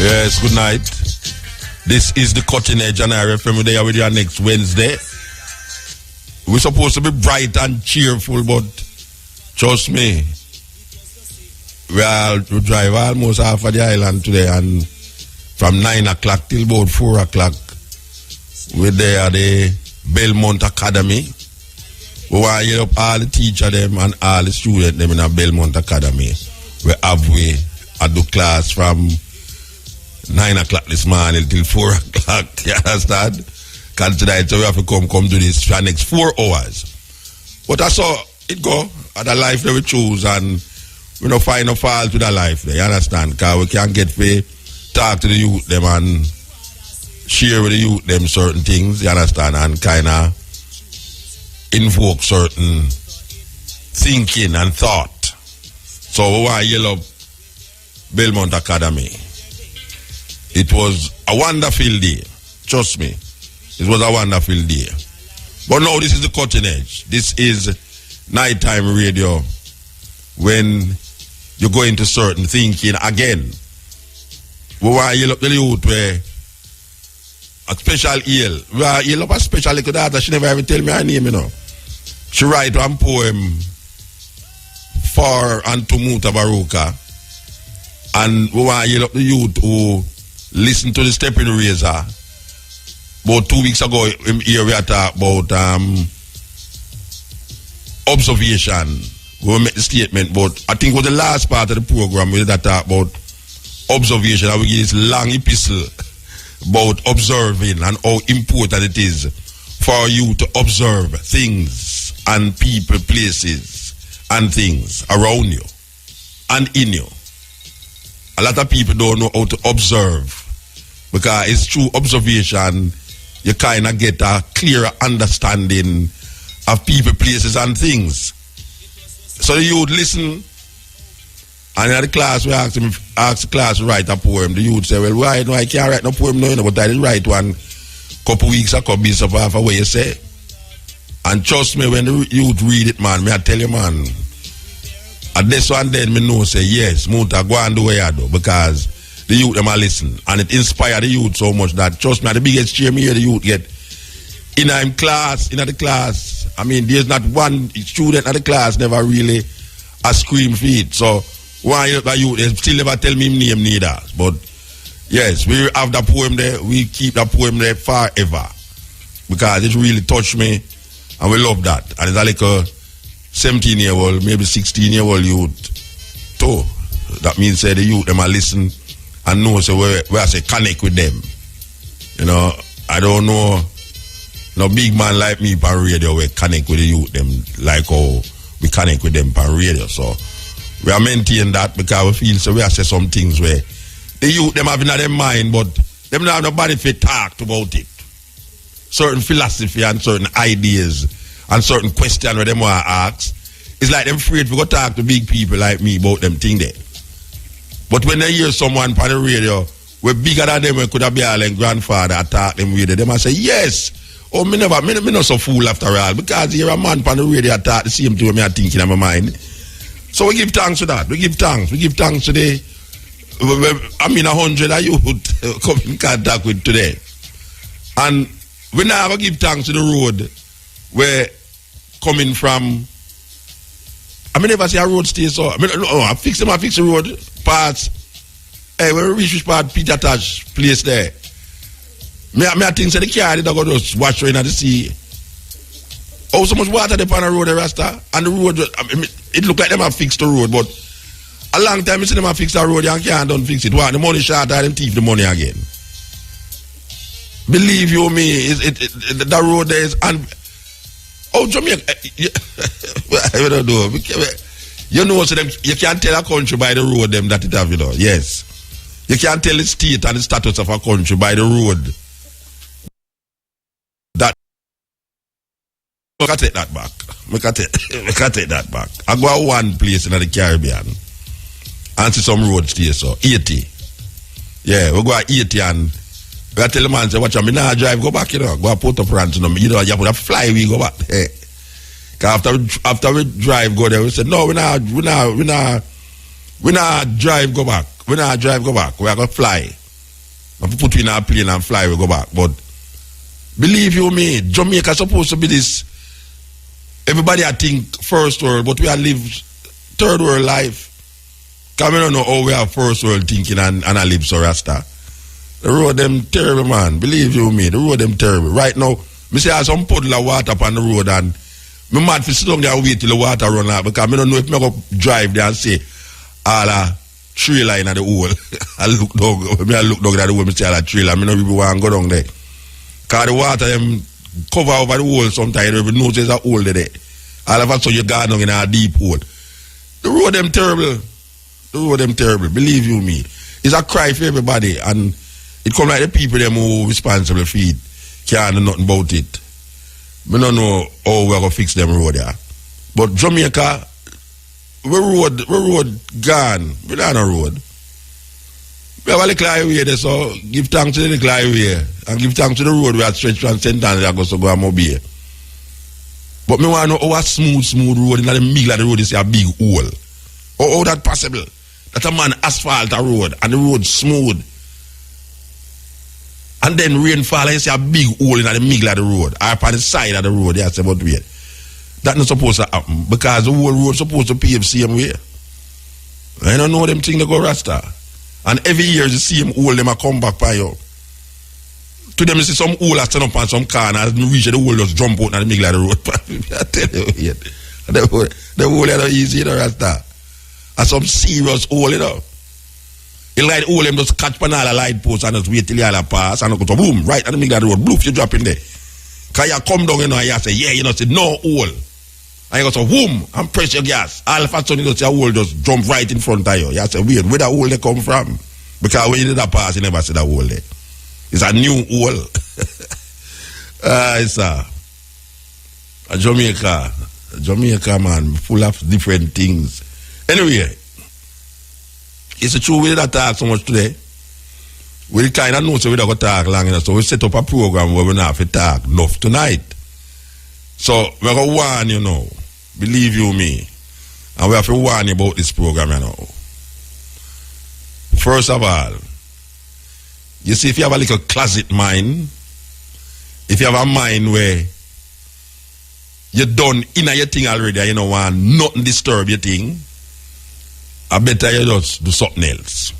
Yes, good night. This is the Cutting Edge, and I refer there with you next Wednesday. We're supposed to be bright and cheerful, but trust me, we drive almost half of the island today, and from 9 o'clock till about 4 o'clock, we're there at the Belmont Academy. We want to hear up all the teachers them and all the students them in a Belmont Academy. We do class from 9 o'clock this morning till 4 o'clock. You understand? Because tonight so we have to come to this for the next 4 hours. But that's how it go. At the life that we choose, and we don't find no fault with the life there. You understand? Because we can't get to talk to the youth them and share with the youth them certain things. You understand? And kind of invoke certain thinking and thought. So we want to yell up Belmont Academy. It was a wonderful day. Trust me. It was a wonderful day. But now this is the Cutting Edge. This is nighttime radio when you go into certain thinking again. We want to yell up the youth where a special yell. We want to yell up a special little daughter. She never ever tell me her name, you know. She write one poem for and to Mutabaruka. And we want to yell up the youth who listen to the Stepping Razor. About 2 weeks ago, here we talked about observation. We made the statement, but I think it was the last part of the program we talked about observation. And we give this long epistle about observing and how important it is for you to observe things and people, places, and things around you and in you. A lot of people don't know how to observe, because it's through observation you kind of get a clearer understanding of people, places, and things. So the youth listen, and in the class we ask the class to write a poem. The youth say, well, why no, I can't write no poem no, but I did write one couple weeks ago based off of what you say. And trust me, when the youth read it, man, me I tell you, man, at this one then me know say, yes, Muta, go and do what you do, because the youth them a listen. And it inspire the youth so much that, trust me, the biggest cheer me here the youth get in the class. I mean, there's not one student in the class never really a scream for it. So why the youth, they still never tell me his name neither. But yes, we have the poem there, we keep the poem there forever. Because it really touched me, and we love that. And it's like a 17-year-old, maybe 16-year-old youth too. That means the youth them a listen and know so where I say connect with them. You know, I don't know no big man like me on radio we connect with the youth them like how we connect with them on radio. So we are maintaining that because we feel so we are say some things where the youth them have in their mind, but them don't have nobody to talk about it. Certain philosophy and certain ideas and certain questions where them want to ask. It's like them afraid to go talk to big people like me about them thing there. But when they hear someone on the radio, we're bigger than them, we could have been all their grandfather attack them radio, they must say, yes. Oh, me not so fool after all, because you're a man on the radio attack the same thing me I thinking in my mind. So we give thanks to that. We give thanks to the 100 of youth come in contact with today. And we now give thanks to the road where coming from. I never see a road stay so. I fix the road parts. Hey, when we reach which part Peter Taj place there. I think so the car did go just wash in the sea. Oh, so much water there on the road, the Rasta. And the road, it look like them have fixed the road, but a long time I see them have fixed the road, and can't don't fix it. Why? The money short, and them thief the money again. Believe you me, the road there is and oh, Jamaica, I don't know. You know, so them, you can't tell a country by the road them that it have, you know. Yes. You can't tell the state and the status of a country by the road. That I can take that back. I can take that back. I go to one place in the Caribbean and see some road stay so 80. Yeah, we go at 80 and we tell the man, say, watch out, me now drive, go back, you know, go put up rant, you know, you have to fly, we go back. Hey. After we drive, go there, we said, no, we not drive, go back. We not drive, go back. We are going to fly. We put in our plane and fly, we go back. But believe you me, Jamaica supposed to be this, everybody I think first world, but we are live third world life. Because we don't know how we have first world thinking and I live so rasta. The road them terrible, man. Believe you me, the road them terrible. Right now, me see some puddle of water upon the road and me mad for sit down there and wait till the water run out because I don't know if I go drive there and say all a tree line at the hole. I look down at the hole, me say all a tree line. I don't really want to go down there. Because the water them cover over the hole sometimes. You don't even know there's a hole there. All of a sudden you go down in a deep hole. The road them terrible. The road them terrible. Believe you me. It's a cry for everybody and it come like the people them who responsible for it can't do nothing about it. We don't know how we're going to fix them road there. But Jamaica, we road gone. We don't have a road. We have a little highway there, so give thanks to the little highway and give thanks to the road we have stretched from St. Anne's and go and Mobile. But me want to know how a smooth road in the middle of the road is a big hole. How that possible? That a man asphalt a road and the road smooth. And then rainfall, you see a big hole in the middle of the road, or up on the side of the road, you say, but wait. That's not supposed to happen, because the whole road supposed to pave the same way. I don't know them things that go rasta. And every year, the same hole, them a come back by you. To them, you see some hole stand up on some car, and as you reach the hole, just jump out in the middle of the road. I tell you, the hole is not easy, you know, rasta. And some serious hole, you know. The light hole them just catch pan all the light posts and just wait till you all pass and go to boom, right at the middle of the road, bloof, you drop in there. Cause you come down, you know, and you say, yeah, you know, say no hole. And you go so boom and press your gas. All of a sudden you see a hole just jump right in front of you. You say, wait, where the hole they come from? Because when you did that pass, you never see the hole there. It's a new hole. It's a Jamaica, man, full of different things. Anyway, it's a true way that talk so much today. We kind of know so we don't go talk long enough. So we set up a program where we not have to talk enough tonight. So we're going to warn you now. Believe you me. And we have to warn you about this program, you know. First of all, you see, if you have a little closet mind, if you have a mind where you're done in your thing already, you don't want nothing disturb your thing, I better you just do something else.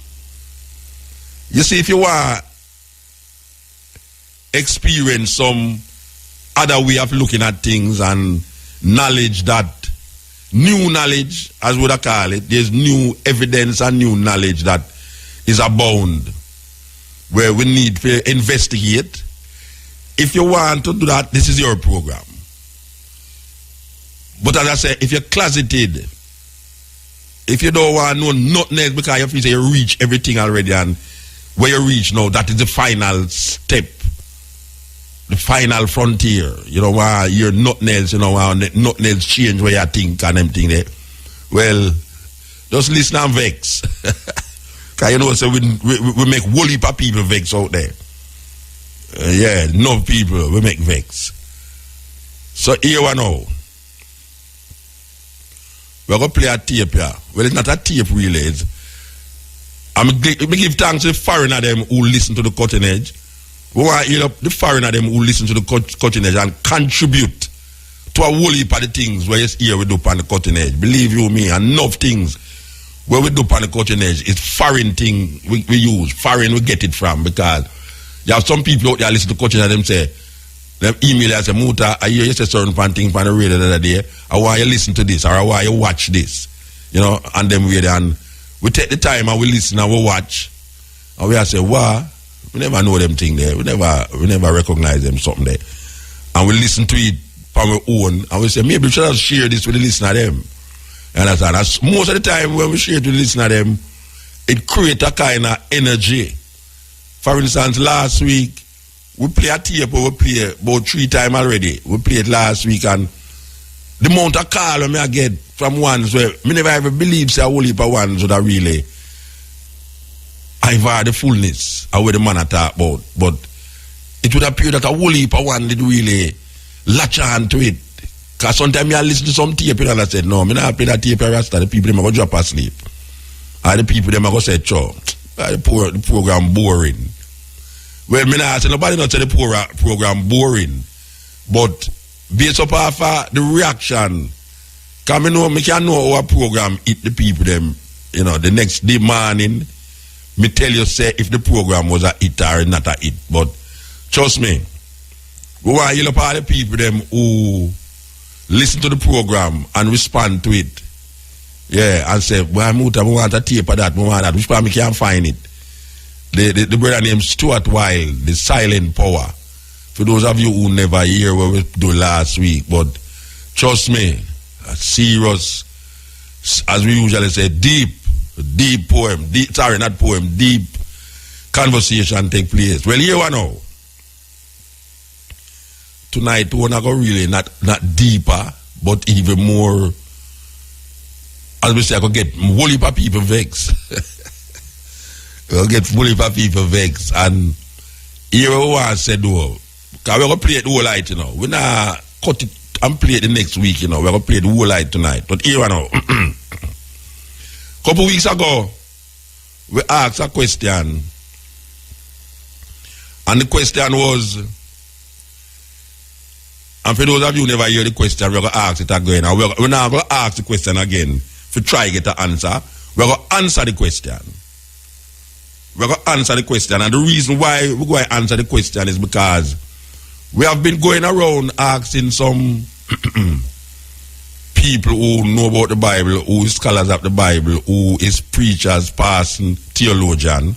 You see, if you want to experience some other way of looking at things and knowledge that, new knowledge, as would I call it, there's new evidence and new knowledge that is abound, where we need to investigate. If you want to do that, this is your program. But as I say, if you're closeted, if you don't want to know nothing else because you feel you reach everything already and where you reach now, that is the final step, the final frontier. You don't want to hear nothing else, you know, nothing else change where you think and everything there. Well, just listen and vex. Because you know, so we make whole heap of people vex out there. Yeah, enough people, we make vex. So here we know. We're going to play a tape here. Well, it's not a tape really. I'm going to give thanks to the foreigner them who listen to the cutting edge. We want to hear the foreigner them who listen to the cutting edge and contribute to a whole heap of the things where it's here we do on the cutting edge. Believe you me, enough things where we do on the cutting edge is foreign thing we use. Foreign we get it from because you have some people out there listen to cutting edge and them say, them email and say, Muta, I hear you say certain thing on the radio the other day. I want you to listen to this or I want you to watch this. You know, and then we take the time and we listen and we watch. And we say, wow, we never know them thing there. We never recognize them something there. And we listen to it from our own. And we say, maybe we should share this with the listener them. You understand? As most of the time when we share it with the listener them, it creates a kind of energy. For instance, last week, we play a tape, we play about 3 times already. We played last week and the amount of call I get from ones where I never ever believe say a whole heap of ones would have really I've heard the fullness of what the man talk about. But it would appear that a whole heap of one did really latch on to it. Because sometimes I listen to some tape and I said, no, I'm not play that tape and Rasta. The people them are going to drop asleep. And the people them are going to say, "Cho, the program boring." Well, me not say nobody not say the program boring. But based up off the reaction, because me can know how a program hit the people them, the next day morning, me tell you say if the program was a hit or not a hit. But trust me, we want you to all the people them who listen to the program and respond to it. Yeah, and say, well, Muta, we want a tape of that, we want that. Which part me can't find it. The brother named Stuart Wilde, the Silent Power. For those of you who never hear what we do last week, but trust me, a serious, as we usually say, deep poem, deep conversation take place. Well, here we know. Tonight we're not going really not deeper, but even more, as we say, I could get whole heap of people vexed. We'll get whole heap of people vexed. And here we want to say, though, because we're going to play it the whole night, We're not cut it and play it the next week, We're going to play it the whole night tonight. But here we know. Couple weeks ago, we asked a question. And the question was, and for those of you who never hear the question, we're going to ask it again. And we're not going to ask the question again to try to get the answer. We're going to answer the question. We're going to answer the question. And the reason why we're going to answer the question is because we have been going around asking some people who know about the Bible, who is scholars of the Bible, who is preachers, pastors, theologian.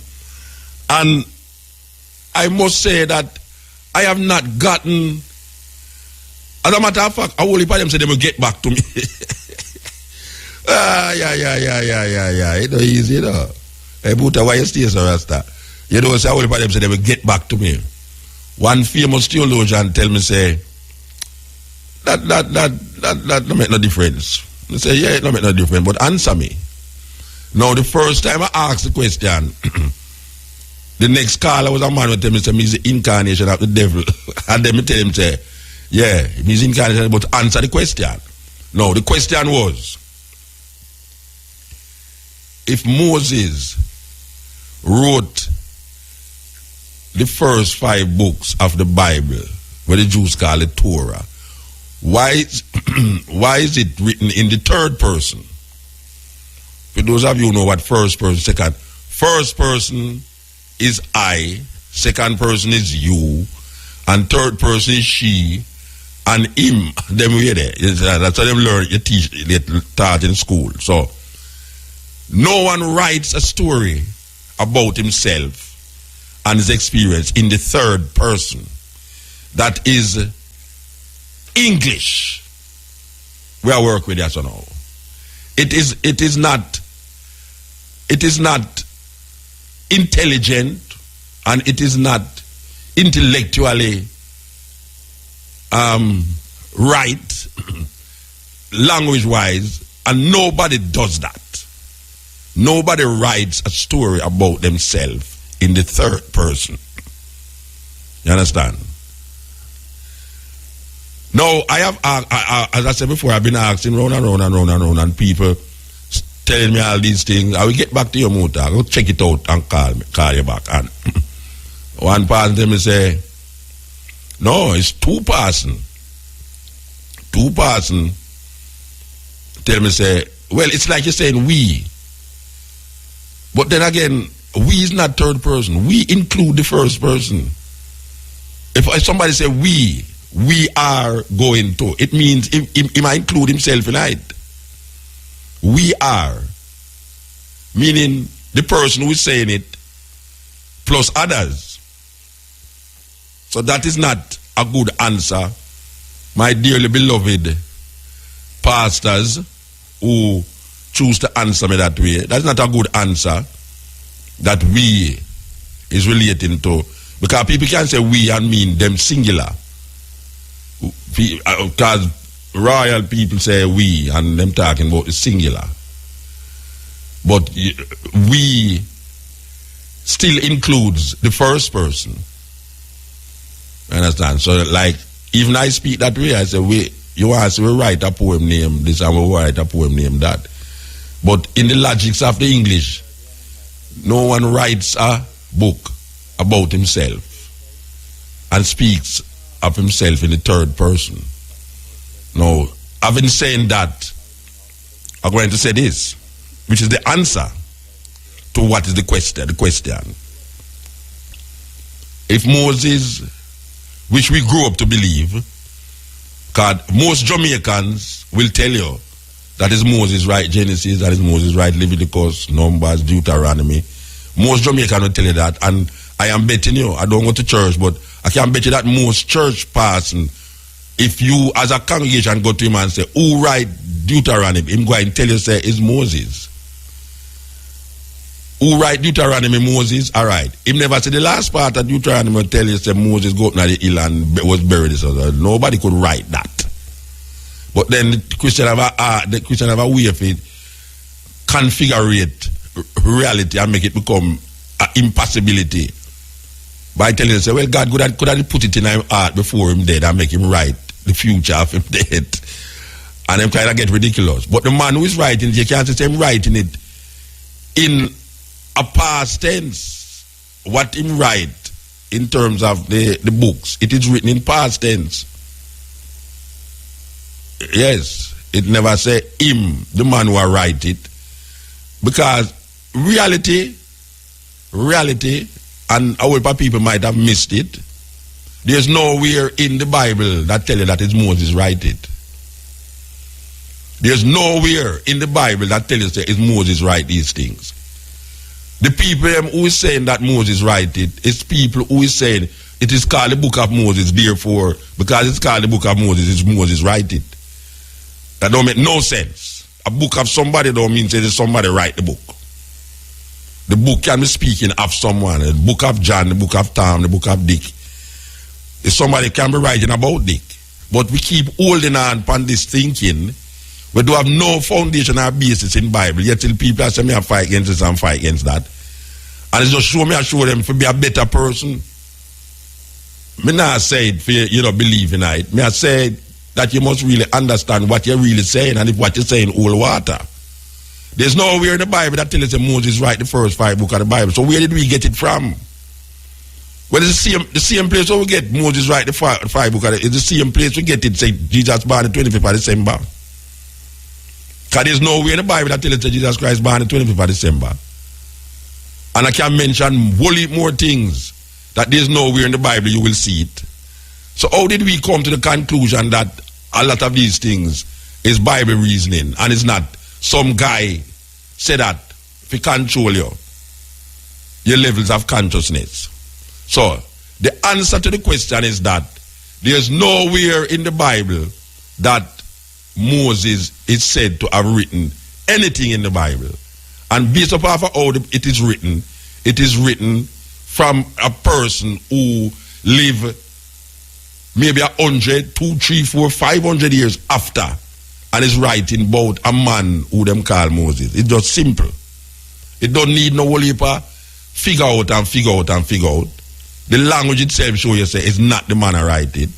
And I must say that I have not gotten, as a matter of fact, I will heap of them say they will get back to me. Yeah. It's not easy, Hey, Buta, why you stay so Rasta? Say I will heap of them say they will get back to me. One famous theologian tell me, say, that don't make no difference. I say, yeah, it don't make no difference, but answer me. Now, the first time I asked the question, the next caller was a man who tell me, say, he's the incarnation of the devil. And then me tell him, say, yeah, he's the incarnation, but answer the question. Now, the question was, if Moses wrote the first 5 books of the Bible, what the Jews call the Torah, why is it written in the third person? For those of you who know what first person, second. First person is I, second person is you, and third person is she, and him. Them way there. That's how them learn, you teach, they taught in school. So, no one writes a story about himself and his experience in the third person. That is English. We are working with that now. It is not intelligent, and it is not intellectually right language wise, and nobody does that. Nobody writes a story about themselves in the third person. You understand? Now, I have, as I said before, I've been asking round and people telling me all these things. I will get back to your motor. I'll go check it out and call you back. And one person tell me, say, no, it's 2 person. 2 person tell me, say, well, it's like you're saying we. But then again, we is not third person. We include the first person. If somebody say we are going to, it means he might include himself in it. We are. Meaning the person who is saying it plus others. So that is not a good answer, my dearly beloved pastors who choose to answer me that way. That's not a good answer that we is relating to. Because people can say we and mean them singular. Because royal people say we and them talking about the singular. But we still includes the first person. Understand? So like, even I speak that way, I say, you ask me write a poem name this and we write a poem name that. But in the logics of the English, no one writes a book about himself and speaks of himself in the third person. Now, having said that, I'm going to say this, which is the answer to what is the question. If Moses, which we grew up to believe, because most Jamaicans will tell you that is Moses write Genesis, that is Moses write Leviticus, Numbers, Deuteronomy. Most Jamaicans will tell you that, and I am betting you, I don't go to church, but I can bet you that most church person, if you as a congregation go to him and say, who write Deuteronomy, him go and tell you, say, it's Moses. Who write Deuteronomy? Moses. All right. Him never say the last part of Deuteronomy will tell you, say, Moses go up to the hill and was buried. So nobody could write that. But then the Christian have a way of it, configure reality and make it become an impossibility by telling you, say, well, God could have put it in his heart before him dead and make him write the future of him dead. And them kind of get ridiculous. But the man who is writing it, you can't say him writing it in a past tense. What him write in terms of the books, it is written in past tense. Yes, it never say him, the man who write it. Because reality, and our people might have missed it. There's nowhere in the Bible that tell you that it's Moses write it. There's nowhere in the Bible that tell you that it's Moses write these things. The people who is saying that Moses write it, it's people who is saying it is called the book of Moses, therefore, because it's called the book of Moses, it's Moses write it. That don't make no sense. A book of somebody don't mean that somebody write the book. The book can be speaking of someone. The book of John, the book of Tom, the book of Dick. If somebody can be writing about Dick. But we keep holding on upon this thinking. We do have no foundation or basis in Bible. Yet till people say me I fight against this and fight against that. And it's just show them to be a better person. Me not say it for you believe in it. Me I say that you must really understand what you're really saying, and if what you're saying hold water. There's nowhere in the Bible that tells us that Moses write the first 5 books of the Bible. So where did we get it from? Well, it's the same place where we get Moses write the 5 books. It's the same place we get it, say Jesus born the 25th of December. Because there's nowhere in the Bible that tells us that Jesus Christ born the 25th of December. And I can mention whole heap more things that there's nowhere in the Bible you will see it. So how did we come to the conclusion that a lot of these things is Bible reasoning and it's not some guy said that to control your levels of consciousness? So the answer to the question is that there's nowhere in the Bible that Moses is said to have written anything in the Bible. And based upon how it is written from a person who lived maybe 100, 200, 300, 400, 500 years after and is writing about a man who them call Moses. It's just simple. It don't need no whole heap of figure out. The language itself show you say it's not the man who write it.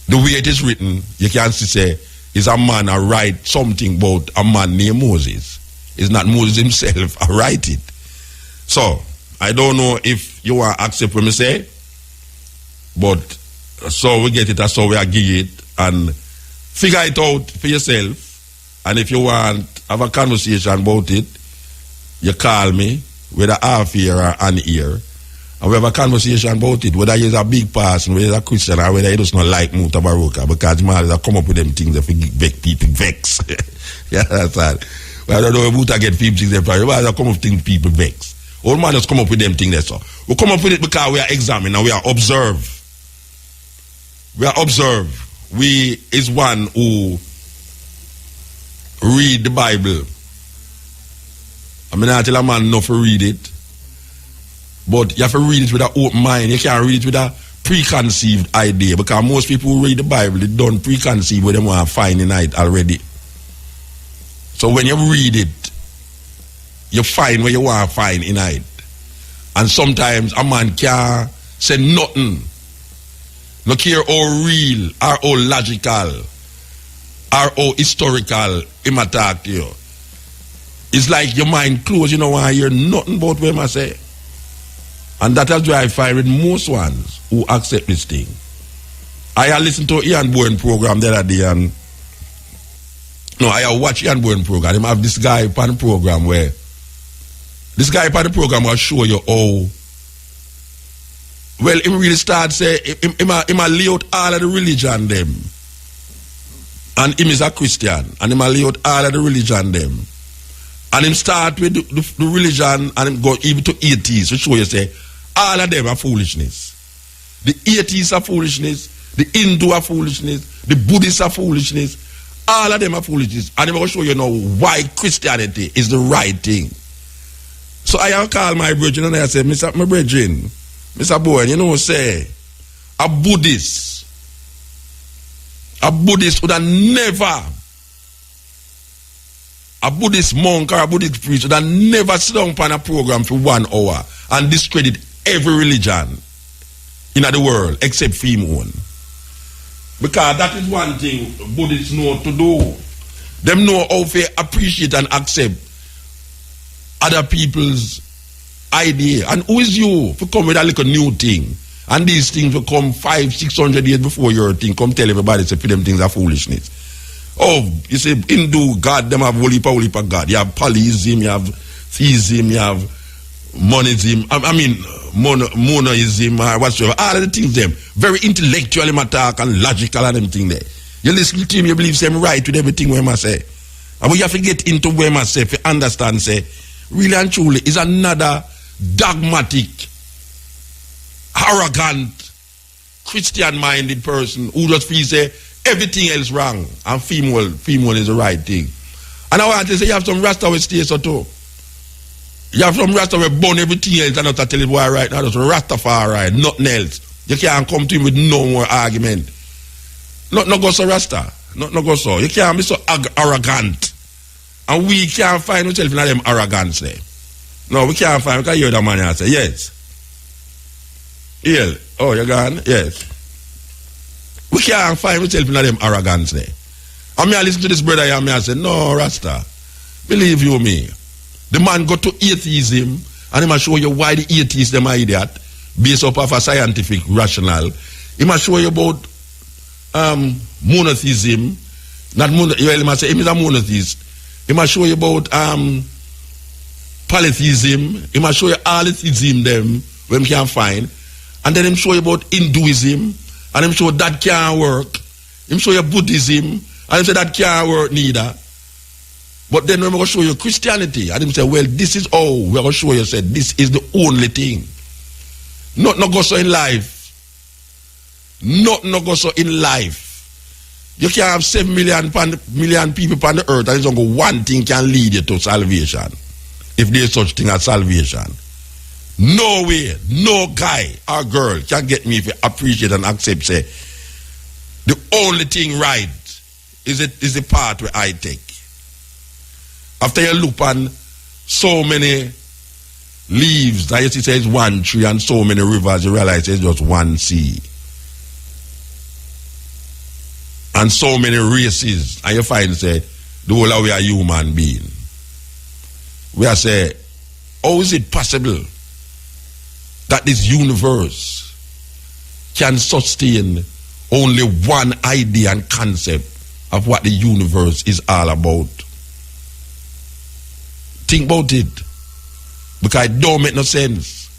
The way it is written, you can see say is a man who write something about a man named Moses. It's not Moses himself who write it. So I don't know if you want to accept what I say, but so we get it, that's how we agree it, and figure it out for yourself. And if you want to have a conversation about it, you call me, whether half ear or an ear, and we have a conversation about it, whether he's a big person, whether he's a Christian, or whether he does not like Mutabaruka, because man has come up with them things that make people vex. Yeah, that's right. Well, I don't know if Muta get people things there, but I come up with things people vex. All man just come up with them things there, so. We come up with it because we are examining and we are observe. We is one who read the Bible. I mean, I tell a man not to read it, but you have to read it with an open mind. You can't read it with a preconceived idea, because most people who read the Bible, they don't preconceive what they want to find in it already. So when you read it, you find what you want to find in it. And sometimes a man can't say nothing. No care how real, or how logical, or how historical him attack you. It's like your mind closed, you don't want to hear nothing about what I say. And that is why I find with most ones who accept this thing. I listened to Ian Bourne program the other day, and I watch Ian Bourne program. He have this guy on the program where this guy on the program will show you how well him really start say him lay out all of the religion them. And him is a Christian, and him lay out all of the religion them. And him start with the religion, and him go even to atheists to show you say all of them are foolishness. The atheists are foolishness, the Hindu are foolishness, the Buddhists are foolishness, all of them are foolishness. And him will show you now why Christianity is the right thing. So I call my brethren and I say, my brethren, Mr. Bowen, you know, say a Buddhist would have never, a Buddhist monk or a Buddhist priest would have never sit down on a program for 1 hour and discredit every religion in the world except for him own. Because that is one thing Buddhists know to do. Them know how to appreciate and accept other people's idea. And who is you to come with a little new thing? And these things will come 500-600 years before your thing. Come tell everybody, say, for them things are foolishness. Oh, you say Hindu God, them have holy of God. You have polytheism, you have theism, you have monism. Monoism or whatsoever. All of the things them very intellectually attack and logical and everything there. You listen to him, you believe them right with everything where I say. And we have to get into where I say, to understand, say, really and truly is another dogmatic, arrogant, Christian-minded person who just feels say everything else wrong and female is the right thing. And I want to say you have some Rasta with stay so too. You have some Rasta with burn everything else and not to tell it why right now. Just Rastafari, nothing else. You can't come to him with no more argument. No go so Rasta. No go so. You can't be so arrogant. And we can't find ourselves in them arrogance there. No, we can't find. We can hear the man and say, yes. Oh, you're gone? Yes. We can't find ourselves in them arrogance there. And I listen to this brother and I say, no, Rasta, believe you me. The man go to atheism and he must show you why the atheists them are idiot based up of a scientific rationale. He must show you about monotheism. He must say he is a monotheist. He must show you about polytheism. He must show you all the theism them when we can find. And then he show you about Hinduism and he show that can't work. He show you Buddhism and he say that can't work neither. But then we're going to show you Christianity. And him say, well, this is all we're going to show you. Said this is the only thing. Not go so in life. Not go so in life. You can have 7 million people on the earth and it's only one thing can lead you to salvation. If there's such thing as salvation. No way, no guy or girl can get me if you appreciate and accept, say, the only thing right is the path where I take. After you look on so many leaves, that you see says one tree and so many rivers, you realize it's just one sea. And so many races, and you find say the whole of we are human being. We are say, how is it possible that this universe can sustain only one idea and concept of what the universe is all about? Think about it. Because it don't make no sense.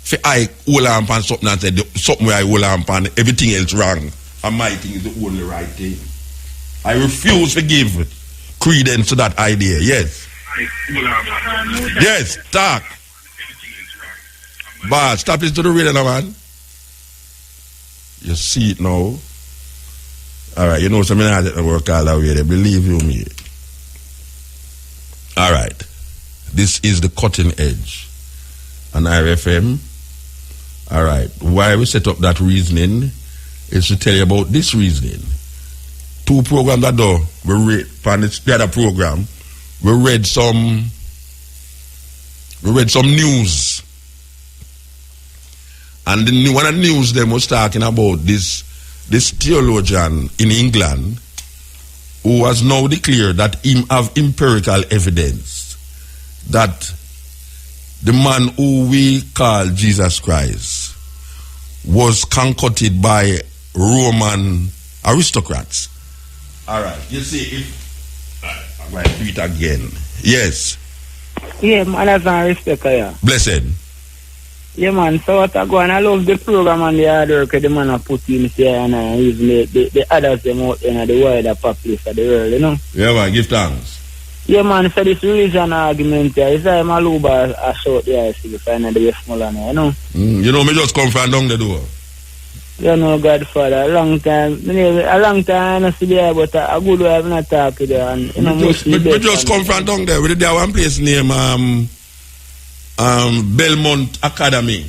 If I hold on upon something and say something where I hold on upon everything else wrong, and my thing is the only right thing. I refuse to give credence to that idea. Yes. Yes, talk. But stop it to the radio now, man. You see it now. Alright, you know something I didn't work all that way. They believe you me. Alright. This is the cutting edge. On RFM. Alright. Why we set up that reasoning is to tell you about this reasoning. 2 programs that do we read on the other program. We read some news And one of the news them was talking about this theologian in England who has now declared that him have empirical evidence that the man who we call Jesus Christ was concocted by Roman aristocrats. All right, you see, I'm going to do it again. Yes. Yeah, man, that's not respect, yeah. Blessed. Yeah, man, so what I go and I love the program and the hard work the man have put in here and even the others them out in the wider populace of the world, you know? Yeah, man, give thanks. Yeah, man, so this religion argument there, it's like my Luba a short there, see if I know the small on you know? You know, me just come from down the door. You know, Godfather, a long time I see there, but a good way I've not talked there. And, you know, me just come from down there. We did there one place named Belmont Academy.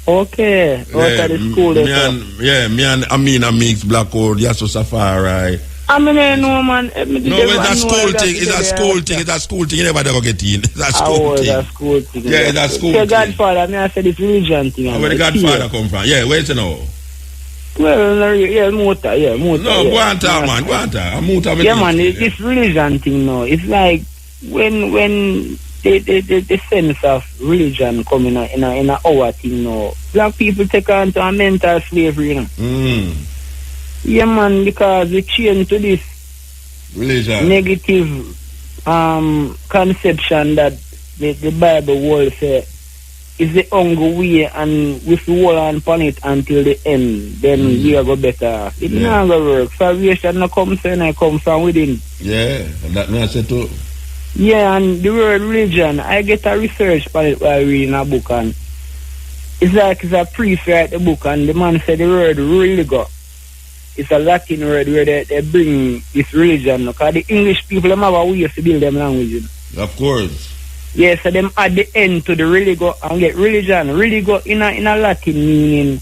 Okay. Out of the school there. Me and Amina mix Blackwood, Yasso Safari. I mean, no, man. No, it's a school thing. It's a school thing. It's a school thing. You never get in. It's a school thing. It's a school thing. Yeah, it's a school thing. thing. Godfather, me I said it's religion thing. Where the Godfather come from? Yeah, where's it now? Well, yeah, Muta. No, go on talk, man. Go on talk. Muta. Yeah, man, it's religion thing now. It's like when the sense of religion come in our thing now. Black people take on to a mental slavery, you know. Yeah, man, because we change to this religion negative conception that the Bible world say is the only way, and if we hold on upon it until the end, then we are go better. It not gonna work. Salvation not come from and come from within. Yeah, that me I say too. Yeah, and the word religion, I get a research on it while reading a book, and it's like it's a priest write the book, and the man said the word religo. It's a Latin word where they bring this religion. Because the English people them have a way to build them language. Of course. Yeah, so them add the end to the religo and get religion. Religo in a Latin meaning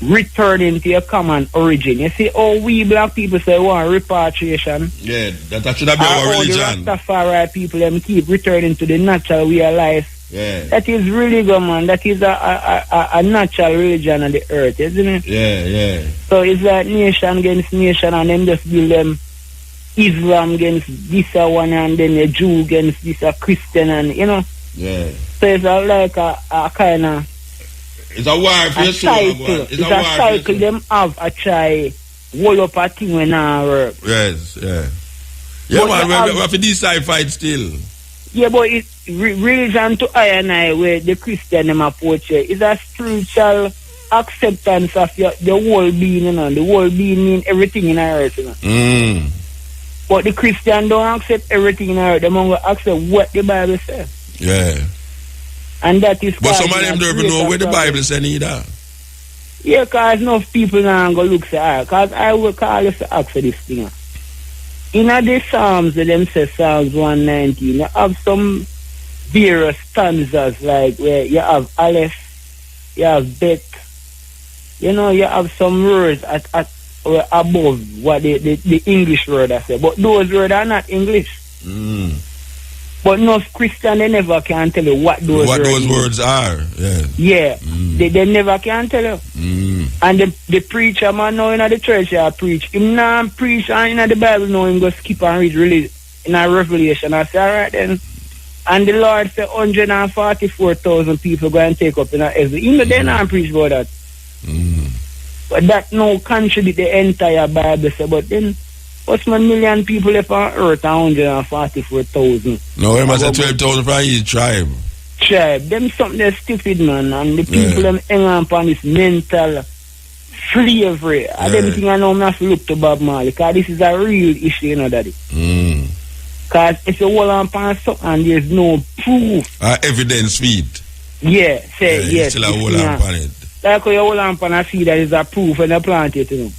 returning to your common origin. You see how we black people say we want repatriation. Yeah, that should have been our religion. The Rastafari people them keep returning to the natural way of life. Yeah. That is religion, man. That is a natural religion on the earth, isn't it? Yeah. So it's like nation against nation, and then just build them Islam against this one, and then a Jew against this a Christian, and you know. Yeah. So it's like a kind of. It's a war for your soul. It's a cycle. Them have a try wall up a thing when I work. Yes, yeah. Yeah, but man, we have to decide fight still. Yeah, but it's religion to I and I, where the Christian them approach it, is a spiritual acceptance of the whole being, you know. The whole being mean everything in our earth, you know. But the Christian don't accept everything in our earth. They only accept what the Bible says. Yeah. And that is. But some of them don't even know where the Bible says either. Yeah, because enough people now go look at her. Because I will call you to ask for this thing. In the Psalms, them say Psalms 119, you have some various stanzas, like where you have Aleph, you have Bet, you know, you have some words at above what the English word I say. But those words are not English. But no Christian, they never can tell you what those words are. Yeah. They never can tell you. And the preacher man now in the church preach. Him not preach and in the Bible now him go skip and read really in a Revelation. I say, alright then. And the Lord said 144,000 people go and take up in a heaven. You know they not preach about that. But that no contradict the entire Bible say, but then what's my million people left on earth and 144,000? No, we must have 12,000 for each tribe. Them something that's stupid, man. And the people them hang on upon this mental slavery. I don't think I know I'm not to look to Bob Marley, because this is a real issue, you know, daddy. Because if you hold on upon something and there's no proof. Evidence feed. Yeah, say yes. Still hold on upon it. Like when you hold on upon a seed that is a proof and you plant it, you know.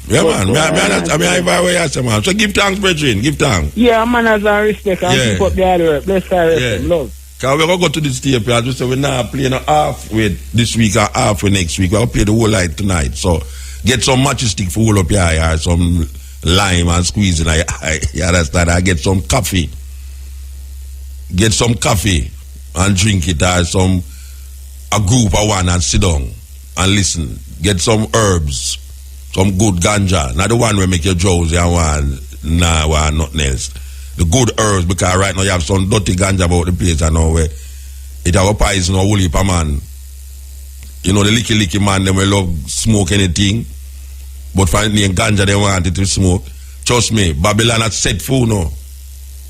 Yeah, man. Man. So give thanks, brethren. Give thanks. Yeah, man, as I respect and keep up the hard work. Bless God, love. Because we're going to go to the stage, we say we're not playing half with this week or half with next week. We'll play the whole night tonight. So get some matchstick for all up your eye, some lime and squeeze in your eye. You understand? I get some coffee. Get some coffee and drink it, or some a group of one and sit down and listen. Get some herbs, some good ganja. Not the one where make you drowsy and want nothing else. The good herbs, because right now you have some dirty ganja about the place and now where it have a poison or woolly per man. You know the licky man, them will love smoke anything. But for the ganja they want it to smoke. Trust me, Babylon has set food now.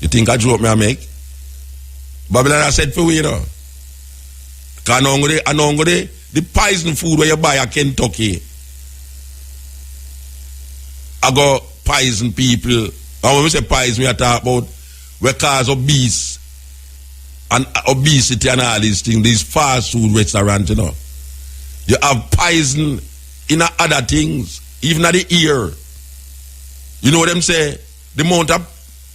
You think I joke me I make? Babylon has set food, you know. Because the poison food where you buy at Kentucky, I go poison people. And when we say poison, we are talking about we cause obesity and all these things, these fast food restaurants, you know. You have poison in other things, even at the ear. You know what I'm saying? The amount of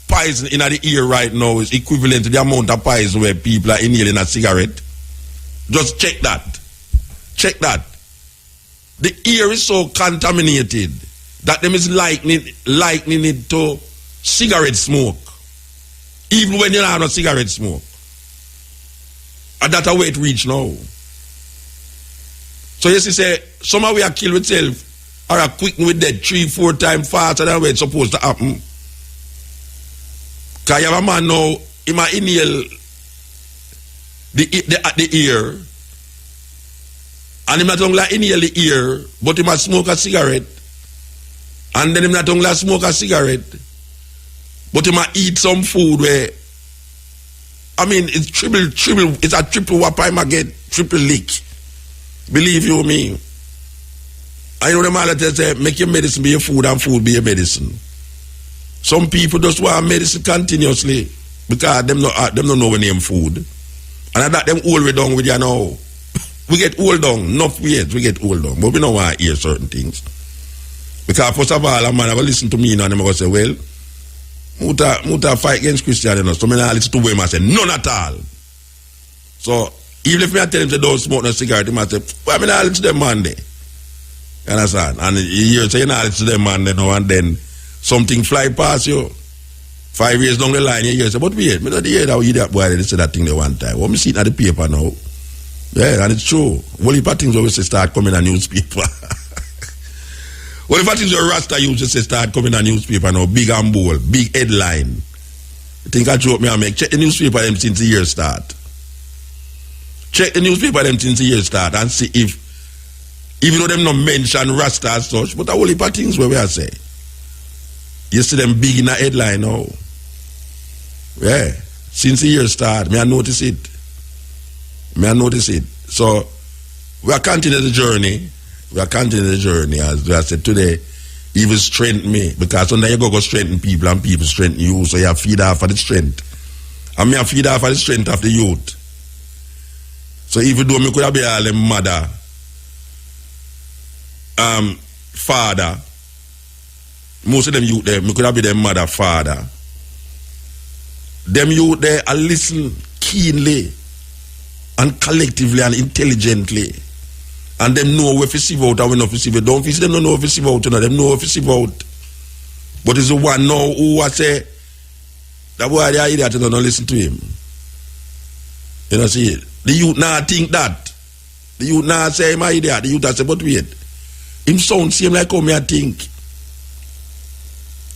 poison in the ear right now is equivalent to the amount of poison where people are inhaling a cigarette. Just check that. Check that. The ear is so contaminated that them is likening it to cigarette smoke. Even when you don't have no cigarette smoke. And that's how it reach now. So you see, say, somehow we are killed with self or are quick with death 3-4 times faster than when it's supposed to happen. Because you have a man now, he might inhale the ear, and he not only inhale the ear, but he must smoke a cigarette. And then he not only smoke a cigarette, but he might eat some food where, I mean, it's it's a triple whopper I might get, triple lick. Believe you me. I know them all that say, make your medicine be your food and food be your medicine. Some people just want medicine continuously because them don't know when name food. And that them old we down with you now. We get old down, enough years we get old down, but we don't want to hear certain things. Because first of all, a man will listen to me and I'm going to say, well, Muta fight against Christian, you know, so I listen to him and say, none at all. So, even if I tell him to don't smoke no cigarette, he might say, well, I listen to them man there. You understand? And you say, you know, listen to them man there now, and then something fly past you. 5 years down the line, you hear, say, but wait, I don't hear how you that boy, they say that thing there one time. What me see it at the paper now? Yeah, and it's true. Well, if things always start coming in a newspaper. Well, if things your Rasta used to say start coming in a newspaper now, big and bold, big headline. You think I joke me and make? Check the newspaper them since the year start. Check the newspaper them since the year start and see if, even though them not mention Rasta as such, but a whole heap of things where we are say. You see them big in a headline now. Yeah. Since the year start, may I notice it. So, we are continuing the journey. As I said today, he will strengthen me. Because sometimes you go strengthen people and people strengthen you. So you feed off of the strength. And me feed off of the strength of the youth. So even though me could have been all them mother, father, most of them youth there, me could have been them mother, father. Them youth there are listen keenly and collectively and intelligently. And them know where to sieve out and when not to sieve out. Don't see them don't know where to sieve out, you know. Them know where to sieve out. But it's the one now who I say, that boy they are idiot, you don't listen to him. You know, see, the youth now think that. The youth now say I'm an idiot. The youth say, but wait. Him sound same like how me I think.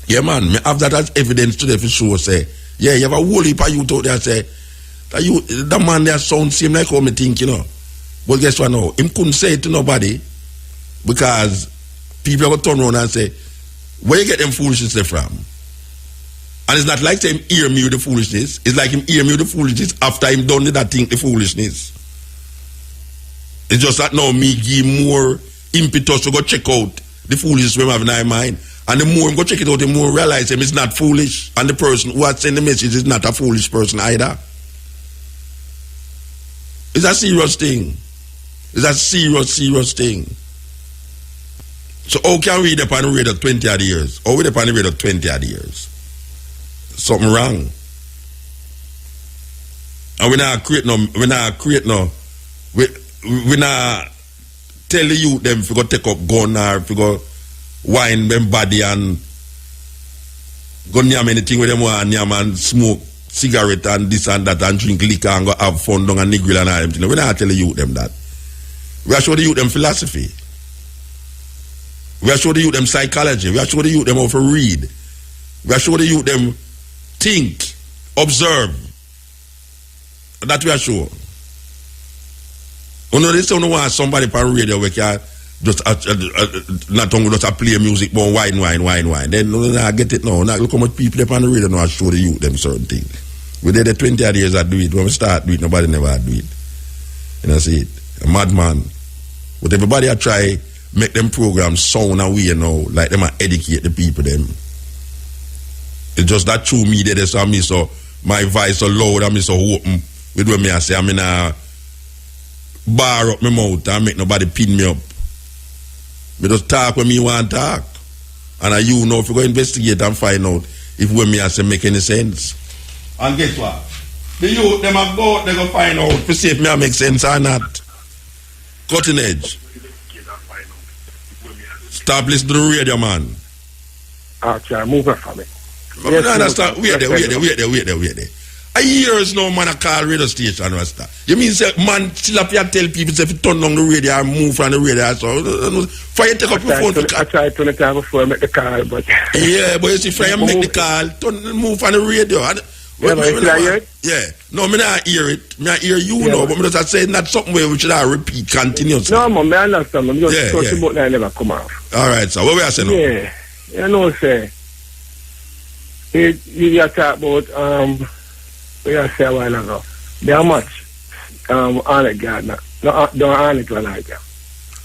Yeah, man, me have that as evidence today for sure, say. Yeah, you have a whole heap of youth out there say, that man there sound same like how me think, you know. But guess what now? Him couldn't say it to nobody because people are going to turn around and say, where you get them foolishness from? And it's not like say him hear me with the foolishness. It's like him hear me with the foolishness after him done that thing, the foolishness. It's just that now me give more impetus to go check out the foolishness we have in our mind. And the more him go check it out, the more realize him is not foolish. And the person who has sent the message is not a foolish person either. It's a serious thing. It's a serious thing. So how can we depend on the rate of 20 odd years? How we depend on the rate of 20 odd years? Something wrong. And we not create tell the youth them if you go take up gun or if you go wine them body and go near anything with them want near and smoke cigarette and this and that and drink liquor and go have fun down and niggle and all them things. We not tell the youth them that. We are show the youth them philosophy. We are show the youth them psychology. We are show the youth them how to read. We are show the youth them think, observe. That we are sure. You know, this don't want somebody on radio we can just not only just play music, but wine. Then I get it now. Now look how much people on the radio now show the youth them certain things. We did the 20 odd years I do it. When we start do it, nobody never do it. You know, see it. A madman. But everybody I try make them programs sound away, you know, like them educate the people them. It's just that true media that's on me, so my voice so loud and me so open with what me I say. I mean bar up my mouth and make nobody pin me up. Me just talk when me want to talk. And you know if you go investigate and find out if what me I say make any sense. And guess what? The youth them a go out, they go find out to see if me I make sense or not. Cutting edge. Stop listening to the radio, man. Actually, move on from it. I don't understand. Wait there. A years now, man, I call radio station, Rasta. You mean, say, man, still have to tell people, say, if you turn down the radio and move from the radio, so, for you take up your phone to call. I tried to turn it down before I make the call, but... Yeah, but you see, if you make the call, move from the radio. Yeah, but you hear it? Yeah. No, me not hear it. Me not hear you now, but me just say not something where we should repeat continuously. No, man, I understand. I'm just talking about that never come off. All right, so what we are saying now? Yeah. You know, say, you talk about, we are say a while ago, there are much, on it, God, no, don't on it one like that.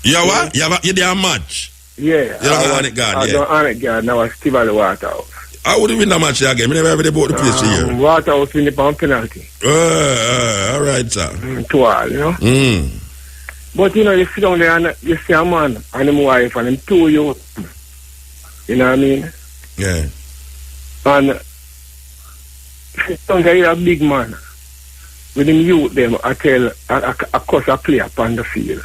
You what? You there much? Yeah. You don't on it, God, I don't on it, God, now I still have the water out. I would win that match again. I never ever bought the place here. Waterhouse win the pound penalty. All right, sir. To all, you know. But you know, you sit down there and you see a man and his wife and him two youth. You know what I mean? Yeah. And sit down there, you're a big man. With him youth them, I tell a cuss a play upon the field.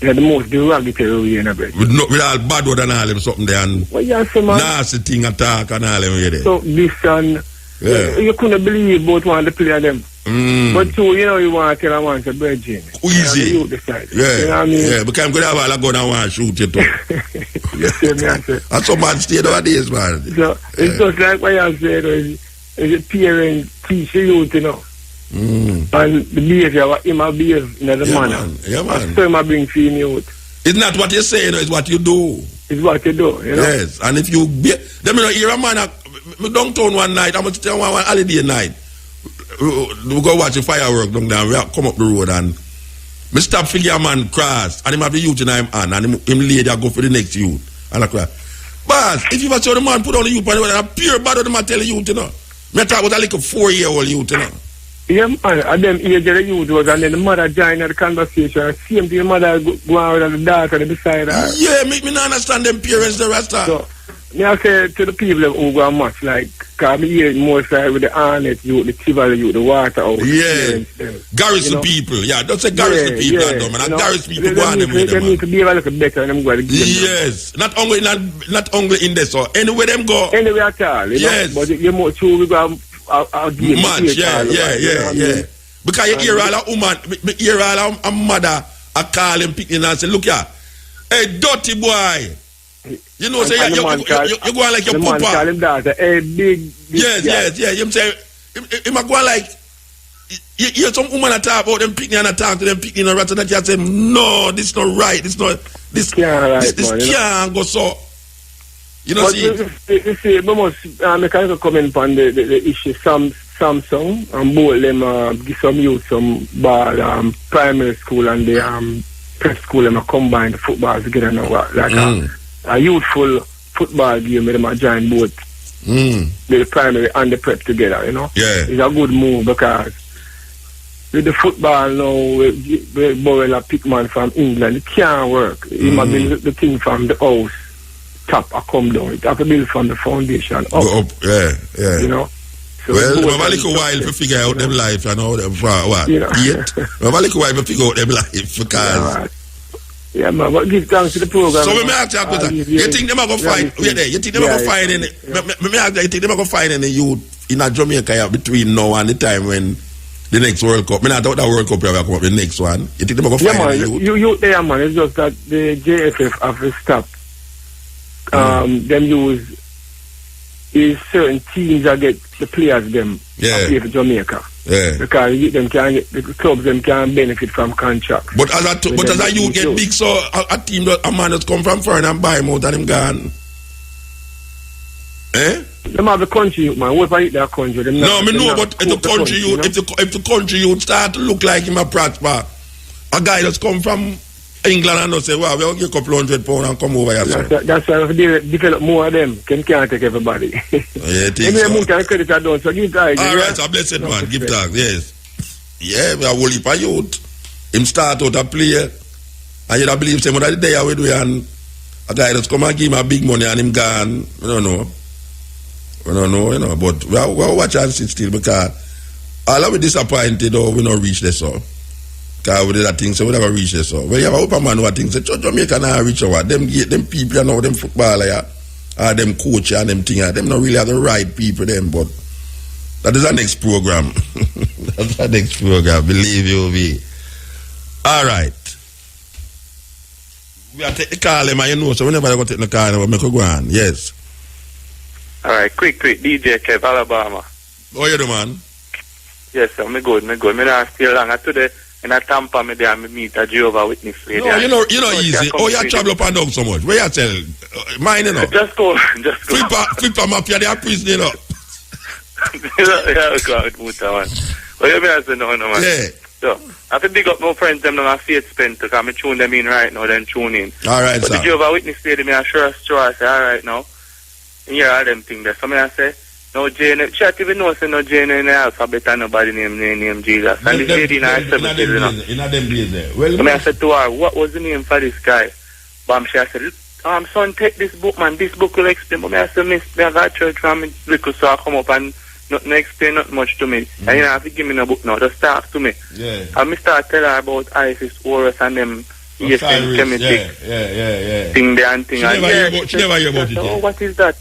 They're the most derogatory way in a bit. With all bad word and all them something there and nasty thing attack and all them way there. So this and you couldn't believe about one of the player them. But two, you know, you want to tell a man to Virgin. Easy. You decide. Yeah. You know what I mean? Yeah, because I'm going to have a gun and want to shoot you too. That's some bad state nowadays, man. So it's just like what you said, is a parent teach the youth, you know. And the behavior, what him behave in the manner. Yeah, man. So him bring for him youth. It's not what you say, it's what you do. It's what you do, you know. Yes, and if you be, let me know, hear a man, downtown one night, I'm going to tell one holiday night. We go watch the firework down there, we come up the road and me stop figure a man cross and him have the youth in him hand and him lay there go for the next youth. And I cry, boss, if you watch the man put on the youth and a pure bad of the man tell the youth, you know. Me talk about a little 4-year-old youth, you know. Yeah, man, and them age of the youth was, and then the mother joined the conversation. Same thing, the mother go out and the daughter beside her. Yeah, make me not understand them parents, the rest of. So, I say to the people who go much, like, because I hear more side with the Arnett youth, the Tivoli youth, the water out. Yeah, garrison people, yeah, don't say garrison people, and garrison people go on them with them. They need to be a little better and them go to give them. Yes, not only in this, so anywhere them go. Anywhere at all, you know, but you more true, we go I'll give much, yeah. Because you hear all a woman, you hear all a mother, I call him, picking and say, look here, hey, dirty boy. You know, say, you go on like your papa. Call him that, hey, big. Yes. Him say, him go on like, you hear some woman talk about them picking and talk to them picking and rather that you say, no, this not right, this can't go so. You know, but you see, we must make a comment on the issue. Samsung and both them give some youth some ball primary school and the prep school them combine the football together now, like a youthful football game with them join both the primary and the prep together. You know, it's a good move because with the football now, we borrow a pickman from England. It can't work. It might be the thing from the house. Top I come down. It have to build from the foundation up. Go up, yeah. You know. So well, we have a little while to figure out them life and all them for what? You know. Yet. We have a little while to figure out them life because. Yeah, man. But give thanks to the program. So we may ask you a question. You think them are gonna find? Wait there. You think them are gonna find any? Me ask you think them are gonna find any youth in a Jamaica between now and the time when The next World Cup. I thought that World Cup will come up the next one. You think they're going to find man, youth? you there, man. It's just that the JFF have to stop. Them use certain teams that get the players them play for Jamaica. Yeah. Because them can get, the clubs them can benefit from contracts. But as a youth get big, so a team that a man that come from foreign and buy him out and him gone. Eh? Them have the country youth, man. What if I hit that country? Them No, not, me know, but if the country youth, if the country youth start to look like him a prosper, a guy that's come from England and not say, well, we'll get a couple £100 and come over here, sir. That's why they develop more of them. Can't take everybody. Yeah, think anyway, so. Can credit I don't. So give guys. All right, so blessed man, give thanks, yes. Yeah, we are whole heap of youth. Him start out a player, and you don't believe say, what the day I will do, and a guy that's come and give him a big money and him gone. We don't know. But we are watch and sit still because all of we disappointed or we not reach this so. Because we did that thing, so we never reach this so. When you have a open man who thinks, Jamaica now reach over, them people, you know, them footballer, them coach and them thing, them not really are the right people, them, but that is the next program. That's the next program, believe you me. All right. We are taking the call, man, you know, so whenever I go take the call, we'll make a go on. Yes. All right, quick, DJ Kev, Alabama. How you do, man? Yes, sir, me good. Me not stay long. Today, in a Tampa, me there, me meet a Jehovah Witness lady. No, you know easy. Oh, you travel up and down so much. Where you tell? Mine, you know. Just go. Flipper mafia, they are prison, you know. Yeah, go with Muta, man. But you may say no, man. Yeah. So, I have to big up my friends, them on Faith Spencer, because I tune them in right now, then tune in. All right, but sir. the Jehovah Witness lady, me assure I say, all right now. And hear all them things there. So, I say, no Jane, she even knows no Jane in the alphabet and nobody name Jesus. And this lady in her 70s, you know. In them days there. Well, I said to her, what was the name for this guy? Bam, she said, son, take this book, man. This book will explain. But I said, miss, I got church from me, little, so I come up and not explain not much to me. And you don't have to give me no book now. Just talk to me. Yeah. And I start tell her about ISIS, Horus, and them ESN Kemetic thing there and thing. She never hear about it. Oh, what is that?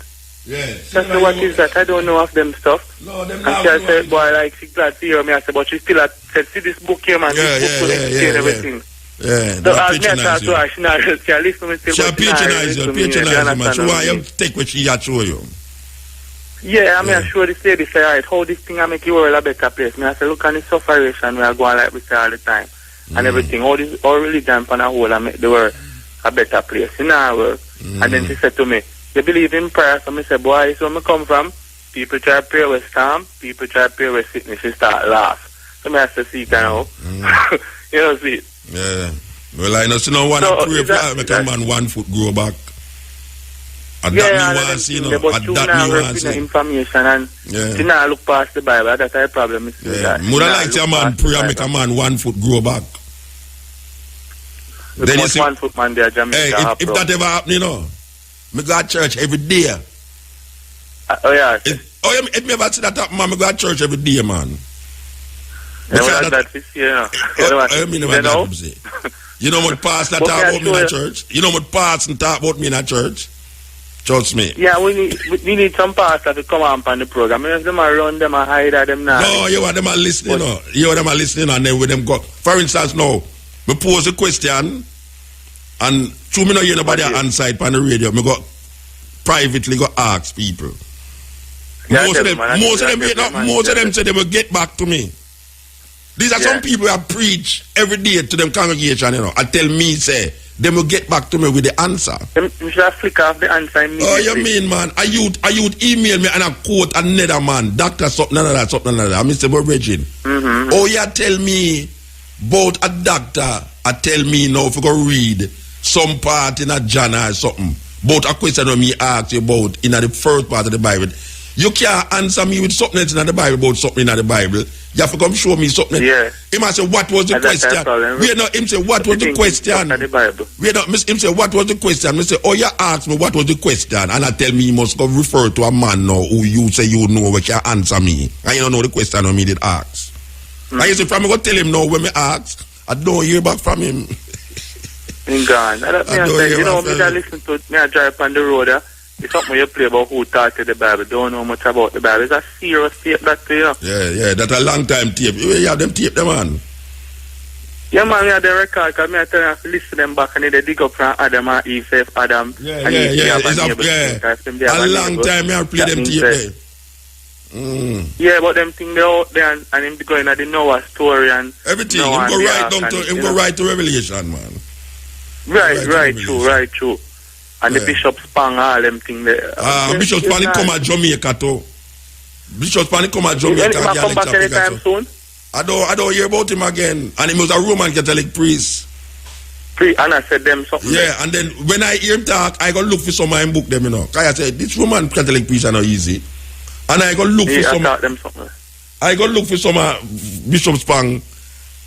Yeah. What is that? I don't know of them stuff. No, them and she said, boy, like, she glad to hear me. I said, but she still said, see this book here, man. This book will explain everything. Yeah, so as me talk to her, she not listen to me. She patronize you, man. She want you to take what she had show you. Yeah, I mean, I show this lady, say, all right, how this thing I make the world a better place. I say, look at the sufferation we are going like we say all the time. And everything, all religion on a whole and make the world a better place. You know, and then she said to me, you believe in prayer? So I said, boy, this is where I come from. People try to pray with storm, people try to pray with sickness, she start laugh. So I said, see, kind of, you know, see. Yeah. Well, I know, so no one to pray for make a man 1 foot grow back. And that me want to see, you know. But you now work with information and you now look past the Bible. That's a problem. Yeah. Mother like to a man pray and make a man 1 foot grow back. Then you see, 1 foot man there, Jamaica. Hey, if that ever happen, you know, me go to church every day. If me ever see that happen, man, me go to church every day, man. You know what pastor talk about me in a church? You know what pastor talk about me in a church? Trust me. Yeah, we need some pastors to come on the program. If them around them and hide at them now. No, you want them are listening, no. You want them are listening and then with them go. For instance, now, me pose a question and through me not hear nobody answer it on the radio. Me go privately go ask people. Most of them say they will get back to me. These are some people who preach every day to them congregation, you know, and tell me, say, they will get back to me with the answer. You should flick off the answer immediately. Oh, you mean, man? I you'd email me and I quote another man, doctor something like that. I Mr. Regine. Oh, you tell me about a doctor. I tell me now if you go read some part in a journal or something. About a question that me ask you about in the first part of the Bible. You can't answer me with something else in the Bible about something in the Bible. You have to come show me something. Yeah. He might say, what was the question? Him say, what was the question? Him say, what was the question? I say, oh, you asked me what was the question. And I tell me, you must go refer to a man now who you say you know what can answer me. And you don't know the question on me did ask. And you say, from I go tell him now when me ask, I don't hear back from him. Gone. You know, me I listen to me I drive on the road. It's something you play about who taught you the Bible, don't know much about the Bible. It's a serious tape that to you. Yeah, that's a long time tape. You have them tape, them man. Yeah, man, we have the record, because I tell you, I have to listen to them back and they dig up from Adam and Eve, say if Adam and Eve have a neighbor. A long time I have played them tape there. Yeah, but them thing they out there and him going at the Noah story and everything. Him go right to Revelation, man. Right, true. And the Bishop Spang, all them thing there. Bishop Spang come at Jamaica too. Bishop Spang come at Jamaica. Is he come back anytime soon? I don't hear about him again. And he was a Roman Catholic priest. And I said them something. Yeah, and then when I hear him talk, I go look for some of him book them, you know. I said, this Roman Catholic priest are not easy. And I go look for some. I go look for some Bishop Spang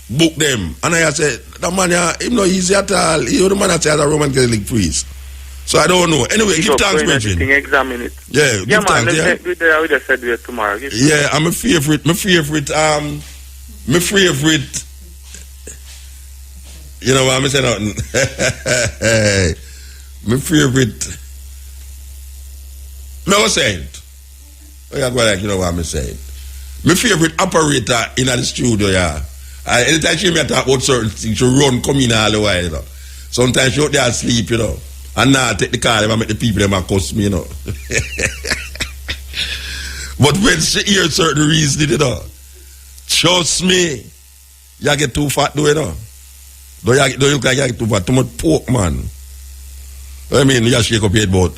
book them. And I said, that man, him not easy at all. He's the man that says a Roman Catholic priest. So I don't know. Anyway, give thanks, Bridget. Examine it. Yeah, give thanks, yeah. We just said it tomorrow. Yeah, I'm my favorite, you know what I'm saying? Nothing. My favorite. No, I'm saying. You know what I'm saying? My favorite operator in the studio, yeah. Anytime she may talk about certain things, she run, come in all the while, you know. Sometimes she out there asleep, you know. And now take the car, and make the people them cuss me, you know. But when she hears certain reasons, you know, trust me, you get too fat, do you know? Don't you look like you get too fat? Too much pork, man. I mean, you shake up your head about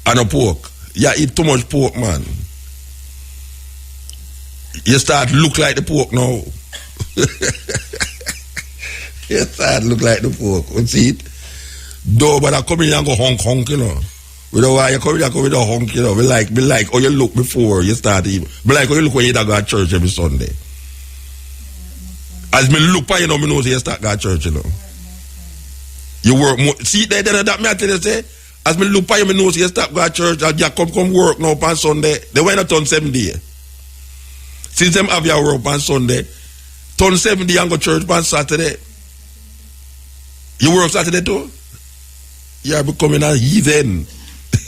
and a pork. You eat too much pork, man. You start look like the pork now. You start look like the pork. What's it? Though, but I come in and go honk, you know. You know why you come in and go honk, you know. Me like how you look before you start eating. Me like how you look when you go to church every Sunday. As me look by you know, me know you start go to church, you know. You work more. See, that me I tell you, say, as me look by you, me know you start go to church, and you come work now on Sunday. They went not on 7 days. Since them have your work on Sunday, turn 7 days and go to church on Saturday. You work Saturday too? You are becoming a heathen.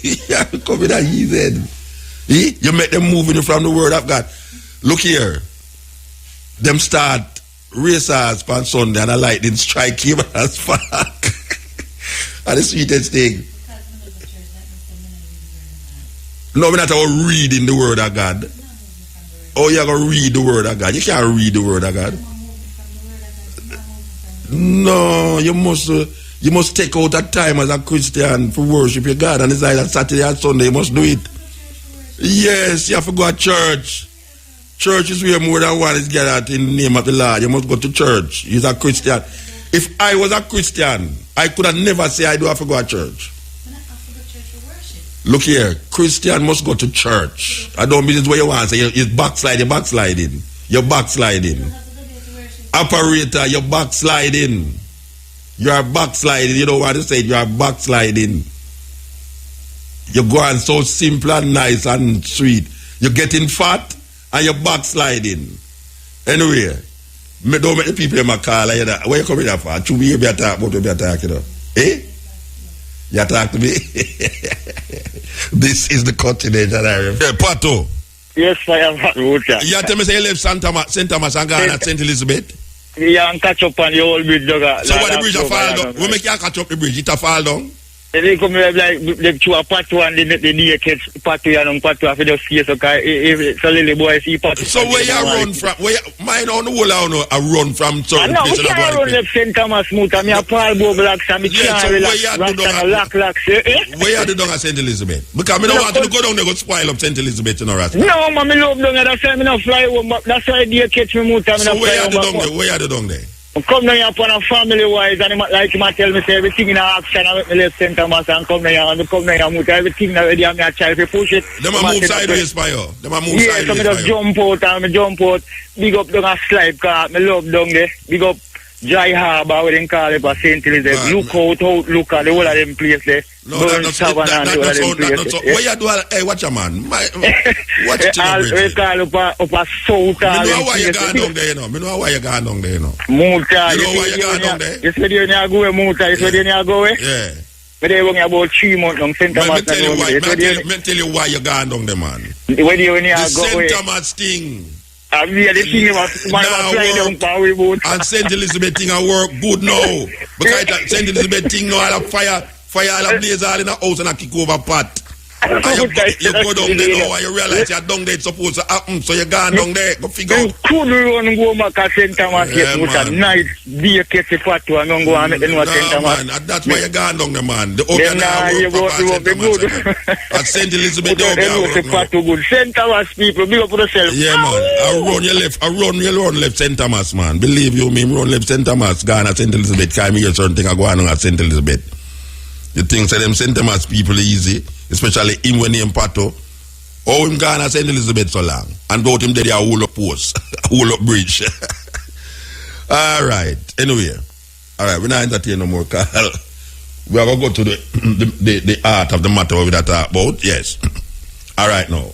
You are becoming a heathen. You make them move in from the word of God. Look here. Them start racers on Sunday and a lightning strike him as fuck. And the sweetest thing. No, we're not about reading the word of God. Oh, you're going to read the word of God. You can't read the word of God. No, you must take out that time as a Christian for worship your God, and it's either Saturday or Sunday. You must do it. Yes, you have to go to church. Church is where more than one is gathered in the name of the Lord. You must go to church. You're a Christian. If I was a Christian, I could have never say I do have to go to church. Look here, Christian must go to church. I don't mean it's what you want to say. You're backsliding. You're backsliding. Operator, you're backsliding. You are backsliding. You don't want to say it. You are backsliding. You're going so simple and nice and sweet. You're getting fat and you're backsliding. Anyway, don't make the people in my car like that. Where you coming here for? To me, you better talk about what you talk, you know. Eh? You talk to me? This is the continent that I remember. Pato. Yes, I am at Ruta. You tell me say you left St. Thomas and gone at St. Elizabeth? Yeah, and catch up on the old bridge, dog. So what the bridge a fall down? We make you catch up the bridge, it a fall down? They come like they to a patu and the near kids patu and patu after the see so little boy see patu. So where you run from? Where mine on the whole I run from certain places? No, we can't run left St. Thomas Muta. Me a Paul Boblocks and me can't relax. Where you do down at St. Elizabeth? Because me don't want to go down there go spoil up St. Elizabeth, you know, Rasta. No, man, me love down there. That's why me not fly home. That's why they catch me Muta. So where you do down there? Where you do down there? Come down here upon a family wise and like him tell me say everything in action and me left St. Thomas and come down here and come down here and everything now ready and me a try to push it. Them a move sideways for you. Them a move sideways so me just jump out and me jump out. Big up down a slide car. Me love down there. Big up Dry Harbour where they call it for St. Elizabeth. Look out, look at the whole of them place there. No, that's not so. Where you do? Hey, watch a man. Watch it. We call up a south. Me know why you gone down there, you know. Me know why you gone down there, you know. Muta. You know why you gone down there? You said you go Muta. You said you go Yeah. But they were about 3 months long. St. Thomas. Tell you why you gone down there, man. When you go St. Thomas thing. I mean, the thing was flying down power boat. And St. Elizabeth thing I work good now. Because St. Elizabeth thing now, I have fire all the blaze all in the house and I kick over pot. And you go down there now and you realize you're down there, it's supposed to happen. So you gone down there, go figure out. You could run go back at St. Thomas yet with a nice beer catch pot to and go and make them at St. Thomas. Man, that's why you gone down there, man. The you go to good. At St. Elizabeth down there. St. Thomas people, big up for yourself. Yeah, man. I run left St. Thomas, man. Believe you me, run left St. Thomas, gone at St. Elizabeth. Can't hear certain thing I go on at St. Elizabeth. You think say them St. Thomas people easy, especially him when he in Pato. Oh, him gone at St. Elizabeth so long. And without him there a whole up post, whole up bridge. All right. Anyway. All right, we're not entertaining no more, Carl. We are going to go to the art of the matter we that talk about. Yes. All right, now.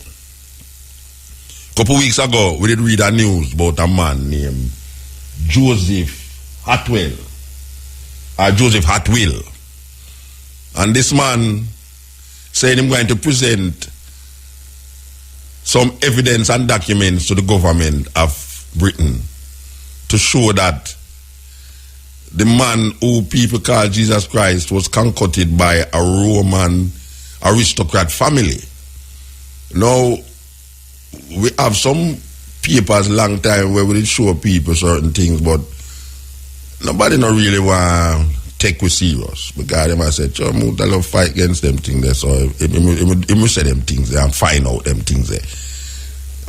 A couple weeks ago, we did read a news about a man named Joseph Hartwell. Joseph Hartwell. And this man said he's going to present some evidence and documents to the government of Britain to show that the man who people call Jesus Christ was concocted by a Roman aristocrat family. Now, we have some papers long time where we did show people certain things, but nobody not really want take we serious. Because them I said, Joe, I love fight against them things there. So he must say them things there and find out them things there.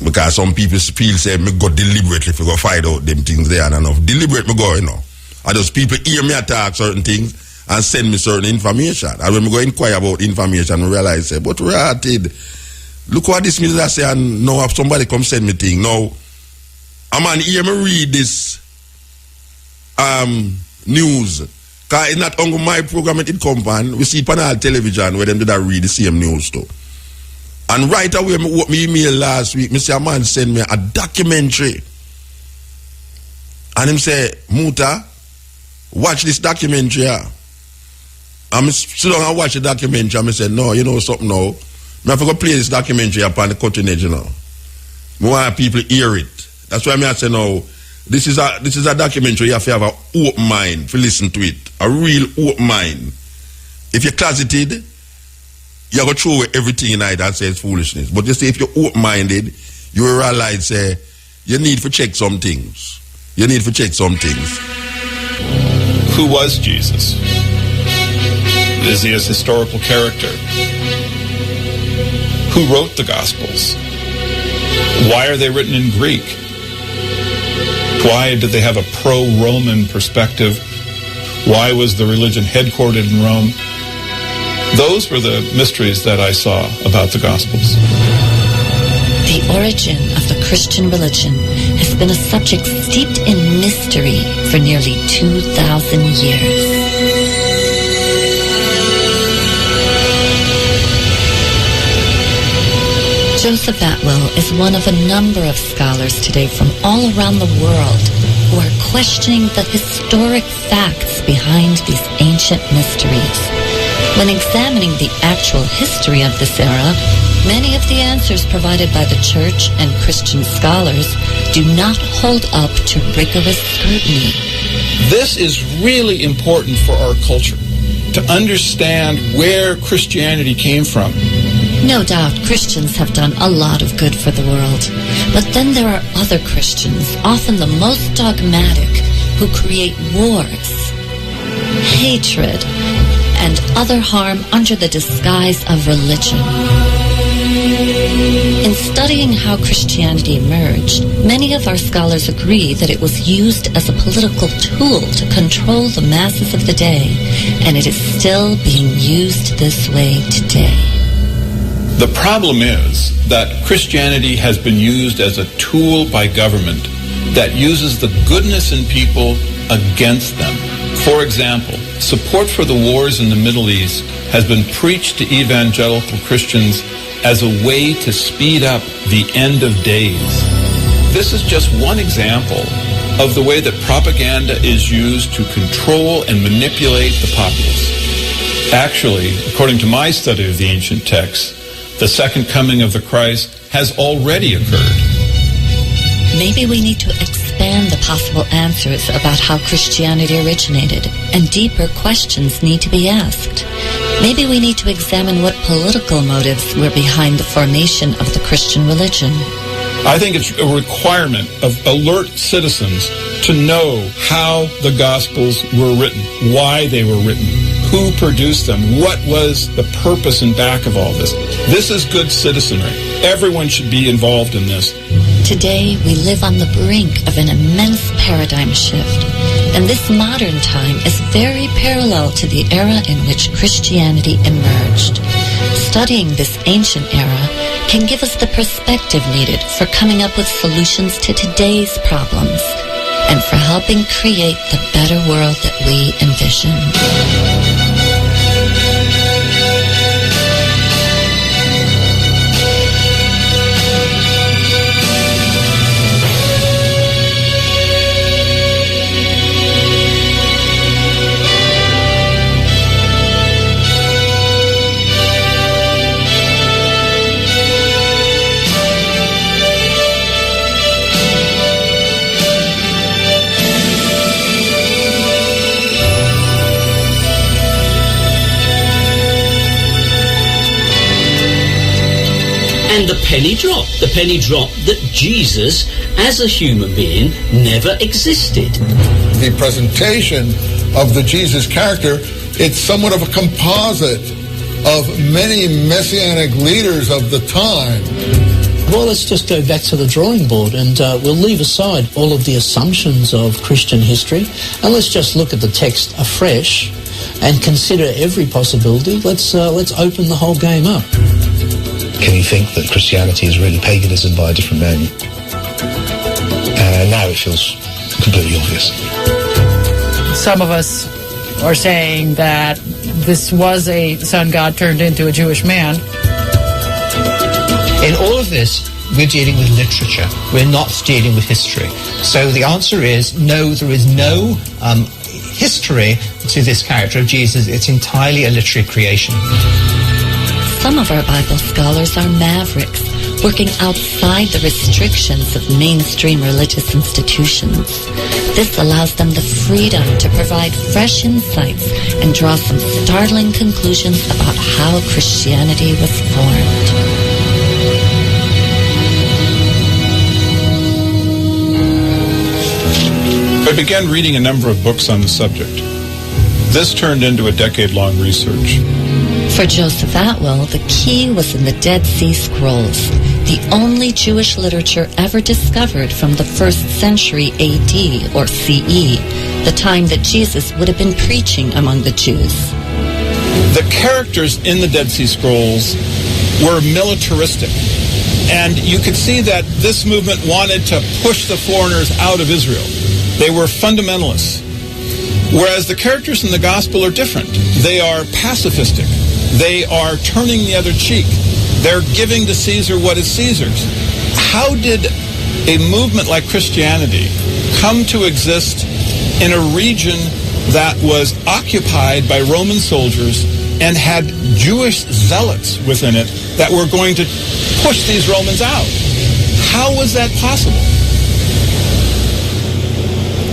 Because some people feel say me go deliberately if we go find out them things there and enough. Deliberate me go, you know. I just people hear me attack certain things and send me certain information. And when we go inquire about information, we realize say, but rated. Look what this minister say and now if somebody come send me thing. Now a man hear me read this news. Because it's not only my program it come on. We see panel television where them did read the same news too. And right away, me open my email last week, me say a man send me a documentary. And him say, Muta, watch this documentary. And I sit down and watch the documentary and I say, no, you know something now. I have to go play this documentary upon the cutting edge, you know. I want people hear it. That's why I say no. This is a documentary. You have to have an open mind to listen to it. A real open mind. If you're closeted, you're going to throw away everything in it and say it's foolishness. But you say if you're open-minded, you will realize you need to check some things. You need to check some things. Who was Jesus? Is he a historical character? Who wrote the Gospels? Why are they written in Greek? Why did they have a pro-Roman perspective? Why was the religion headquartered in Rome? Those were the mysteries that I saw about the Gospels. The origin of the Christian religion has been a subject steeped in mystery for nearly 2,000 years. Joseph Atwell is one of a number of scholars today from all around the world who are questioning the historic facts behind these ancient mysteries. When examining the actual history of this era, many of the answers provided by the Church and Christian scholars do not hold up to rigorous scrutiny. This is really important for our culture, to understand where Christianity came from. No doubt Christians have done a lot of good for the world. But then there are other Christians, often the most dogmatic, who create wars, hatred, and other harm under the disguise of religion. In studying how Christianity emerged, many of our scholars agree that it was used as a political tool to control the masses of the day, and it is still being used this way today. The problem is that Christianity has been used as a tool by government that uses the goodness in people against them. For example, support for the wars in the Middle East has been preached to evangelical Christians as a way to speed up the end of days. This is just one example of the way that propaganda is used to control and manipulate the populace. Actually, according to my study of the ancient texts, the second coming of the Christ has already occurred. Maybe we need to expand the possible answers about how Christianity originated, and deeper questions need to be asked. Maybe we need to examine what political motives were behind the formation of the Christian religion. I think it's a requirement of alert citizens to know how the Gospels were written, why they were written, who produced them, what was the purpose and back of all this. This is good citizenry. Everyone should be involved in this. Today, we live on the brink of an immense paradigm shift, and this modern time is very parallel to the era in which Christianity emerged. Studying this ancient era can give us the perspective needed for coming up with solutions to today's problems and for helping create the better world that we envision. And the penny dropped that Jesus, as a human being, never existed. The presentation of the Jesus character, it's somewhat of a composite of many messianic leaders of the time. Well, let's just go back to the drawing board, and we'll leave aside all of the assumptions of Christian history, and let's just look at the text afresh and consider every possibility. Let's open the whole game up. Can you think that Christianity is really paganism by a different name? Now it feels completely obvious. Some of us are saying that this was a sun god turned into a Jewish man. In all of this, we're dealing with literature. We're not dealing with history. So the answer is no, there is no history to this character of Jesus. It's entirely a literary creation. Some of our Bible scholars are mavericks, working outside the restrictions of mainstream religious institutions. This allows them the freedom to provide fresh insights and draw some startling conclusions about how Christianity was formed. I began reading a number of books on the subject. This turned into a decade-long research. For Joseph Atwill, the key was in the Dead Sea Scrolls, the only Jewish literature ever discovered from the 1st century AD or CE, the time that Jesus would have been preaching among the Jews. The characters in the Dead Sea Scrolls were militaristic, and you could see that this movement wanted to push the foreigners out of Israel. They were fundamentalists, whereas the characters in the Gospel are different. They are pacifistic. They are turning the other cheek. They're giving to Caesar what is Caesar's. How did a movement like Christianity come to exist in a region that was occupied by Roman soldiers and had Jewish zealots within it that were going to push these Romans out? How was that possible?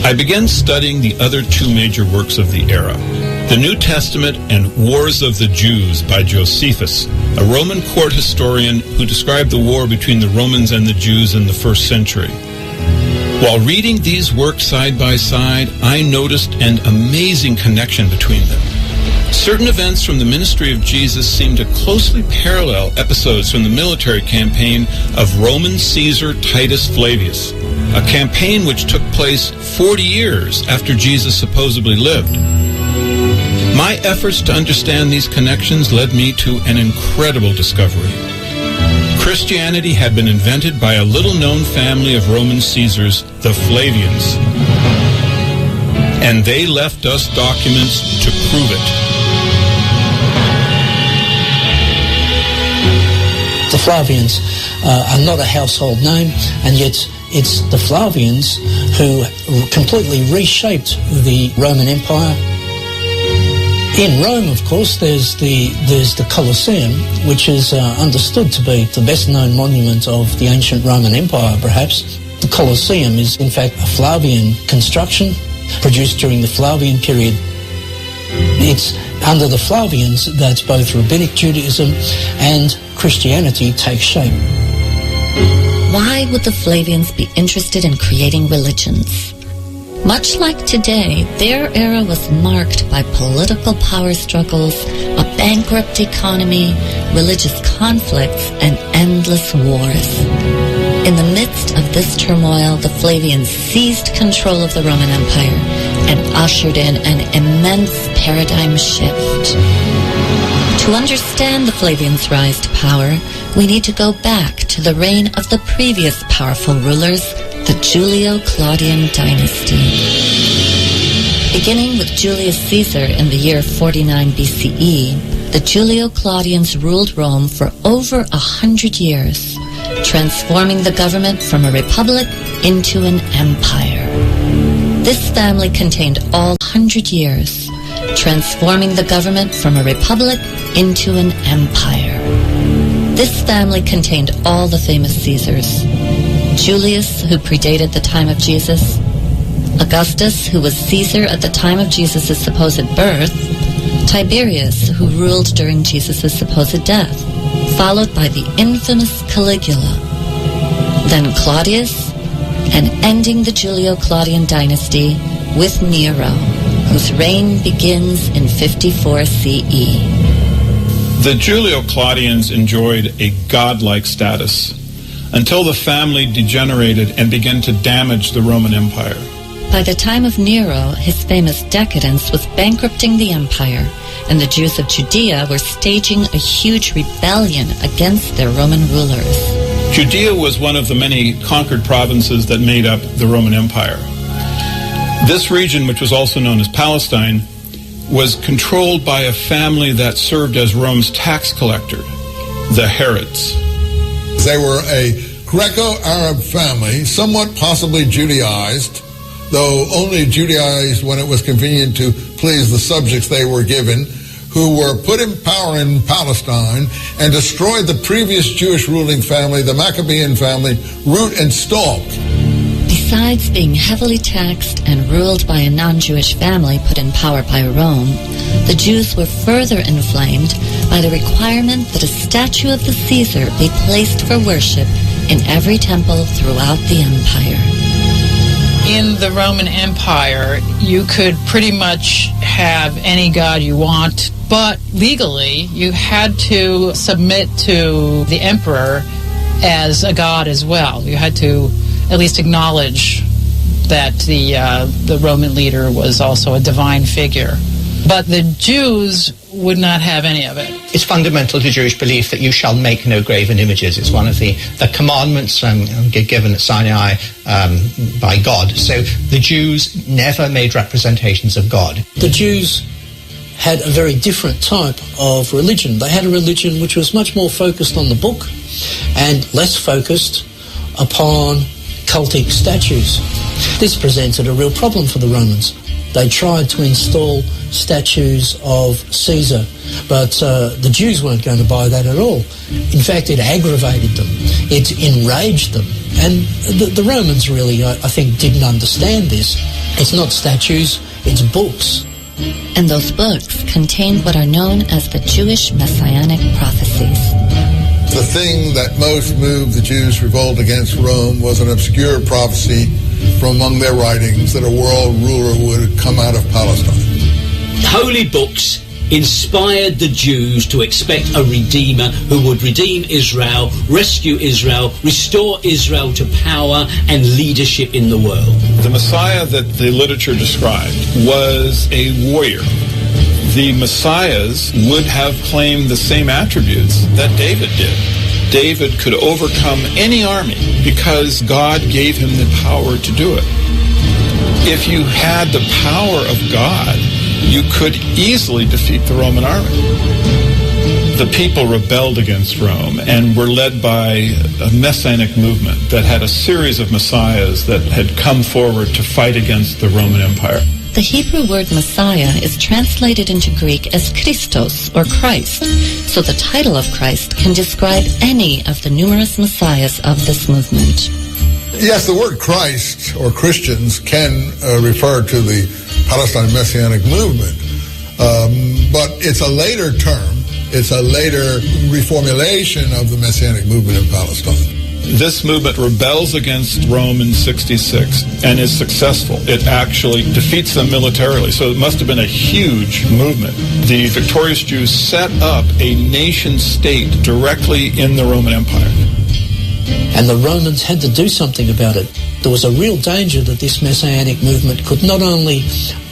I began studying the other two major works of the era, the New Testament and Wars of the Jews by Josephus, a Roman court historian who described the war between the Romans and the Jews in the 1st century. While reading these works side by side, I noticed an amazing connection between them. Certain events from the ministry of Jesus seemed to closely parallel episodes from the military campaign of Roman Caesar Titus Flavius, a campaign which took place 40 years after Jesus supposedly lived. My efforts to understand these connections led me to an incredible discovery. Christianity had been invented by a little-known family of Roman Caesars, the Flavians. And they left us documents to prove it. The Flavians are not a household name, and yet it's the Flavians who completely reshaped the Roman Empire. In Rome, of course, there's the Colosseum, which is understood to be the best-known monument of the ancient Roman Empire, perhaps. The Colosseum is, in fact, a Flavian construction produced during the Flavian period. It's under the Flavians that both Rabbinic Judaism and Christianity take shape. Why would the Flavians be interested in creating religions? Much like today, their era was marked by political power struggles, a bankrupt economy, religious conflicts, and endless wars. In the midst of this turmoil, the Flavians seized control of the Roman Empire and ushered in an immense paradigm shift. To understand the Flavians' rise to power, we need to go back to the reign of the previous powerful rulers, the Julio-Claudian dynasty. Beginning with Julius Caesar in the year 49 BCE, the Julio-Claudians ruled Rome for over 100 years, transforming the government from a republic into an empire. This family contained all 100 years, transforming the government from a republic into an empire. This family contained all the famous Caesars. Julius, who predated the time of Jesus, Augustus, who was Caesar at the time of Jesus' supposed birth, Tiberius, who ruled during Jesus' supposed death, followed by the infamous Caligula, then Claudius, and ending the Julio-Claudian dynasty with Nero, whose reign begins in 54 CE. The Julio-Claudians enjoyed a godlike status until the family degenerated and began to damage the Roman Empire. By the time of Nero, his famous decadence was bankrupting the empire, and the Jews of Judea were staging a huge rebellion against their Roman rulers. Judea was one of the many conquered provinces that made up the Roman Empire. This region, which was also known as Palestine, was controlled by a family that served as Rome's tax collector, the Herods. They were a Greco-Arab family, somewhat possibly Judaized, though only Judaized when it was convenient to please the subjects they were given, who were put in power in Palestine and destroyed the previous Jewish ruling family, the Maccabean family, root and stalk. Besides being heavily taxed and ruled by a non-Jewish family put in power by Rome, the Jews were further inflamed by the requirement that a statue of the Caesar be placed for worship in every temple throughout the empire. In the Roman Empire, you could pretty much have any god you want, but legally you had to submit to the emperor as a god as well. You had to at least acknowledge that the Roman leader was also a divine figure. But the Jews would not have any of it. It's fundamental to Jewish belief that you shall make no graven images. It's one of the commandments given at Sinai by God. So the Jews never made representations of God. The Jews had a very different type of religion. They had a religion which was much more focused on the book and less focused upon cultic statues. This presented a real problem for the Romans. They tried to install statues of Caesar, but the Jews weren't going to buy that at all. In fact, it aggravated them. It enraged them. And the Romans really, I think, didn't understand this. It's not statues, it's books. And those books contained what are known as the Jewish Messianic prophecies. The thing that most moved the Jews' revolt against Rome was an obscure prophecy from among their writings that a world ruler would come out of Palestine. Holy books inspired the Jews to expect a redeemer who would redeem Israel, rescue Israel, restore Israel to power and leadership in the world. The Messiah that the literature described was a warrior. The Messiahs would have claimed the same attributes that David did. David could overcome any army because God gave him the power to do it. If you had the power of God, you could easily defeat the Roman army. The people rebelled against Rome and were led by a messianic movement that had a series of messiahs that had come forward to fight against the Roman Empire. The Hebrew word Messiah is translated into Greek as Christos, or Christ, so the title of Christ can describe any of the numerous messiahs of this movement. Yes, the word Christ or Christians can refer to the Palestine Messianic movement, but it's a later term. It's a later reformulation of the Messianic movement in Palestine. This movement rebels against Rome in 66 and is successful. It actually defeats them militarily, so it must have been a huge movement. The victorious Jews set up a nation state directly in the Roman Empire. And the Romans had to do something about it. There was a real danger that this Messianic movement could not only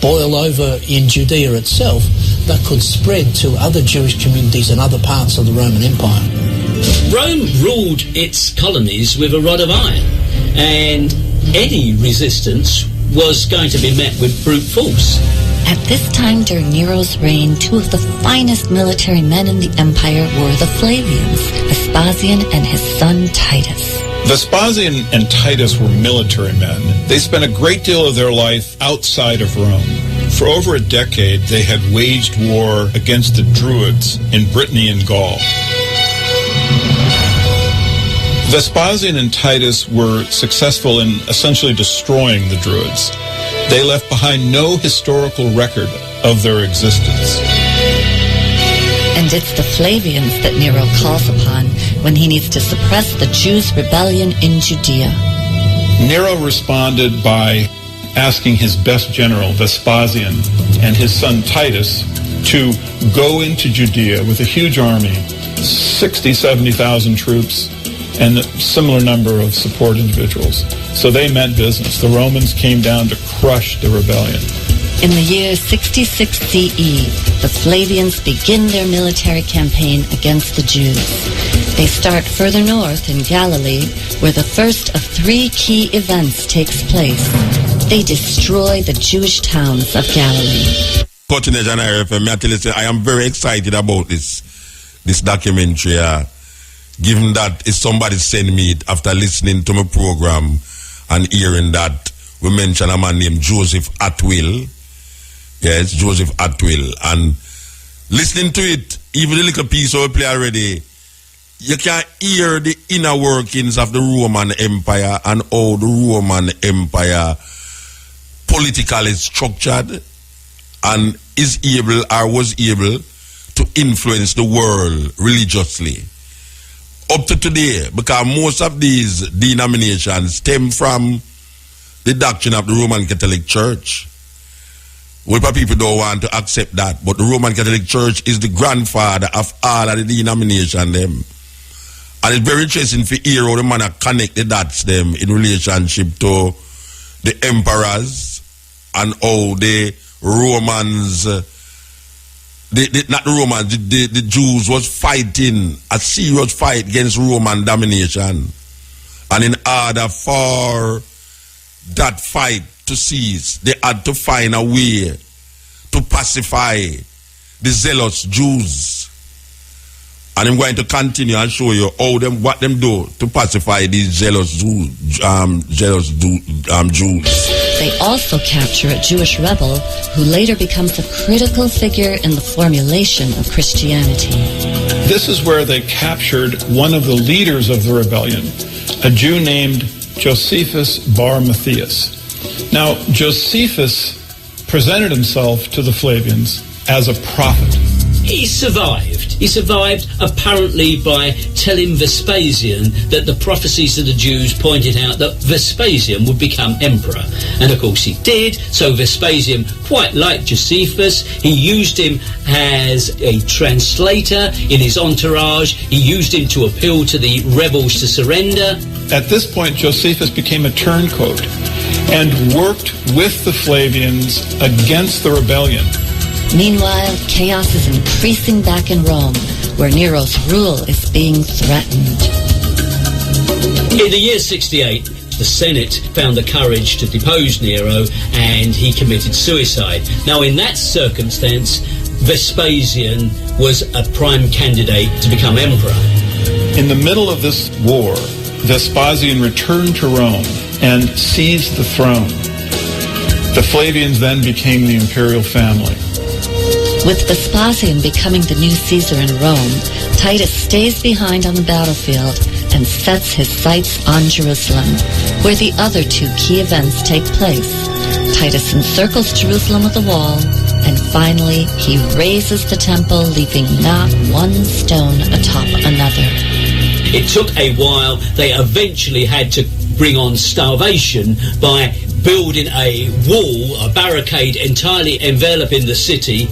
boil over in Judea itself, but could spread to other Jewish communities in other parts of the Roman Empire. Rome ruled its colonies with a rod of iron, and any resistance was going to be met with brute force. At this time during Nero's reign, two of the finest military men in the empire were the Flavians, Vespasian and his son Titus. Vespasian and Titus were military men. They spent a great deal of their life outside of Rome. For over a decade, they had waged war against the Druids in Brittany and Gaul. Vespasian and Titus were successful in essentially destroying the Druids. They left behind no historical record of their existence. And it's the Flavians that Nero calls upon when he needs to suppress the Jews' rebellion in Judea. Nero responded by asking his best general, Vespasian, and his son Titus to go into Judea with a huge army, 60,000, 70,000 troops, and a similar number of support individuals. So they meant business. The Romans came down to crush the rebellion. In the year 66 CE, the Flavians begin their military campaign against the Jews. They start further north in Galilee, where the first of three key events takes place. They destroy the Jewish towns of Galilee. I am very excited about this documentary. Given that if somebody sent me it after listening to my program and hearing that we mention a man named Joseph Atwill. Yes, Joseph Atwill. And listening to it, even the little piece we play already, you can hear the inner workings of the Roman Empire and how the Roman Empire politically structured and is able or was able to influence the world religiously. Up to today, because most of these denominations stem from the doctrine of the Roman Catholic Church. Well, people don't want to accept that, but the Roman Catholic Church is the grandfather of all of the denomination them. And it's very interesting to hear how the man connect the dots them in relationship to the emperors and how the Romans, the Jews was fighting a serious fight against Roman domination. And in order for that fight to cease, they had to find a way to pacify the zealous Jews. And I'm going to continue and show you what them do to pacify these zealous Jews. They also capture a Jewish rebel who later becomes a critical figure in the formulation of Christianity. This is where they captured one of the leaders of the rebellion, a Jew named Josephus Bar Matthias. Now, Josephus presented himself to the Flavians as a prophet. He survived. He survived apparently by telling Vespasian that the prophecies of the Jews pointed out that Vespasian would become emperor. And of course he did, so Vespasian quite liked Josephus. He used him as a translator in his entourage. He used him to appeal to the rebels to surrender. At this point, Josephus became a turncoat and worked with the Flavians against the rebellion. Meanwhile, chaos is increasing back in Rome, where Nero's rule is being threatened. In the year 68, the Senate found the courage to depose Nero, and he committed suicide. Now, in that circumstance, Vespasian was a prime candidate to become emperor. In the middle of this war, Vespasian returned to Rome and seized the throne. The Flavians then became the imperial family. With Vespasian becoming the new Caesar in Rome, Titus stays behind on the battlefield and sets his sights on Jerusalem, where the other two key events take place. Titus encircles Jerusalem with a wall, and finally he razes the temple, leaving not one stone atop another. It took a while. They eventually had to bring on starvation by building a wall, a barricade entirely enveloping the city.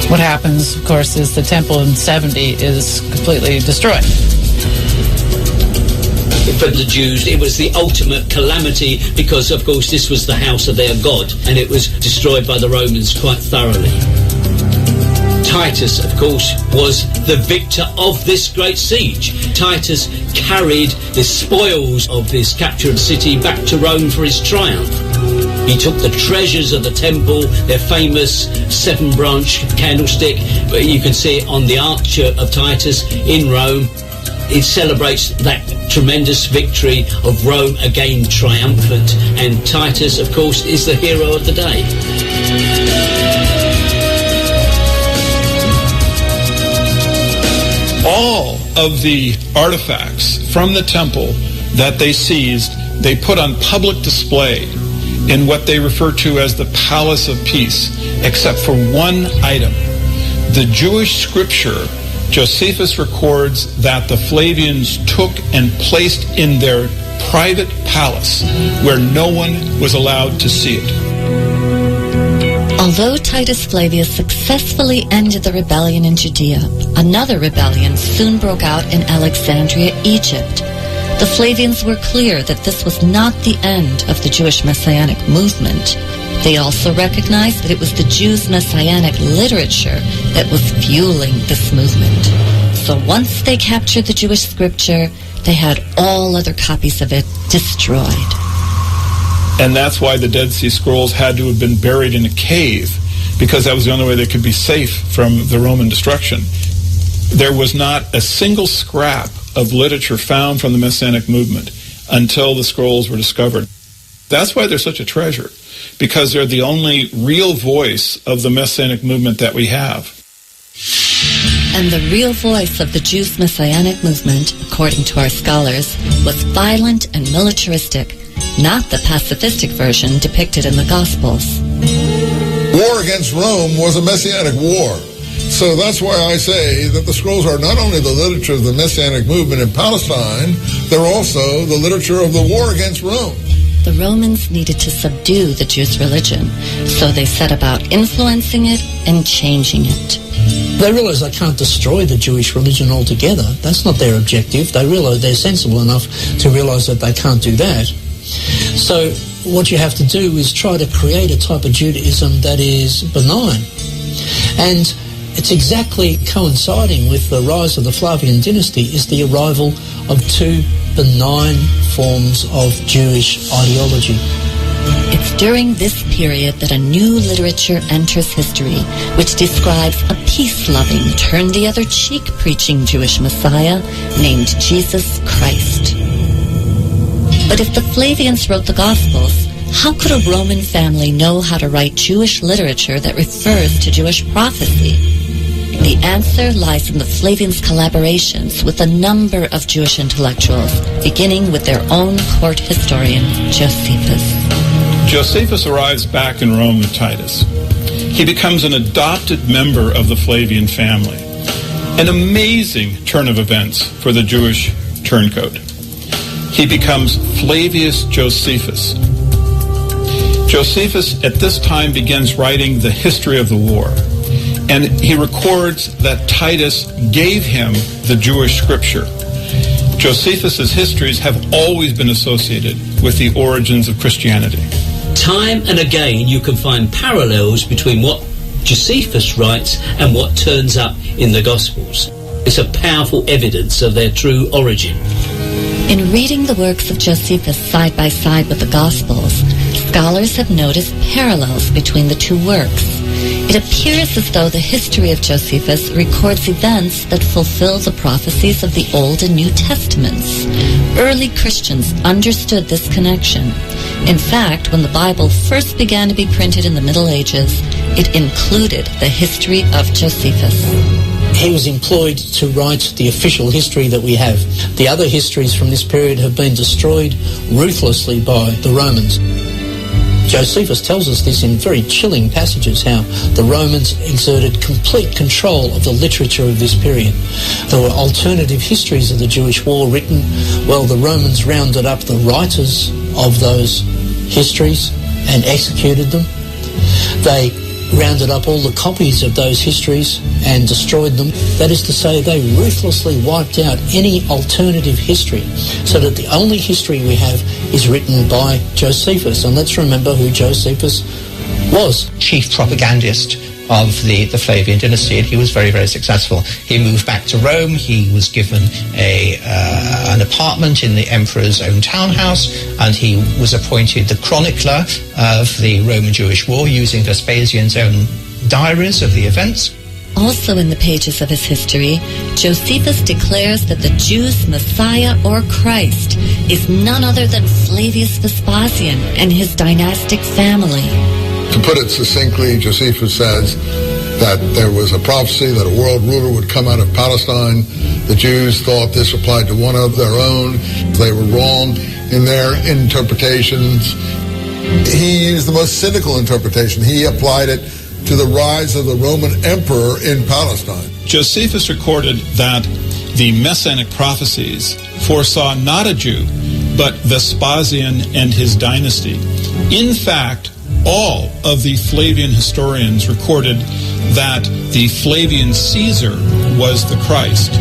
What happens, of course, is the temple in 70 is completely destroyed. For the Jews, it was the ultimate calamity because, of course, this was the house of their God, and it was destroyed by the Romans quite thoroughly. Titus, of course, was the victor of this great siege. Titus carried the spoils of this captured city back to Rome for his triumph. He took the treasures of the temple, their famous 7-branch candlestick, but you can see it on the Arch of Titus in Rome. It celebrates that tremendous victory of Rome again triumphant, and Titus, of course, is the hero of the day. All of the artifacts from the temple that they seized, they put on public display in what they refer to as the Palace of Peace, except for one item. The Jewish scripture, Josephus records that the Flavians took and placed in their private palace where no one was allowed to see it. Although Titus Flavius successfully ended the rebellion in Judea, another rebellion soon broke out in Alexandria, Egypt. The Flavians were clear that this was not the end of the Jewish Messianic movement. They also recognized that it was the Jews' Messianic literature that was fueling this movement. So once they captured the Jewish scripture, they had all other copies of it destroyed. And that's why the Dead Sea Scrolls had to have been buried in a cave, because that was the only way they could be safe from the Roman destruction. There was not a single scrap of literature found from the Messianic movement until the scrolls were discovered. That's why they're such a treasure, because they're the only real voice of the Messianic movement that we have. And the real voice of the Jews' Messianic movement, according to our scholars, was violent and militaristic, not the pacifistic version depicted in the Gospels. War against Rome was a Messianic war. So that's why I say that the scrolls are not only the literature of the Messianic movement in Palestine, they're also the literature of the war against Rome. The Romans needed to subdue the Jews' religion, so they set about influencing it and changing it. They realize they can't destroy the Jewish religion altogether. That's not their objective. They realize they're sensible enough to realize that they can't do that. So what you have to do is try to create a type of Judaism that is benign. And it's exactly coinciding with the rise of the Flavian dynasty is the arrival of two benign forms of Jewish ideology. It's during this period that a new literature enters history, which describes a peace-loving, turn-the-other-cheek preaching Jewish Messiah named Jesus Christ. But if the Flavians wrote the Gospels, how could a Roman family know how to write Jewish literature that refers to Jewish prophecy? The answer lies in the Flavians' collaborations with a number of Jewish intellectuals, beginning with their own court historian, Josephus. Josephus arrives back in Rome with Titus. He becomes an adopted member of the Flavian family. An amazing turn of events for the Jewish turncoat. He becomes Flavius Josephus. Josephus at this time begins writing the history of the war. And he records that Titus gave him the Jewish scripture. Josephus's histories have always been associated with the origins of Christianity. Time and again you can find parallels between what Josephus writes and what turns up in the Gospels. It's a powerful evidence of their true origin. In reading the works of Josephus side by side with the Gospels, Scholars have noticed parallels between the two works. It appears as though the history of Josephus records events that fulfill the prophecies of the Old and New Testaments. Early Christians understood this connection. In fact, when the Bible first began to be printed in the Middle Ages, it included the history of Josephus. He was employed to write the official history that we have. The other histories from this period have been destroyed ruthlessly by the Romans. Josephus tells us this in very chilling passages, how the Romans exerted complete control of the literature of this period. There were alternative histories of the Jewish war written. Well, the Romans rounded up the writers of those histories and executed them. They rounded up all the copies of those histories and destroyed them. That is to say, they ruthlessly wiped out any alternative history, so that the only history we have is written by Josephus. And let's remember who Josephus was. Chief propagandist of the Flavian dynasty, and he was very, very successful. He moved back to Rome. He was given an apartment in the emperor's own townhouse, and he was appointed the chronicler of the Roman-Jewish War, using Vespasian's own diaries of the events. Also in the pages of his history, Josephus declares that the Jews' Messiah or Christ is none other than Flavius Vespasian and his dynastic family. To put it succinctly, Josephus says that there was a prophecy that a world ruler would come out of Palestine. The Jews thought this applied to one of their own. They were wrong in their interpretations. He used the most cynical interpretation. He applied it to the rise of the Roman emperor in Palestine. Josephus recorded that the Messianic prophecies foresaw not a Jew, but Vespasian and his dynasty. In fact, all of the Flavian historians recorded that the Flavian Caesar was the Christ.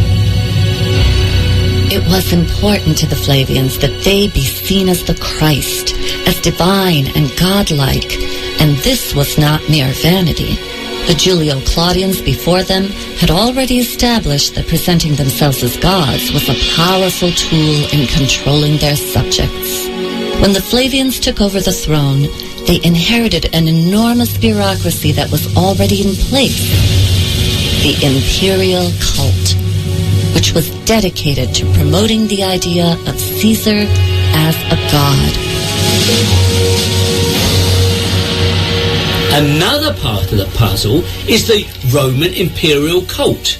It was important to the Flavians that they be seen as the Christ, as divine and godlike, and this was not mere vanity. The Julio-Claudians before them had already established that presenting themselves as gods was a powerful tool in controlling their subjects. When the Flavians took over the throne, they inherited an enormous bureaucracy that was already in place, the imperial cult, which was dedicated to promoting the idea of Caesar as a god. Another part of the puzzle is the Roman imperial cult.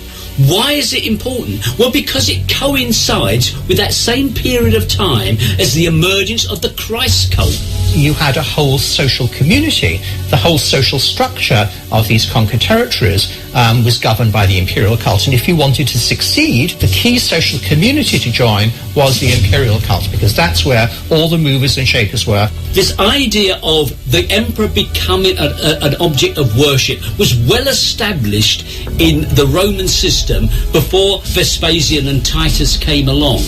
Why is it important? Well, because it coincides with that same period of time as the emergence of the Christ cult. You had a whole social community. The whole social structure of these conquered territories was governed by the imperial cult. And if you wanted to succeed, the key social community to join was the imperial cult, because that's where all the movers and shakers were. This idea of the emperor becoming an object of worship was well established in the Roman system before Vespasian and Titus came along.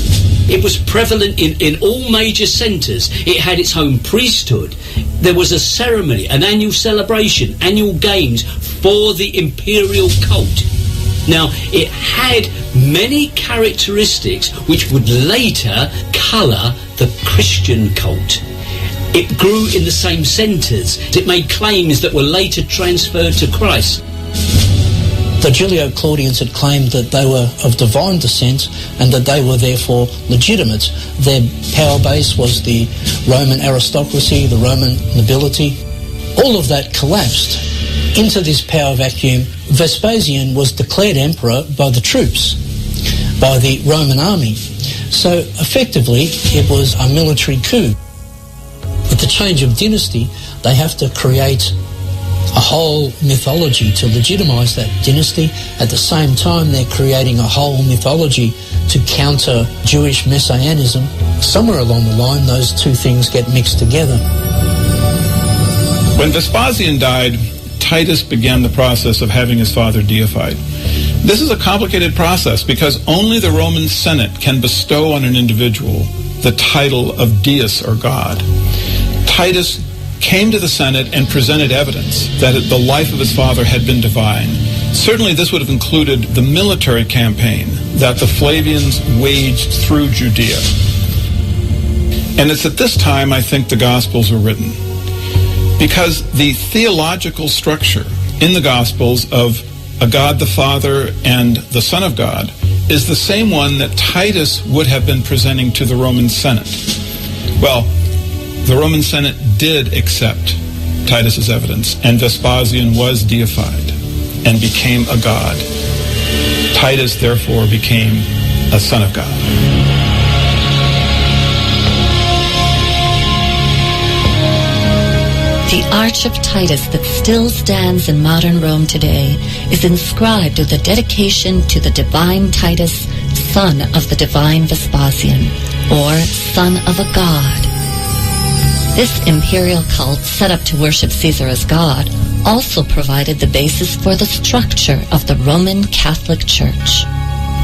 It was prevalent in all major centres. It had its own priesthood. There was a ceremony, an annual celebration, annual games for the imperial cult. Now, it had many characteristics which would later colour the Christian cult. It grew in the same centres. It made claims that were later transferred to Christ. The Julio-Claudians had claimed that they were of divine descent and that they were therefore legitimate. Their power base was the Roman aristocracy, the Roman nobility. All of that collapsed into this power vacuum. Vespasian was declared emperor by the troops, by the Roman army. So effectively it was a military coup. With the change of dynasty, they have to create a whole mythology to legitimise that dynasty. At the same time, they're creating a whole mythology to counter Jewish messianism. Somewhere along the line, those two things get mixed together. When Vespasian died, Titus began the process of having his father deified. This is a complicated process because only the Roman Senate can bestow on an individual the title of deus or god. Titus came to the Senate and presented evidence that the life of his father had been divine. Certainly this would have included the military campaign that the Flavians waged through Judea. And it's at this time I think the Gospels were written. Because the theological structure in the Gospels of a God the Father and the Son of God is the same one that Titus would have been presenting to the Roman Senate. Well, the Roman Senate did accept Titus's evidence, and Vespasian was deified and became a god. Titus, therefore, became a son of God. The Arch of Titus that still stands in modern Rome today is inscribed with a dedication to the divine Titus, son of the divine Vespasian, or son of a god. This imperial cult, set up to worship Caesar as god, also provided the basis for the structure of the Roman Catholic Church.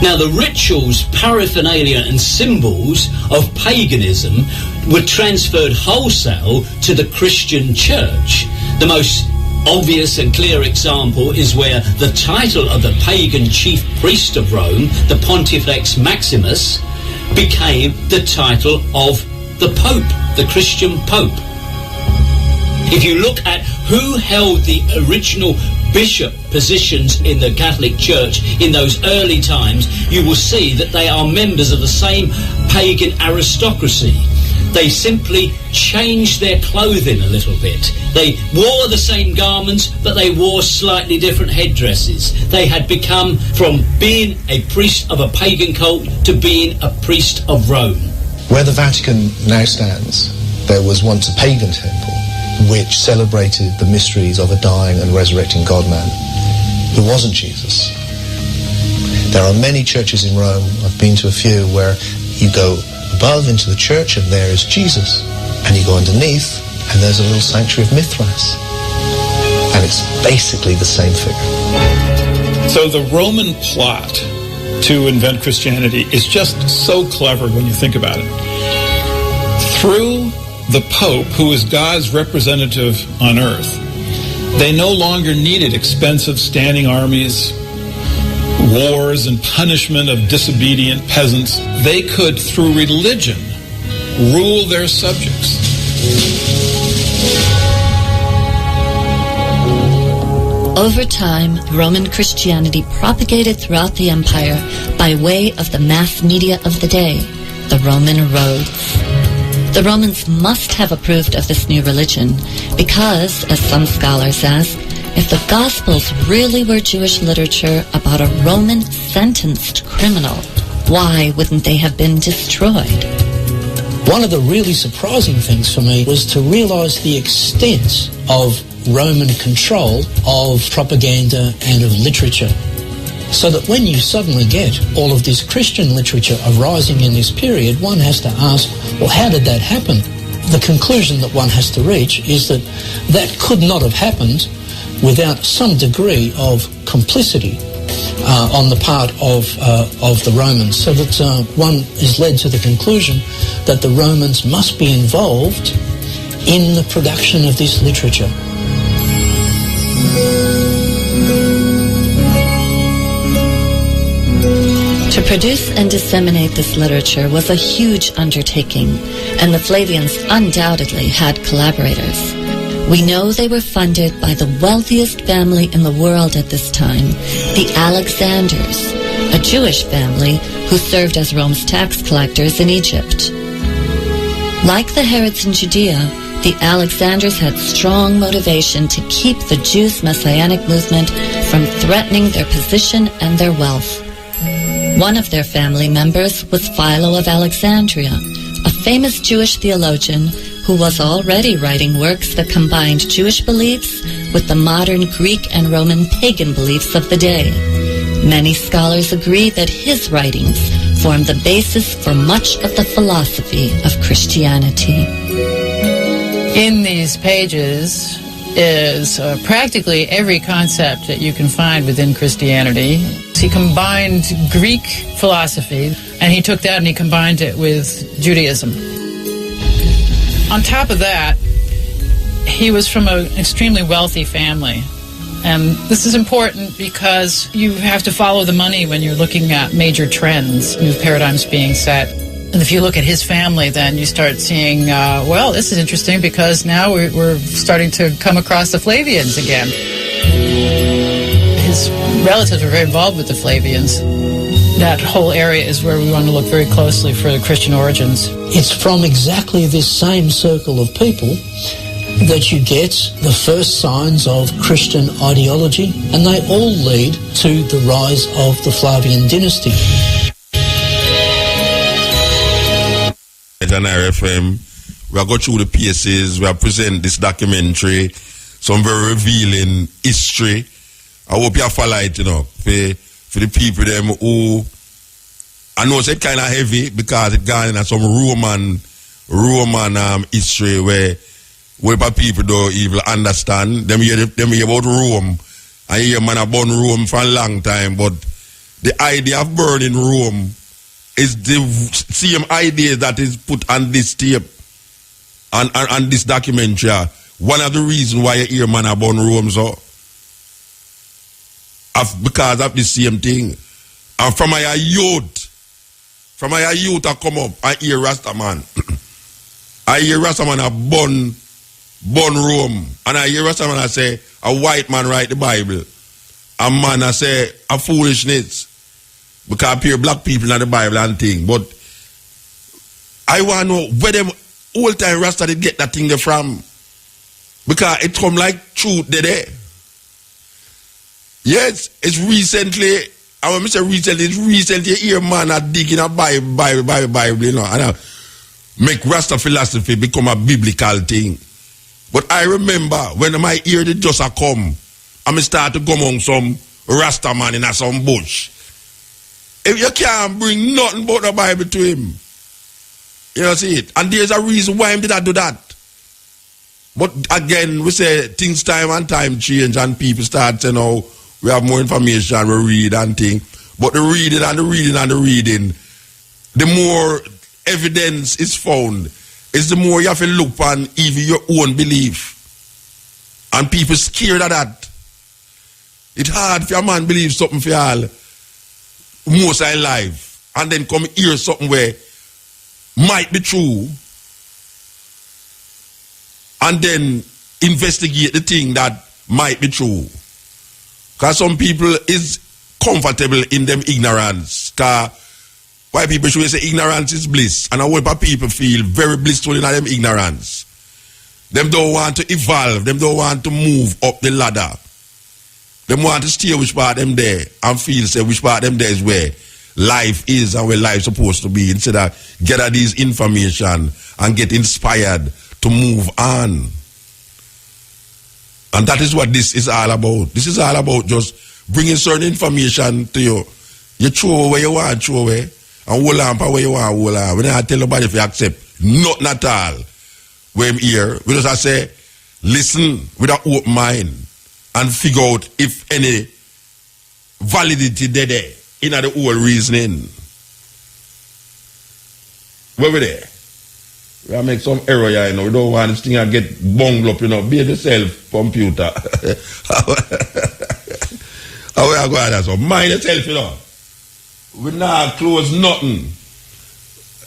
Now, the rituals, paraphernalia and symbols of paganism were transferred wholesale to the Christian church. The most obvious and clear example is where the title of the pagan chief priest of Rome, the Pontifex Maximus, became the title of the Pope, the Christian Pope. If you look at who held the original bishop positions in the Catholic Church in those early times, you will see that they are members of the same pagan aristocracy. They simply changed their clothing a little bit. They wore the same garments, but they wore slightly different headdresses. They had become from being a priest of a pagan cult to being a priest of Rome. Where the Vatican now stands, there was once a pagan temple which celebrated the mysteries of a dying and resurrecting God-man who wasn't Jesus. There are many churches in Rome, I've been to a few, where you go above into the church and there is Jesus, and you go underneath and there's a little sanctuary of Mithras, and it's basically the same figure. So the Roman plot to invent Christianity is just so clever when you think about it. Through the Pope, who is God's representative on earth, they no longer needed expensive standing armies, wars, and punishment of disobedient peasants. They could, through religion, rule their subjects. Over time, Roman Christianity propagated throughout the empire by way of the mass media of the day, the Roman roads. The Romans must have approved of this new religion because, as some scholars ask, if the Gospels really were Jewish literature about a Roman sentenced criminal, why wouldn't they have been destroyed? One of the really surprising things for me was to realize the extent of Roman control of propaganda and of literature. So that when you suddenly get all of this Christian literature arising in this period, one has to ask, well, how did that happen? The conclusion that one has to reach is that that could not have happened without some degree of complicity on the part of the Romans, so that one is led to the conclusion that the Romans must be involved in the production of this literature. To produce and disseminate this literature was a huge undertaking, and the Flavians undoubtedly had collaborators. We know they were funded by the wealthiest family in the world at this time, the Alexanders, a Jewish family who served as Rome's tax collectors in Egypt. Like the Herods in Judea, the Alexanders had strong motivation to keep the Jews' messianic movement from threatening their position and their wealth. One of their family members was Philo of Alexandria, a famous Jewish theologian who was already writing works that combined Jewish beliefs with the modern Greek and Roman pagan beliefs of the day. Many scholars agree that his writings form the basis for much of the philosophy of Christianity. In these pages is practically every concept that you can find within Christianity. He combined Greek philosophy, and he took that and he combined it with Judaism. On top of that, he was from an extremely wealthy family. And this is important because you have to follow the money when you're looking at major trends, new paradigms being set. And if you look at his family, then you start seeing, well, this is interesting because now we're starting to come across the Flavians again. His relatives were very involved with the Flavians. That whole area is where we want to look very closely for the Christian origins. It's from exactly this same circle of people that you get the first signs of Christian ideology, and they all lead to the rise of the Flavian dynasty. At an RFM, we are going through the pieces, we are present this documentary, some very revealing history. I hope you follow it, you know, for the people them who, I know it's kind of heavy because it gone in some Roman history where people don't even understand. Them hear about Rome, and hear man about Rome for a long time, but the idea of burning Rome is the same idea that is put on this tape and this documentary. One of the reasons why you hear man about Rome, so because of the same thing. And from my youth I come up, I hear Rastaman. I hear Rastaman a born Rome. And I hear Rastaman I say, a white man write the Bible. A man I say, a foolishness. Because I hear black people in the Bible and thing. But I want to know where them old time Rasta did get that thing there from. Because it come like truth there. Yes, it's recently, I want to say recently, it's recently here man are digging a Bible, you know, and make Rasta philosophy become a biblical thing. But I remember when my ear did just a come, and I start to go among some Rasta man in some bush. If you can't bring nothing but the Bible to him, you know, see it. And there's a reason why him did not do that. But again, we say things time and time change and people start saying, oh, we have more information, we read and thing. But the reading and the reading and the reading, the more evidence is found, is the more you have to look on even your own belief. And people scared of that. It's hard for a man believe something for all most of life and then come hear something where might be true and then investigate the thing that might be true. Because some people is comfortable in them ignorance. Because why people should say ignorance is bliss. And a whole lot of people feel very blissful in them ignorance. Them don't want to evolve. Them don't want to move up the ladder. Them want to stay which part them there and feel say which part them there is where life is and where life is supposed to be, instead of gather these information and get inspired to move on. And that is what this is all about. This is all about just bringing certain information to you. You throw where you want to throw away and hold on for where you want to hold on. We don't tell nobody if you accept. Nothing at all. When I'm here, we just say, listen with an open mind and figure out if any validity there in the whole reasoning. Where we there? We make some error here, you know. We don't want this thing to get bungled up, you know. Be yourself, computer. How we are going to so mind yourself, you know. We not close nothing.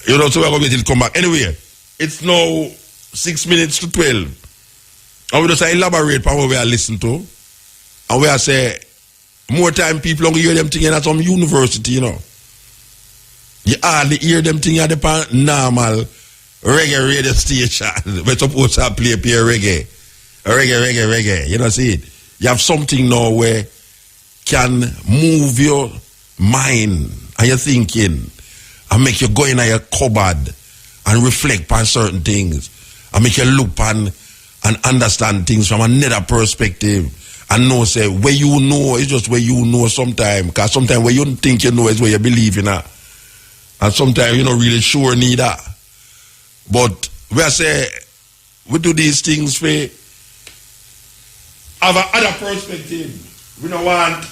You know, so we're going to wait till it come back. Anyway, it's now 6 minutes to 12. And we just elaborate on what we are listening to. And we are say, more time people don't hear them things at some university, you know. You hardly hear them things at the normal reggae radio station. We're supposed to play reggae. Reggae. You know, see it. You have something now where can move your mind and your thinking and make you go in your cupboard and reflect on certain things and make you look on and understand things from another perspective and know, say, where you know is just where you know sometimes. Because sometimes where you think you know is where you believe in that. And sometimes you're not really sure neither. But we say, we do these things for have another perspective. We don't want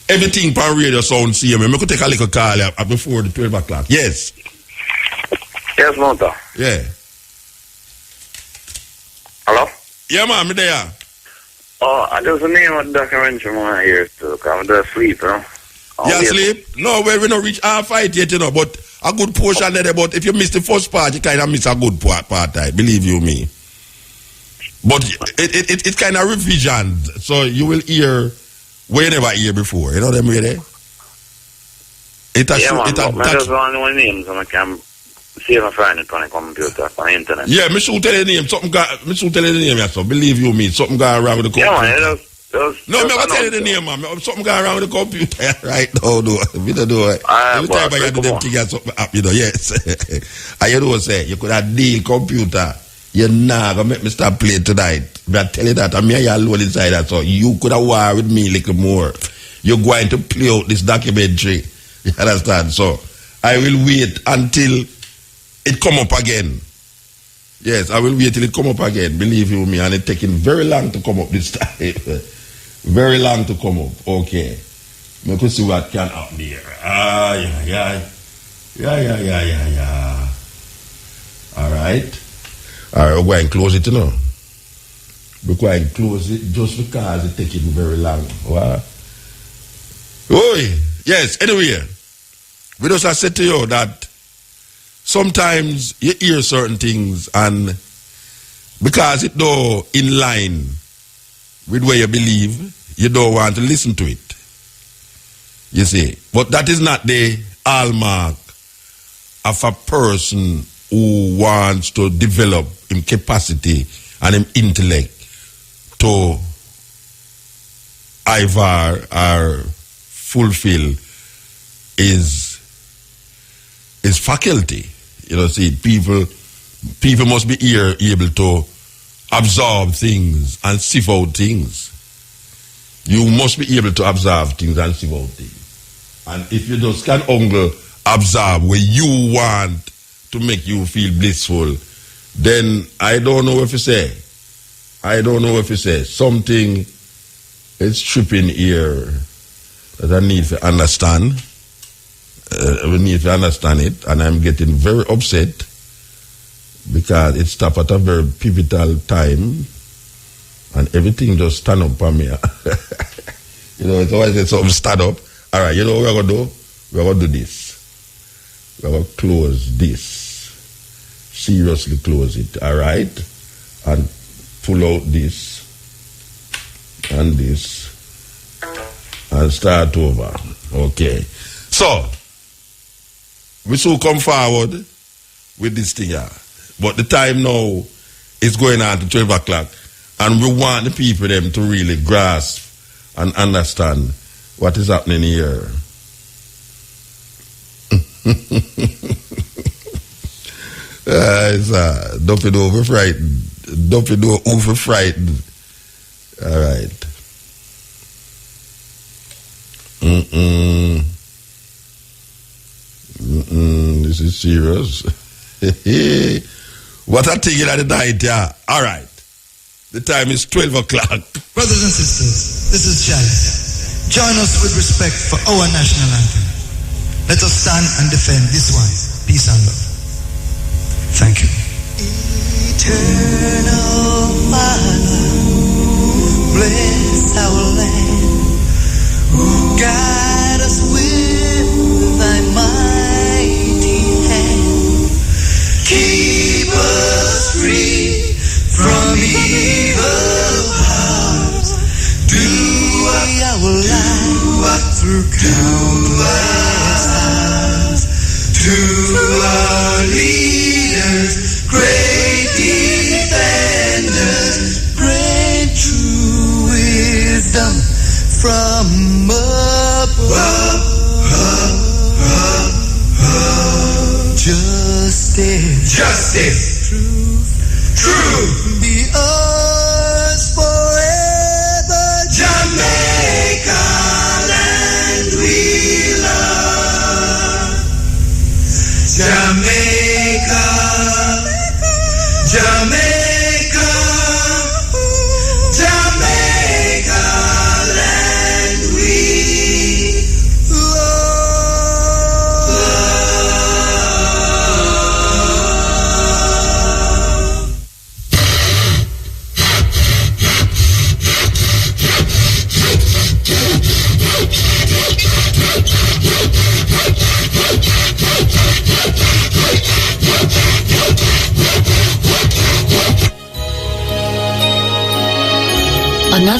everything per radio sound same. We could take a little call before the 12 o'clock. Yes. Yes, Monta. Yeah. Hello? Yeah, man, me there. Oh, I just name of the documentary I hear too, because I'm just asleep, you know. You asleep? No, well, we not reach our fight yet, you know, but a good portion there, but if you miss the first part, you kind of miss a good part, I believe you me. But it kind of revision, so you will hear where you never hear before, you know them way there? I just want to know names and I can see my friend on the computer, on the internet. Yeah, me should tell you the name, yeah, so believe you me, something going around with the computer. Yeah, man, no, I'm not telling you the name, man. Something going around with the computer right now, though. We don't do it. Every time I do them things, something up, you know, yes. And you know, say, you could have deal computer. You're not going to make me stop playing tonight. But I tell you that, I'm here alone inside that, so you could have war with me a little more. You're going to play out this documentary. You understand? So, I will wait until it come up again. Yes, I will wait till it come up again. Believe you me, and it's taking very long to come up this time. Very long to come up. Okay. We could see what can happen there. Yeah. All right, we're going to close it, you know. We're going to close it just because it's taking very long. What? Oh, yes, anyway. We just have said to you that sometimes you hear certain things and because it don't in line with where you believe, you don't want to listen to it. You see. But that is not the hallmark of a person who wants to develop his capacity and his intellect to either or fulfill his faculty. You know, see, people must be able to absorb things and sieve out things. You must be able to observe things and sieve out things. And if you just can only absorb where you want to make you feel blissful, then I don't know if you say. Something is tripping here that I need to understand. We need to understand it, and I'm getting very upset because it stopped at a very pivotal time and everything just stand up for me. You know, it's always something stand up. All right, you know what we're going to do? We're going to do this. We're going to close this. Seriously close it, all right? And pull out this and this and start over. Okay. So, we should come forward with this thing here. But the time now is going on to 12 o'clock. And we want the people them to really grasp and understand what is happening here. Don't be over frightened. Don't be over frightened. All right. This is serious. What a thing at the night, yeah. All right. The time is 12 o'clock. Brothers and sisters, this is Chalice. Join us with respect for our national anthem. Let us stand and defend this one. Peace and love. Thank you. Eternal Father, bless our land. Guide us with thy mighty hand. Keep us free from evil powers. Do our life through countless hours. To our leaders, great defenders, grant true wisdom from above. Justice, truth, be ours forever. Jamaica, land we love. Jamaica, Jamaica, Jamaica, land we love.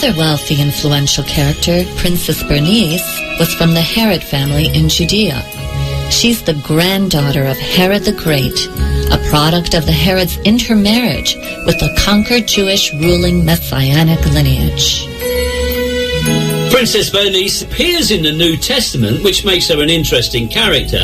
Another wealthy, influential character, Princess Bernice, was from the Herod family in Judea. She's the granddaughter of Herod the Great, a product of the Herod's intermarriage with the conquered Jewish ruling Messianic lineage. Princess Bernice appears in the New Testament, which makes her an interesting character.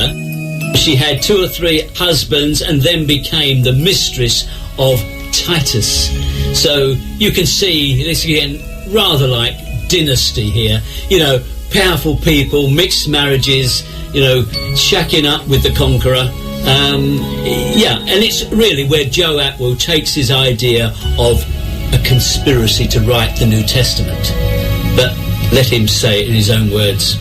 She had 2 or 3 husbands and then became the mistress of Titus. So you can see this again, rather like dynasty here. You know, powerful people, mixed marriages, you know, shacking up with the conqueror. And it's really where Joe Atwill takes his idea of a conspiracy to write the New Testament. But let him say it in his own words.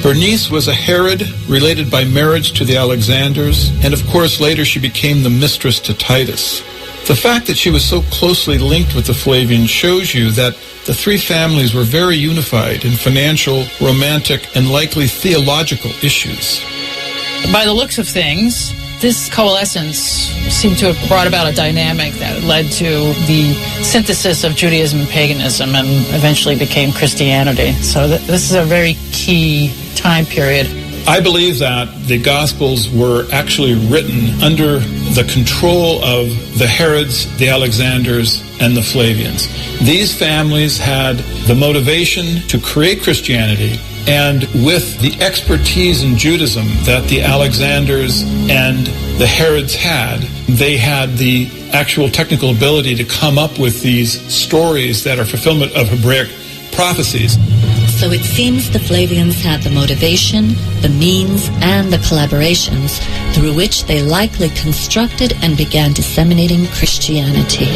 Bernice was a Herod related by marriage to the Alexanders, and of course later she became the mistress to Titus. The fact that she was so closely linked with the Flavians shows you that the 3 families were very unified in financial, romantic, and likely theological issues. By the looks of things, this coalescence seemed to have brought about a dynamic that led to the synthesis of Judaism and paganism and eventually became Christianity. So this is a very key time period. I believe that the Gospels were actually written under the control of the Herods, the Alexanders, and the Flavians. These families had the motivation to create Christianity, and with the expertise in Judaism that the Alexanders and the Herods had, they had the actual technical ability to come up with these stories that are fulfillment of Hebraic prophecies. So it seems the Flavians had the motivation, the means, and the collaborations through which they likely constructed and began disseminating Christianity.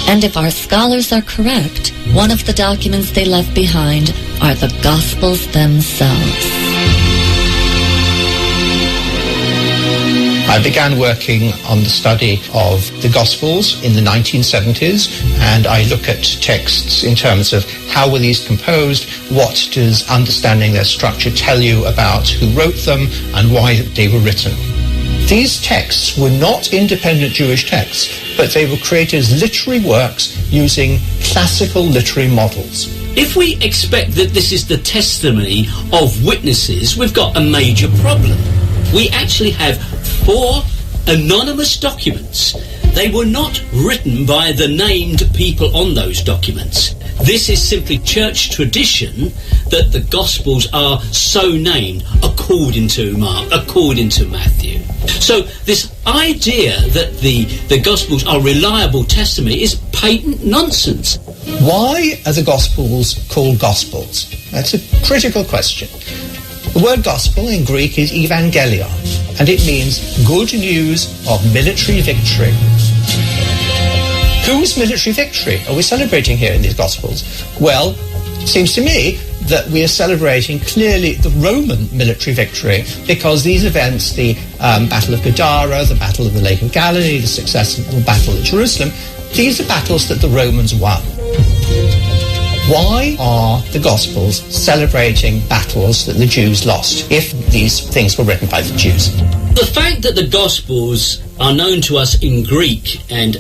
And if our scholars are correct, one of the documents they left behind are the Gospels themselves. I began working on the study of the Gospels in the 1970s, and I look at texts in terms of how were these composed, what does understanding their structure tell you about who wrote them and why they were written. These texts were not independent Jewish texts, but they were created as literary works using classical literary models. If we expect that this is the testimony of witnesses, we've got a major problem. We actually have 4 anonymous documents. They were not written by the named people on those documents. This is simply church tradition that the Gospels are so named according to Mark, according to Matthew. So this idea that the Gospels are reliable testimony is patent nonsense. Why are the Gospels called Gospels? That's a critical question. The word gospel in Greek is evangelion, and it means good news of military victory. Whose military victory are we celebrating here in these Gospels? Well, it seems to me that we are celebrating clearly the Roman military victory, because these events, the Battle of Gadara, the Battle of the Lake of Galilee, the successful Battle of Jerusalem, these are battles that the Romans won. Why are the Gospels celebrating battles that the Jews lost if these things were written by the Jews? The fact that the Gospels are known to us in Greek and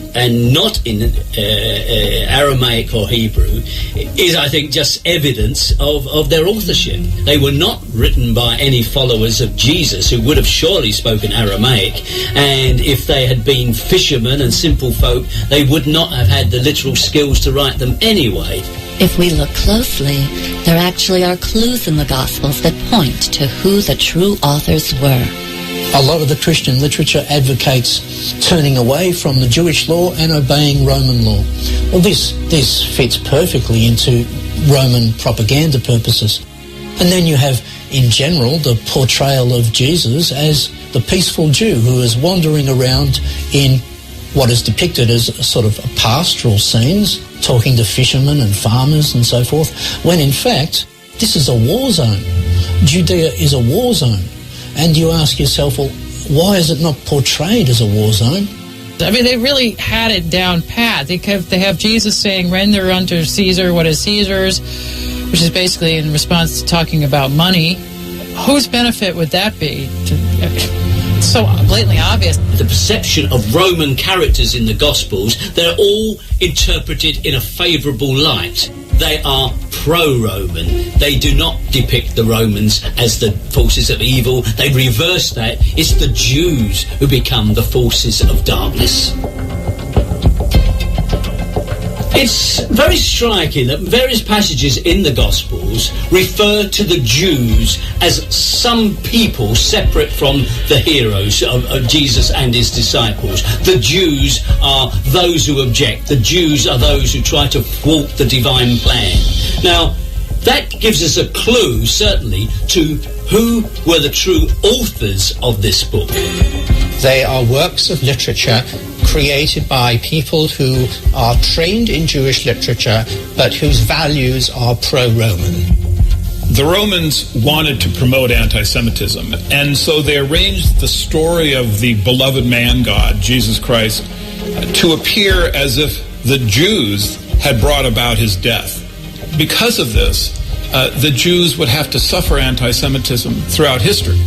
not in Aramaic or Hebrew is, I think, just evidence of their authorship. They were not written by any followers of Jesus who would have surely spoken Aramaic, and if they had been fishermen and simple folk, they would not have had the literal skills to write them anyway. If we look closely, there actually are clues in the Gospels that point to who the true authors were. A lot of the Christian literature advocates turning away from the Jewish law and obeying Roman law. Well, this fits perfectly into Roman propaganda purposes. And then you have, in general, the portrayal of Jesus as the peaceful Jew who is wandering around in what is depicted as a sort of pastoral scenes, talking to fishermen and farmers and so forth, when in fact, this is a war zone. Judea is a war zone. And you ask yourself, well, why is it not portrayed as a war zone? I mean, they really had it down pat. They have Jesus saying, render unto Caesar what is Caesar's, which is basically in response to talking about money. Whose benefit would that be? It's so blatantly obvious. The perception of Roman characters in the Gospels, they're all interpreted in a favourable light. they are pro-Roman. They do not depict the Romans as the forces of evil. They reverse that. It's the Jews who become the forces of darkness. It's very striking that various passages in the Gospels refer to the Jews as some people separate from the heroes of Jesus and his disciples. The Jews are those who object. The Jews are those who try to thwart the divine plan. Now, that gives us a clue, certainly, to who were the true authors of this book. They are works of literature created by people who are trained in Jewish literature, but whose values are pro-Roman. The Romans wanted to promote anti-Semitism, and so they arranged the story of the beloved man God, Jesus Christ, to appear as if the Jews had brought about his death. Because of this, the Jews would have to suffer anti-Semitism throughout history.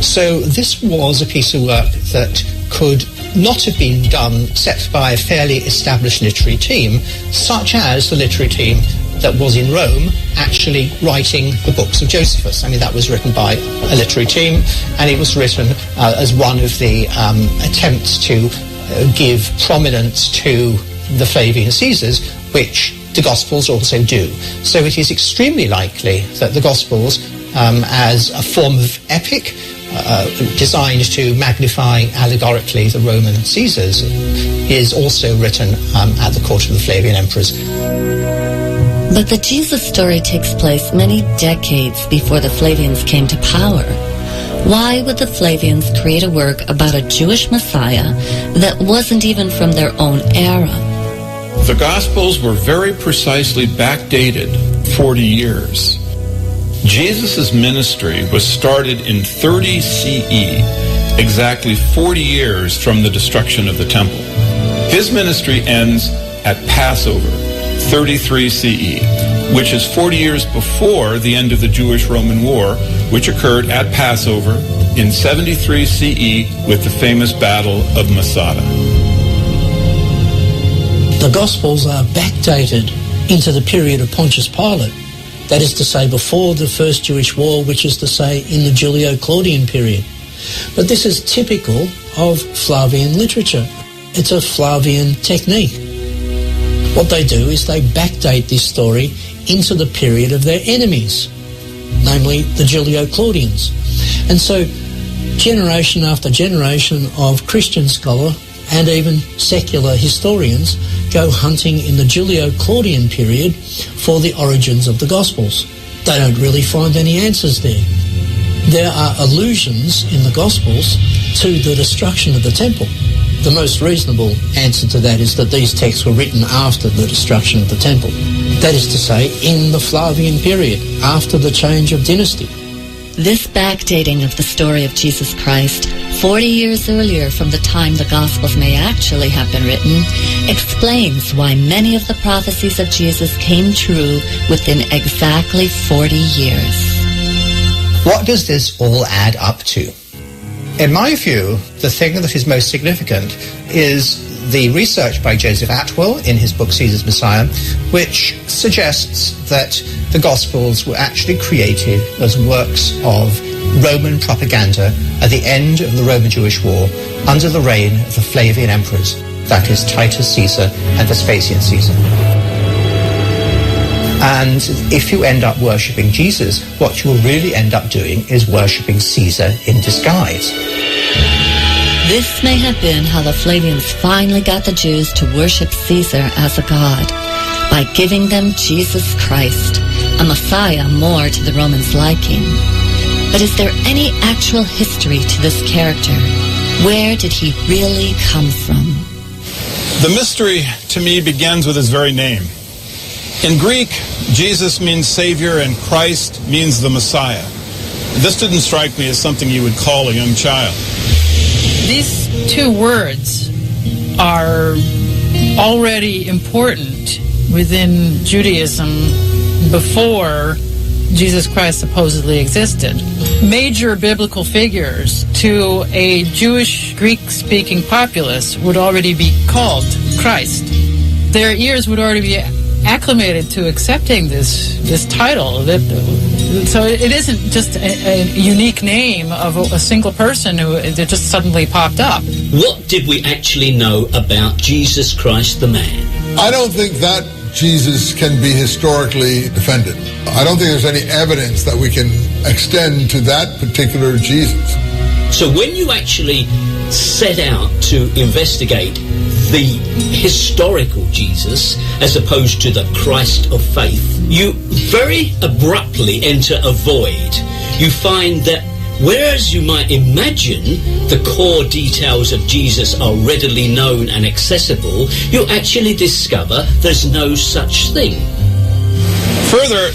So this was a piece of work that could not have been done except by a fairly established literary team, such as the literary team that was in Rome actually writing the books of Josephus. I mean, that was written by a literary team, and it was written as one of the attempts to give prominence to the Flavian Caesars, which the Gospels also do. So it is extremely likely that the Gospels, as a form of epic, designed to magnify allegorically the Roman Caesars, is also written at the court of the Flavian emperors. But the Jesus story takes place many decades before the Flavians came to power. Why would the Flavians create a work about a Jewish Messiah that wasn't even from their own era? The Gospels were very precisely backdated 40 years. Jesus' ministry was started in 30 CE, exactly 40 years from the destruction of the temple. His ministry ends at Passover, 33 CE, which is 40 years before the end of the Jewish-Roman War, which occurred at Passover in 73 CE with the famous Battle of Masada. The Gospels are backdated into the period of Pontius Pilate. That is to say, before the First Jewish War, which is to say, in the Julio-Claudian period. But this is typical of Flavian literature. It's a Flavian technique. What they do is they backdate this story into the period of their enemies, namely the Julio-Claudians. And so, generation after generation of Christian scholar and even secular historians go hunting in the Julio-Claudian period for the origins of the Gospels. They don't really find any answers there. There are allusions in the Gospels to the destruction of the temple. The most reasonable answer to that is that these texts were written after the destruction of the temple. That is to say, in the Flavian period, after the change of dynasty. This backdating of the story of Jesus Christ, 40 years earlier from the time the Gospels may actually have been written, explains why many of the prophecies of Jesus came true within exactly 40 years. What does this all add up to? In my view, the thing that is most significant is the research by Joseph Atwell in his book Caesar's Messiah, which suggests that the Gospels were actually created as works of Roman propaganda at the end of the Roman-Jewish War under the reign of the Flavian emperors, that is Titus Caesar and Vespasian Caesar. And if you end up worshipping Jesus, what you will really end up doing is worshipping Caesar in disguise. This may have been how the Flavians finally got the Jews to worship Caesar as a god, by giving them Jesus Christ, a Messiah more to the Romans' liking. But is there any actual history to this character? Where did he really come from? The mystery, to me, begins with his very name. In Greek, Jesus means Savior and Christ means the Messiah. This didn't strike me as something you would call a young child. These two words are already important within Judaism before Jesus Christ supposedly existed. Major biblical figures to a Jewish Greek-speaking populace would already be called Christ. Their ears would already be acclimated to accepting this title. So it isn't just a unique name of a single person that just suddenly popped up. What did we actually know about Jesus Christ the man? I don't think that Jesus can be historically defended. I don't think there's any evidence that we can extend to that particular Jesus. So when you actually set out to investigate the historical Jesus as opposed to the Christ of faith, you very abruptly enter a void. You find that whereas you might imagine the core details of Jesus are readily known and accessible, you actually discover there's no such thing. Further,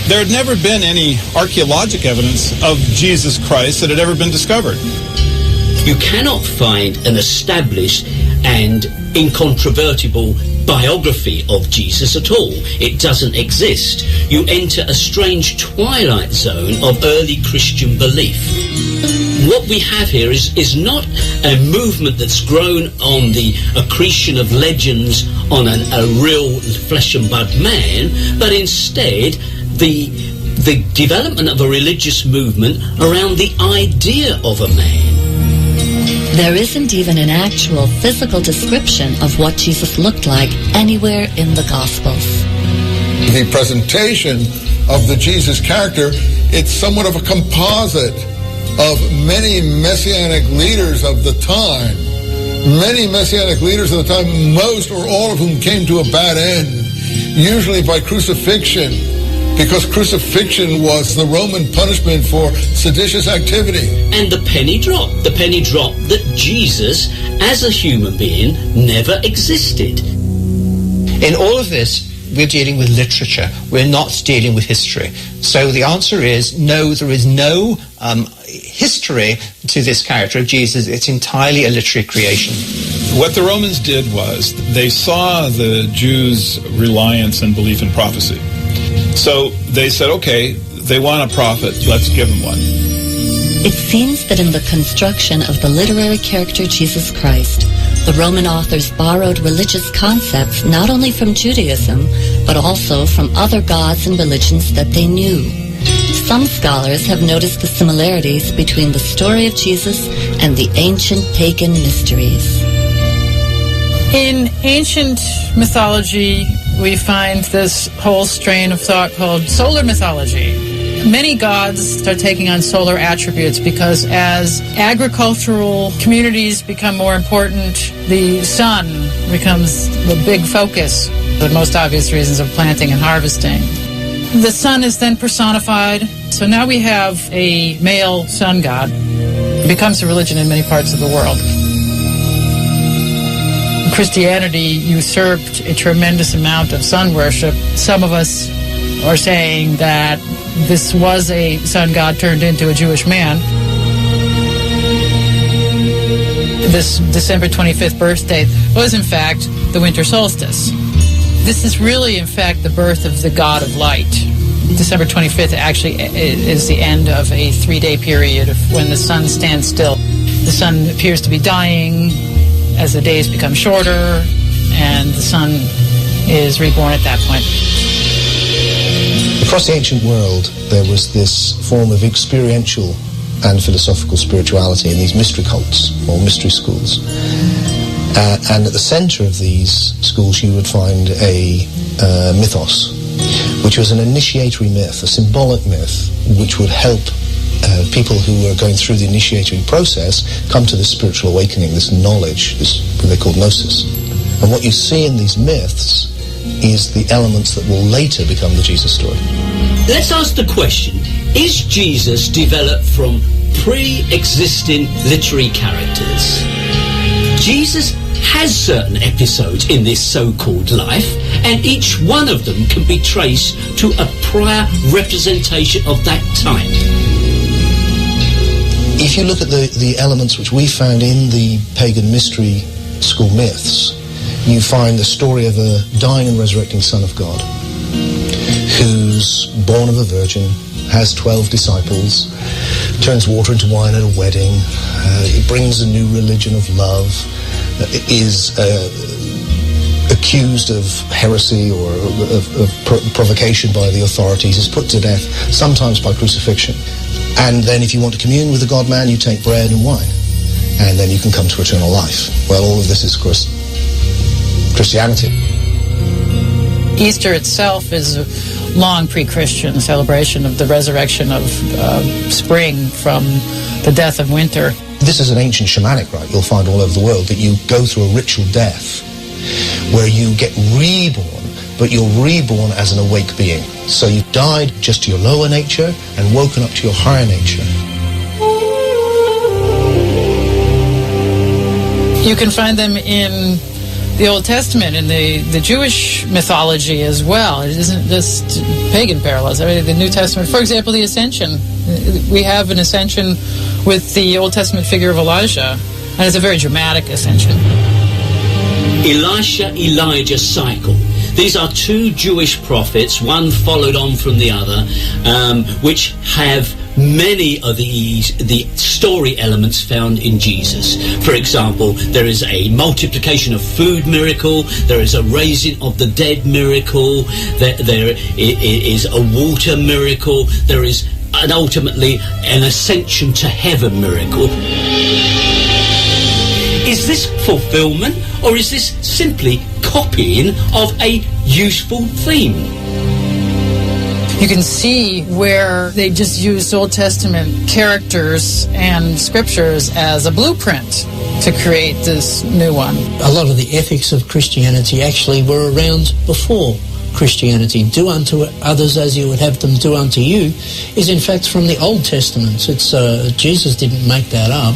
there had never been any archaeologic evidence of Jesus Christ that had ever been discovered. You cannot find an established and incontrovertible biography of Jesus at all. It doesn't exist. You enter a strange twilight zone of early Christian belief. What we have here is not a movement that's grown on the accretion of legends on a real flesh and blood man, but instead the development of a religious movement around the idea of a man. There isn't even an actual physical description of what Jesus looked like anywhere in the Gospels. The presentation of the Jesus character, it's somewhat of a composite of many messianic leaders of the time. Many messianic leaders of the time, most or all of whom came to a bad end, usually by crucifixion, because crucifixion was the Roman punishment for seditious activity. And the penny dropped that Jesus, as a human being, never existed. In all of this, we're dealing with literature. We're not dealing with history. So the answer is no, there is no history to this character of Jesus. It's entirely a literary creation. What the Romans did was they saw the Jews' reliance and belief in prophecy. So they said, okay, they want a prophet, let's give them one. It seems that in the construction of the literary character Jesus Christ, the Roman authors borrowed religious concepts not only from Judaism, but also from other gods and religions that they knew. Some scholars have noticed the similarities between the story of Jesus and the ancient pagan mysteries. In ancient mythology, we find this whole strain of thought called solar mythology. Many gods start taking on solar attributes because as agricultural communities become more important, the sun becomes the big focus, the most obvious reasons of planting and harvesting. The sun is then personified, so now we have a male sun god. It becomes a religion in many parts of the world. Christianity usurped a tremendous amount of sun worship. Some of us are saying that this was a sun god turned into a Jewish man. This December 25th birthday was in fact the winter solstice. This is really in fact the birth of the god of light. December 25th actually is the end of a 3-day period of when the sun stands still. The sun appears to be dying as the days become shorter, and the sun is reborn at that point. Across the ancient world, there was this form of experiential and philosophical spirituality in these mystery cults, or mystery schools. And at the center of these schools, you would find a mythos, which was an initiatory myth, a symbolic myth, which would help people who are going through the initiatory process come to this spiritual awakening, this knowledge, this what they call gnosis. And what you see in these myths is the elements that will later become the Jesus story. Let's ask the question, is Jesus developed from pre-existing literary characters? Jesus has certain episodes in this so-called life, and each one of them can be traced to a prior representation of that time. If you look at the elements which we found in the pagan mystery school myths, you find the story of a dying and resurrecting Son of God who's born of a virgin, has 12 disciples, turns water into wine at a wedding, he brings a new religion of love, is accused of heresy or of provocation by the authorities, is put to death, sometimes by crucifixion. And then if you want to commune with the God-man, you take bread and wine, and then you can come to eternal life. Well, all of this is, of course, Christianity. Easter itself is a long pre-Christian celebration of the resurrection of spring from the death of winter. This is an ancient shamanic rite you'll find all over the world, that you go through a ritual death where you get reborn, but you're reborn as an awake being. So you've died just to your lower nature and woken up to your higher nature. You can find them in the Old Testament, in the Jewish mythology as well. It isn't just pagan parallels. I mean, the New Testament, for example, the Ascension. We have an ascension with the Old Testament figure of Elijah, and it's a very dramatic ascension. Elisha-Elijah cycle. These are two Jewish prophets, one followed on from the other, which have many of the story elements found in Jesus. For example, there is a multiplication of food miracle, there is a raising of the dead miracle, there is a water miracle, there is ultimately an ascension to heaven miracle. Is this fulfillment, or is this simply copying of a useful theme? You can see where they just used Old Testament characters and scriptures as a blueprint to create this new one. A lot of the ethics of Christianity actually were around before Christianity. Do unto others as you would have them do unto you is in fact from the Old Testament. It's Jesus didn't make that up.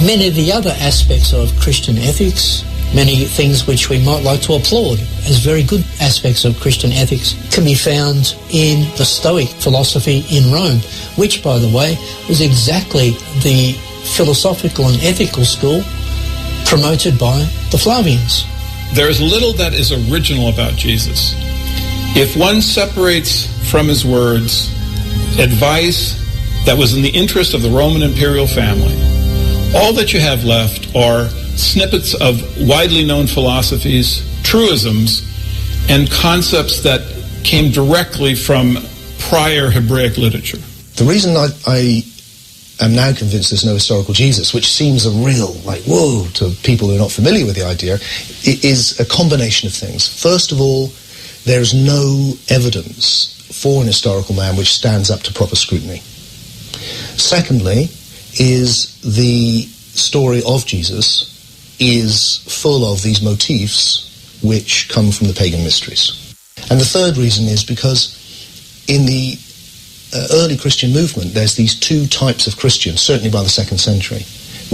Many of the other aspects of Christian ethics, many things which we might like to applaud as very good aspects of Christian ethics, can be found in the Stoic philosophy in Rome, which, by the way, was exactly the philosophical and ethical school promoted by the Flavians. There is little that is original about Jesus. If one separates from his words advice that was in the interest of the Roman imperial family, all that you have left are snippets of widely known philosophies, truisms, and concepts that came directly from prior Hebraic literature. The reason I am now convinced there's no historical Jesus, which seems a real, whoa, to people who are not familiar with the idea, it is a combination of things. First of all, there's no evidence for an historical man which stands up to proper scrutiny. Secondly, is the story of Jesus is full of these motifs which come from the pagan mysteries. And the third reason is because in the early Christian movement, there's these two types of Christians, certainly by the 2nd century,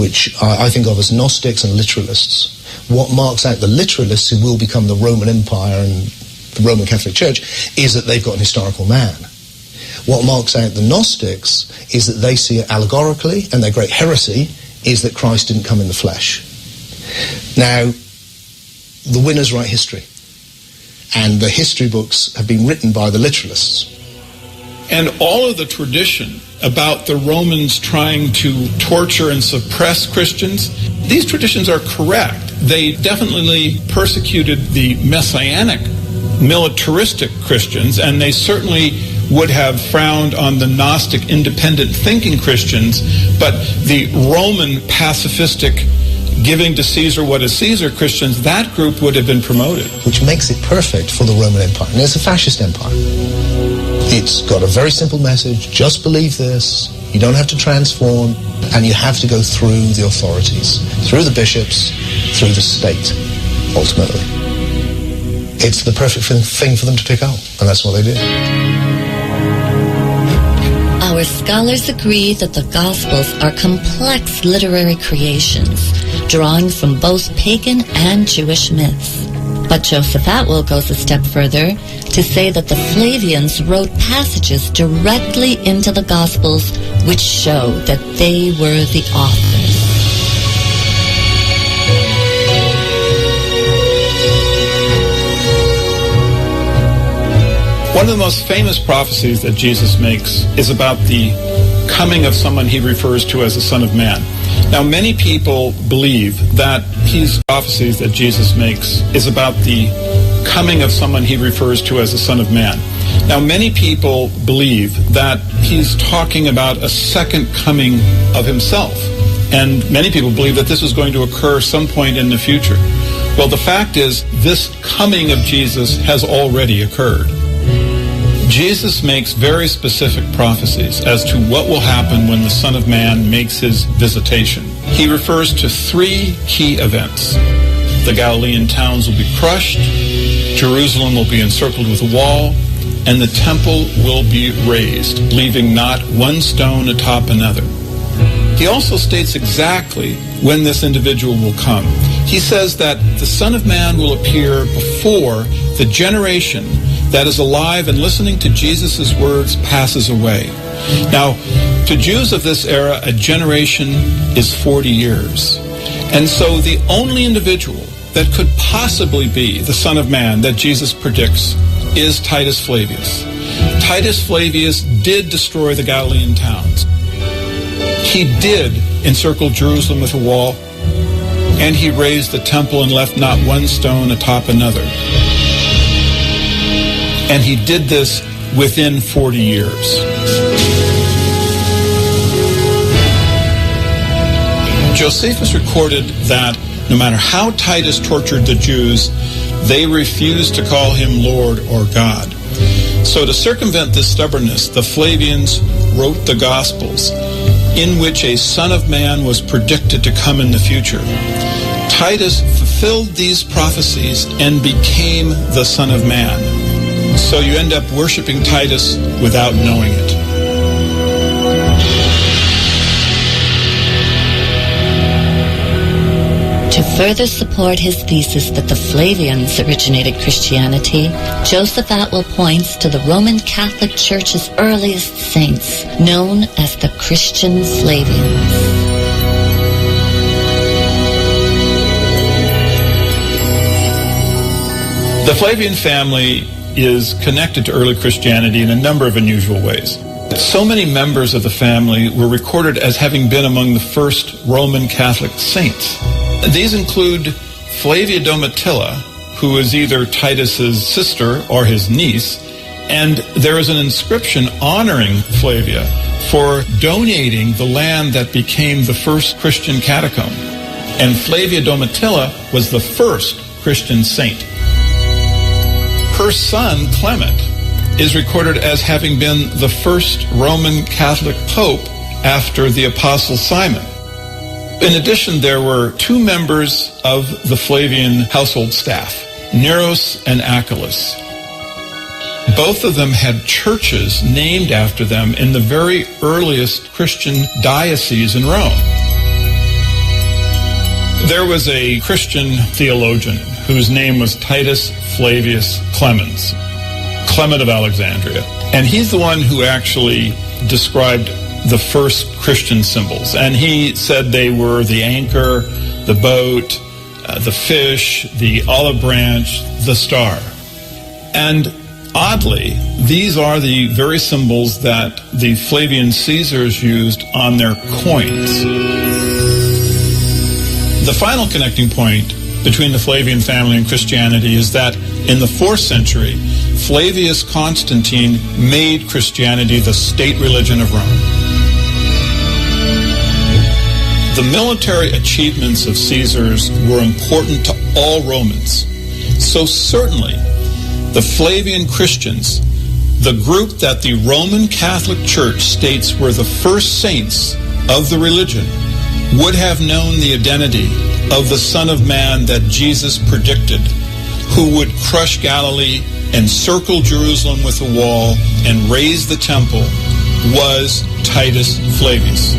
which I think of as Gnostics and literalists. What marks out the literalists, who will become the Roman Empire and the Roman Catholic Church, is that they've got an historical man. What marks out the Gnostics is that they see it allegorically, and their great heresy is that Christ didn't come in the flesh. Now, the winners write history, and the history books have been written by the literalists. And all of the tradition about the Romans trying to torture and suppress Christians, these traditions are correct. They definitely persecuted the messianic, militaristic Christians, and they certainly would have frowned on the Gnostic, independent thinking Christians, but the Roman pacifistic, giving to Caesar what is Caesar Christians, that group would have been promoted. Which makes it perfect for the Roman Empire. And it's a fascist empire. It's got a very simple message: just believe this, you don't have to transform, and you have to go through the authorities, through the bishops, through the state, ultimately. It's the perfect thing for them to pick up, and that's what they did. Our scholars agree that the Gospels are complex literary creations, drawing from both pagan and Jewish myths. But Joseph Atwill goes a step further to say that the Flavians wrote passages directly into the Gospels which show that they were the authors. One of the most famous prophecies that Jesus makes is about the coming of someone he refers to as the Son of Man. Now, many people believe that these prophecies that Jesus makes is about the coming of someone he refers to as the Son of Man. Now, many people believe that he's talking about a second coming of himself. And many people believe that this is going to occur some point in the future. Well, the fact is, this coming of Jesus has already occurred. Jesus makes very specific prophecies as to what will happen when the Son of Man makes his visitation. He refers to 3 key events. The Galilean towns will be crushed, Jerusalem will be encircled with a wall, and the temple will be razed, leaving not one stone atop another. He also states exactly when this individual will come. He says that the Son of Man will appear before the generation that is alive and listening to Jesus' words passes away. Now, to Jews of this era, a generation is 40 years. And so the only individual that could possibly be the Son of Man that Jesus predicts is Titus Flavius. Titus Flavius did destroy the Galilean towns. He did encircle Jerusalem with a wall, and he razed the temple and left not one stone atop another. And he did this within 40 years. Josephus recorded that no matter how Titus tortured the Jews, they refused to call him Lord or God. So to circumvent this stubbornness, the Flavians wrote the Gospels, in which a Son of Man was predicted to come in the future. Titus fulfilled these prophecies and became the Son of Man. So you end up worshiping Titus without knowing it. To further support his thesis that the Flavians originated Christianity, Joseph Atwill points to the Roman Catholic Church's earliest saints, known as the Christian Flavians. The Flavian family is connected to early Christianity in a number of unusual ways. So many members of the family were recorded as having been among the first Roman Catholic saints. These include Flavia Domitilla, who is either Titus's sister or his niece, and there is an inscription honoring Flavia for donating the land that became the first Christian catacomb. And Flavia Domitilla was the first Christian saint. Her son, Clement, is recorded as having been the first Roman Catholic pope after the Apostle Simon. In addition, there were 2 members of the Flavian household staff, Neros and Achilles. Both of them had churches named after them in the very earliest Christian diocese in Rome. There was a Christian theologian whose name was Titus Flavius Clemens, Clement of Alexandria. And he's the one who actually described the first Christian symbols. And he said they were the anchor, the boat, the fish, the olive branch, the star. And oddly, these are the very symbols that the Flavian Caesars used on their coins. The final connecting point between the Flavian family and Christianity is that in the 4th century, Flavius Constantine made Christianity the state religion of Rome. The military achievements of Caesars were important to all Romans. So certainly, the Flavian Christians, the group that the Roman Catholic Church states were the first saints of the religion, would have known the identity of the Son of Man that Jesus predicted, who would crush Galilee, encircle Jerusalem with a wall, and raise the temple, was Titus Flavius.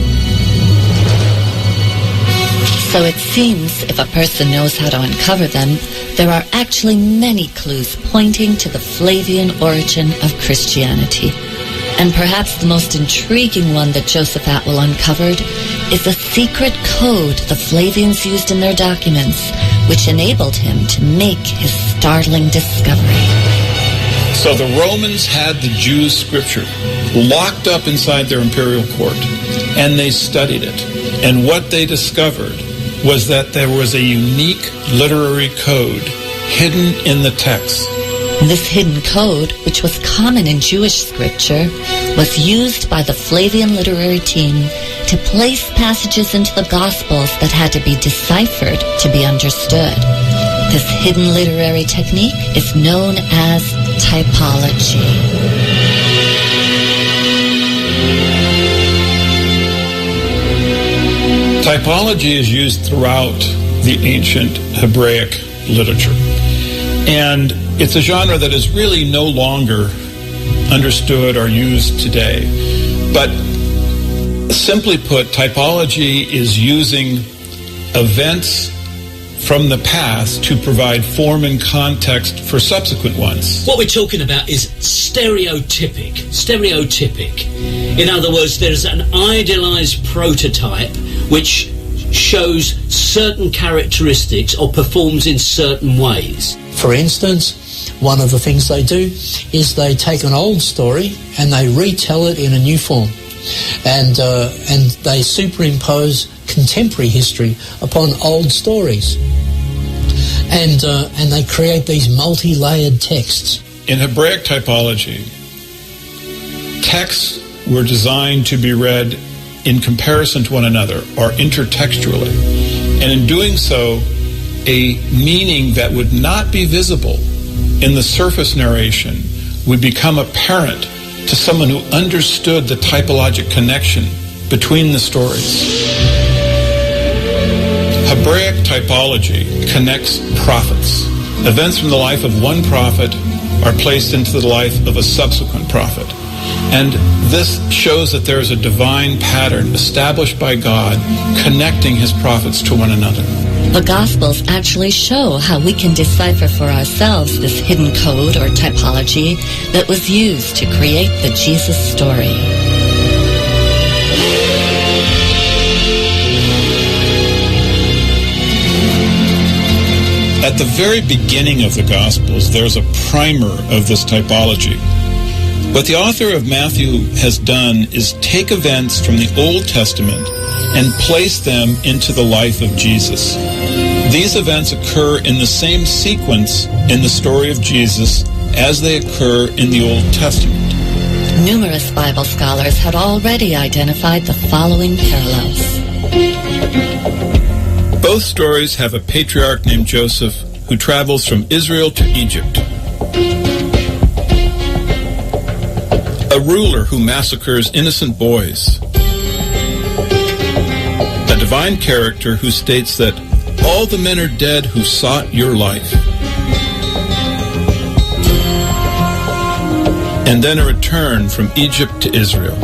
So it seems if a person knows how to uncover them, there are actually many clues pointing to the Flavian origin of Christianity. And perhaps the most intriguing one that Joseph Atwill uncovered is a secret code the Flavians used in their documents, which enabled him to make his startling discovery. So the Romans had the Jews' scripture locked up inside their imperial court, and they studied it. And what they discovered was that there was a unique literary code hidden in the text. This hidden code, which was common in Jewish scripture, was used by the Flavian literary team to place passages into the Gospels that had to be deciphered to be understood. This hidden literary technique is known as typology. Typology is used throughout the ancient Hebraic literature. And it's a genre that is really no longer understood or used today. But simply put, typology is using events from the past to provide form and context for subsequent ones. What we're talking about is stereotypic. In other words, there's an idealized prototype which shows certain characteristics or performs in certain ways. For instance, one of the things they do is they take an old story and they retell it in a new form, and they superimpose contemporary history upon old stories, and they create these multi-layered texts. In Hebraic typology, texts were designed to be read in comparison to one another, or intertextually, and in doing so, a meaning that would not be visible in the surface narration would become apparent to someone who understood the typologic connection between the stories. Hebraic typology connects prophets. Events from the life of one prophet are placed into the life of a subsequent prophet. And this shows that there is a divine pattern established by God connecting his prophets to one another. The Gospels actually show how we can decipher for ourselves this hidden code or typology that was used to create the Jesus story. At the very beginning of the Gospels, there's a primer of this typology. What the author of Matthew has done is take events from the Old Testament and place them into the life of Jesus. These events occur in the same sequence in the story of Jesus as they occur in the Old Testament. Numerous Bible scholars had already identified the following parallels. Both stories have a patriarch named Joseph who travels from Israel to Egypt. A ruler who massacres innocent boys. A divine character who states that all the men are dead who sought your life. And then a return from Egypt to Israel.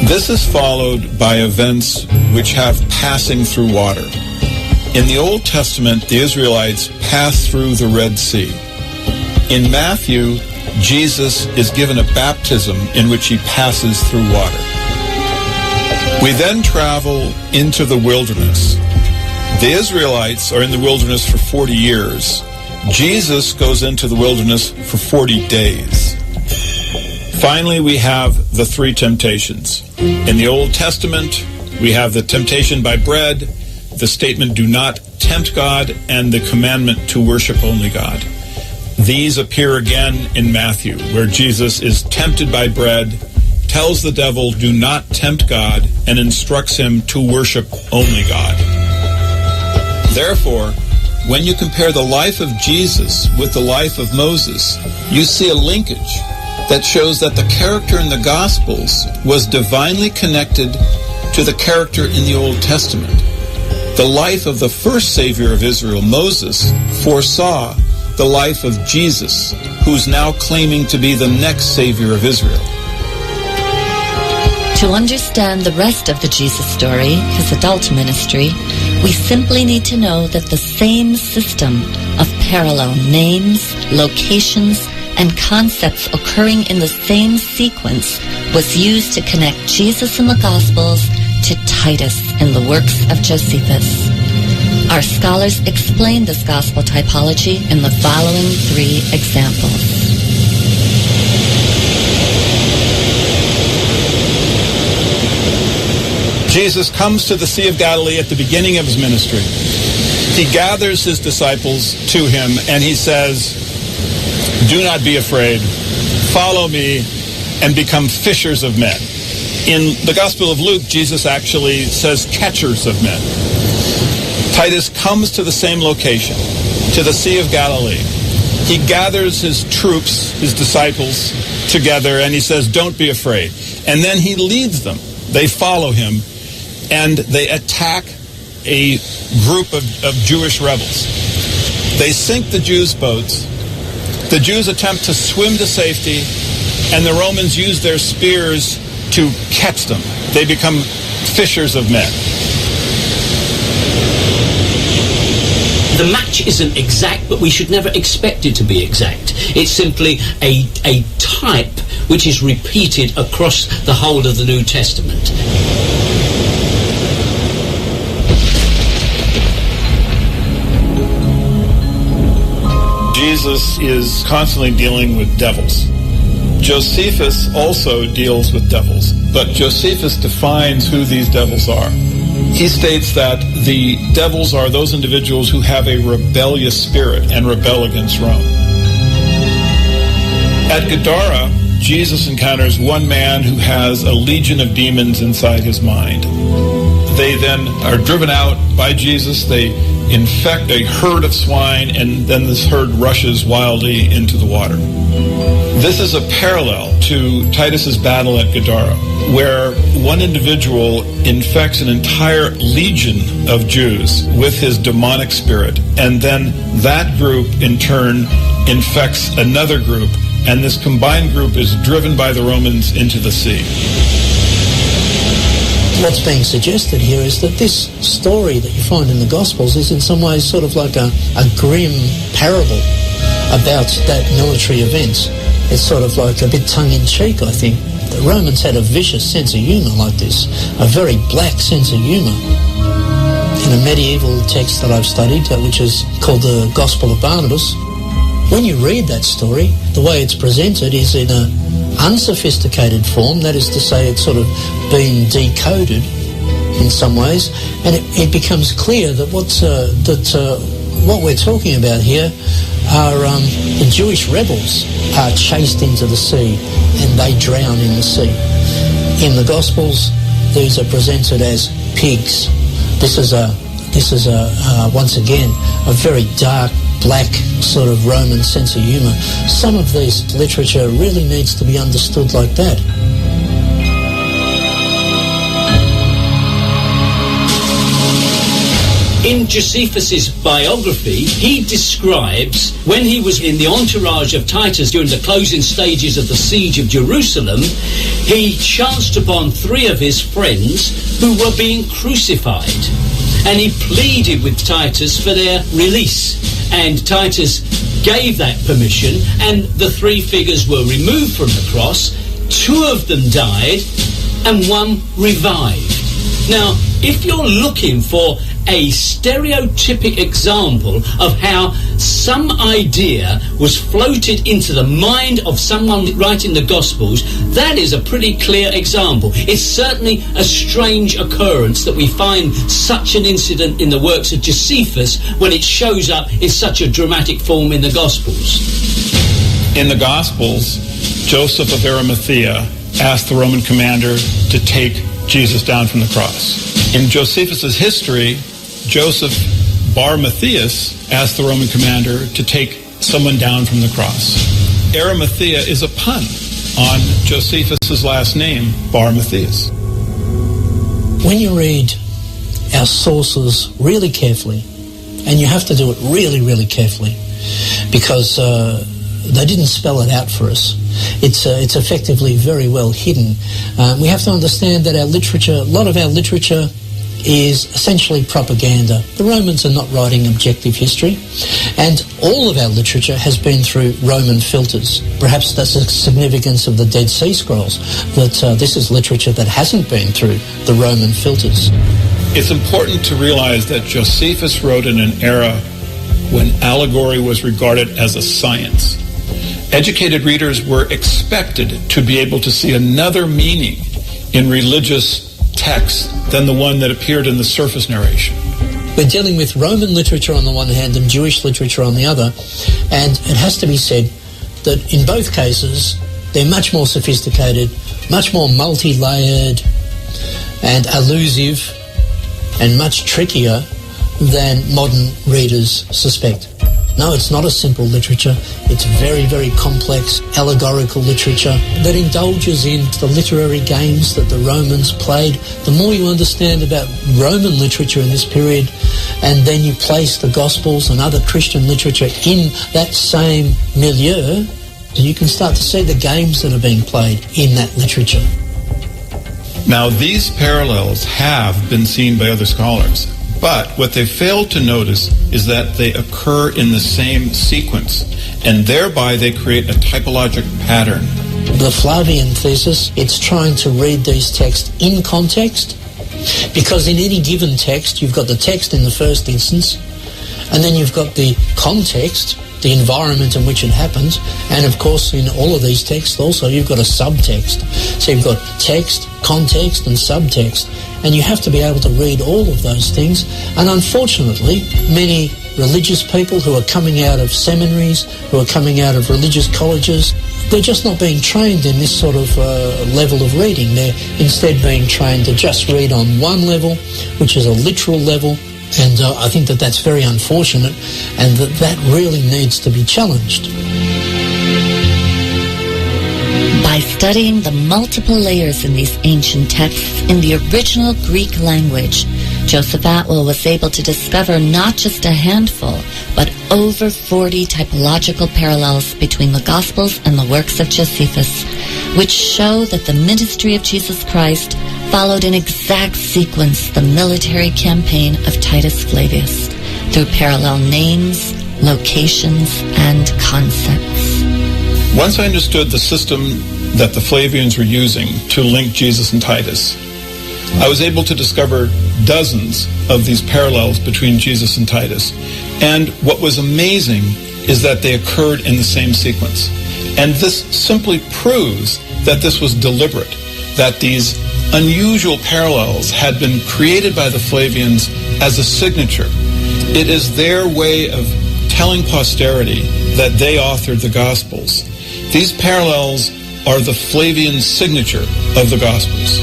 This is followed by events which have passing through water. In the Old Testament, the Israelites passed through the Red Sea. In Matthew, Jesus is given a baptism in which he passes through water. We then travel into the wilderness. The Israelites are in the wilderness for 40 years. Jesus goes into the wilderness for 40 days. Finally, we have the three temptations. In the Old Testament, we have the temptation by bread, the statement, do not tempt God, and the commandment to worship only God. These appear again in Matthew, where Jesus is tempted by bread, tells the devil, do not tempt God, and instructs him to worship only God. Therefore, when you compare the life of Jesus with the life of Moses, you see a linkage that shows that the character in the Gospels was divinely connected to the character in the Old Testament. The life of the first Savior of Israel, Moses, foresaw the life of Jesus, who's now claiming to be the next Savior of Israel. To understand the rest of the Jesus story, his adult ministry, we simply need to know that the same system of parallel names, locations, and concepts occurring in the same sequence was used to connect Jesus in the Gospels to Titus in the works of Josephus. Our scholars explain this gospel typology in the following 3 examples. Jesus comes to the Sea of Galilee at the beginning of his ministry. He gathers his disciples to him and he says, "Do not be afraid. Follow me and become fishers of men." In the Gospel of Luke, Jesus actually says catchers of men. Titus comes to the same location, to the Sea of Galilee. He gathers his troops, his disciples, together, and he says, "Don't be afraid." And then he leads them. They follow him, and they attack a group of Jewish rebels. They sink the Jews' boats. The Jews attempt to swim to safety, and the Romans use their spears to catch them. They become fishers of men. The match isn't exact, but we should never expect it to be exact. It's simply a type which is repeated across the whole of the New Testament. Jesus is constantly dealing with devils. Josephus also deals with devils, but Josephus defines who these devils are. He states that the devils are those individuals who have a rebellious spirit and rebel against Rome. At Gadara, Jesus encounters one man who has a legion of demons inside his mind. They then are driven out by Jesus. They infect a herd of swine, and then this herd rushes wildly into the water. This is a parallel to Titus's battle at Gadara, where one individual infects an entire legion of Jews with his demonic spirit, and then that group in turn infects another group, and this combined group is driven by the Romans into the sea. What's being suggested here is that this story that you find in the Gospels is in some ways sort of like a grim parable about that military event. It's sort of like a bit tongue-in-cheek, I think. The Romans had a vicious sense of humour like this, a very black sense of humour. In a medieval text that I've studied, which is called the Gospel of Barnabas, when you read that story, the way it's presented is in an unsophisticated form, that is to say it's sort of been decoded in some ways, and it becomes clear that what we're talking about here are the Jewish rebels are chased into the sea and they drown in the sea. In the Gospels, these are presented as pigs. This is once again a very dark, black sort of Roman sense of humour. Some of this literature really needs to be understood like that. In Josephus's biography, he describes when he was in the entourage of Titus during the closing stages of the siege of Jerusalem, he chanced upon 3 of his friends who were being crucified. And he pleaded with Titus for their release. And Titus gave that permission, and the 3 figures were removed from the cross. 2 of them died, and 1 revived. Now, if you're looking for a stereotypic example of how some idea was floated into the mind of someone writing the Gospels, that is a pretty clear example. It's certainly a strange occurrence that we find such an incident in the works of Josephus when it shows up in such a dramatic form in the Gospels. In the Gospels, Joseph of Arimathea asked the Roman commander to take Jesus down from the cross. In Josephus's history, Joseph Bar Matthias asked the Roman commander to take someone down from the cross. Arimathea is a pun on Josephus's last name, Bar Matthias. When you read our sources really carefully, and you have to do it really, really carefully, because they didn't spell it out for us. It's effectively very well hidden. We have to understand that our literature, a lot of our literature, is essentially propaganda. The Romans are not writing objective history, and all of our literature has been through Roman filters. Perhaps that's the significance of the Dead Sea Scrolls, that this is literature that hasn't been through the Roman filters. It's important to realize that Josephus wrote in an era when allegory was regarded as a science. Educated readers were expected to be able to see another meaning in religious texts than the one that appeared in the surface narration. We're dealing with Roman literature on the one hand and Jewish literature on the other, and it has to be said that in both cases they're much more sophisticated, much more multi-layered and elusive and much trickier than modern readers suspect. No, it's not a simple literature. It's very, very complex, allegorical literature that indulges in the literary games that the Romans played. The more you understand about Roman literature in this period, and then you place the Gospels and other Christian literature in that same milieu, you can start to see the games that are being played in that literature. Now, these parallels have been seen by other scholars. But what they failed to notice is that they occur in the same sequence, and thereby they create a typologic pattern. The Flavian thesis, it's trying to read these texts in context, because in any given text, you've got the text in the first instance, and then you've got the context, the environment in which it happens, and of course in all of these texts also you've got a subtext. So you've got text, context and subtext, and you have to be able to read all of those things. And unfortunately, many religious people who are coming out of seminaries, who are coming out of religious colleges, they're just not being trained in this sort of level of reading. They're instead being trained to just read on one level, which is a literal level. And I think that that's very unfortunate, and that really needs to be challenged. By studying the multiple layers in these ancient texts in the original Greek language, Joseph Atwill was able to discover not just a handful, but over 40 typological parallels between the Gospels and the works of Josephus, which show that the ministry of Jesus Christ followed in exact sequence the military campaign of Titus Flavius through parallel names, locations, and concepts. Once I understood the system that the Flavians were using to link Jesus and Titus, I was able to discover dozens of these parallels between Jesus and Titus. And what was amazing is that they occurred in the same sequence. And this simply proves that this was deliberate, that these unusual parallels had been created by the Flavians as a signature. It is their way of telling posterity that they authored the Gospels. These parallels are the Flavian signature of the Gospels.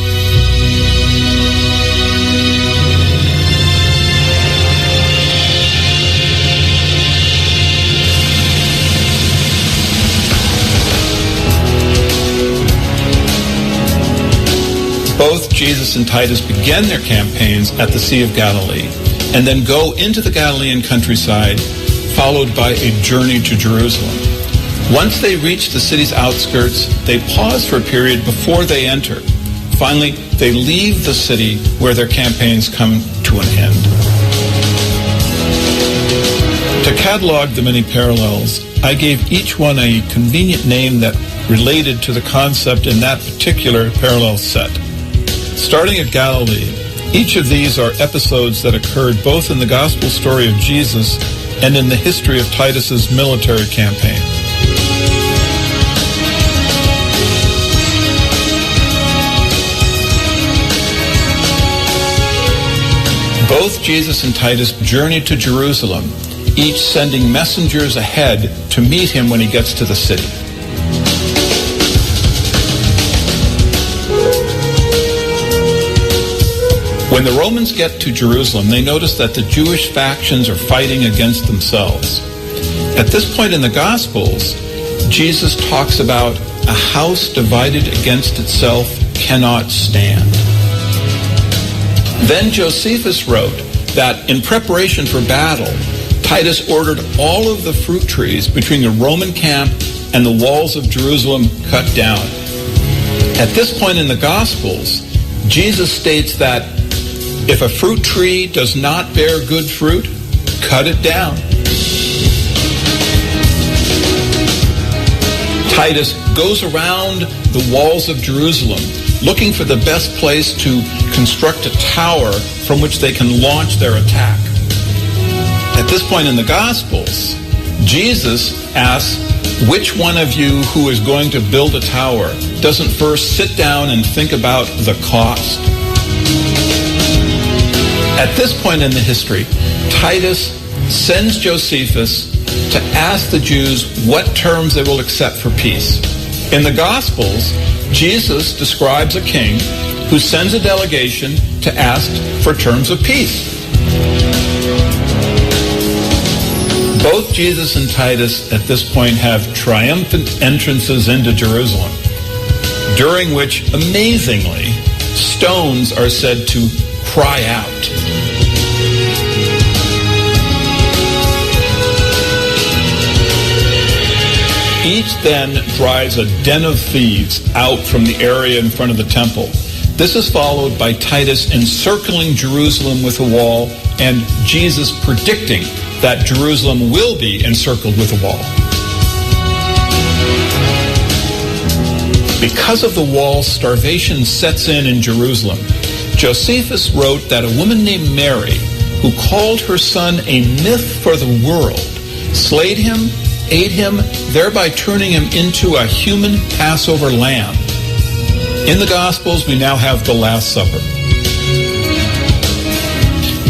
Both Jesus and Titus began their campaigns at the Sea of Galilee and then go into the Galilean countryside, followed by a journey to Jerusalem. Once they reach the city's outskirts, they pause for a period before they enter. Finally, they leave the city where their campaigns come to an end. To catalog the many parallels, I gave each one a convenient name that related to the concept in that particular parallel set. Starting at Galilee, each of these are episodes that occurred both in the gospel story of Jesus and in the history of Titus's military campaign. Both Jesus and Titus journeyed to Jerusalem, each sending messengers ahead to meet him when he gets to the city. When the Romans get to Jerusalem, they notice that the Jewish factions are fighting against themselves. At this point in the Gospels, Jesus talks about a house divided against itself cannot stand. Then Josephus wrote that in preparation for battle, Titus ordered all of the fruit trees between the Roman camp and the walls of Jerusalem cut down. At this point in the Gospels, Jesus states that if a fruit tree does not bear good fruit, cut it down. Titus goes around the walls of Jerusalem looking for the best place to construct a tower from which they can launch their attack. At this point in the Gospels, Jesus asks, which one of you who is going to build a tower doesn't first sit down and think about the cost? At this point in the history, Titus sends Josephus to ask the Jews what terms they will accept for peace. In the Gospels, Jesus describes a king who sends a delegation to ask for terms of peace. Both Jesus and Titus at this point have triumphant entrances into Jerusalem, during which, amazingly, stones are said to cry out. Each then drives a den of thieves out from the area in front of the temple. This is followed by Titus encircling Jerusalem with a wall and Jesus predicting that Jerusalem will be encircled with a wall. Because of the wall, starvation sets in Jerusalem. Josephus wrote that a woman named Mary, who called her son a myth for the world, slayed him, ate him, thereby turning him into a human Passover lamb. In the Gospels, we now have the Last Supper.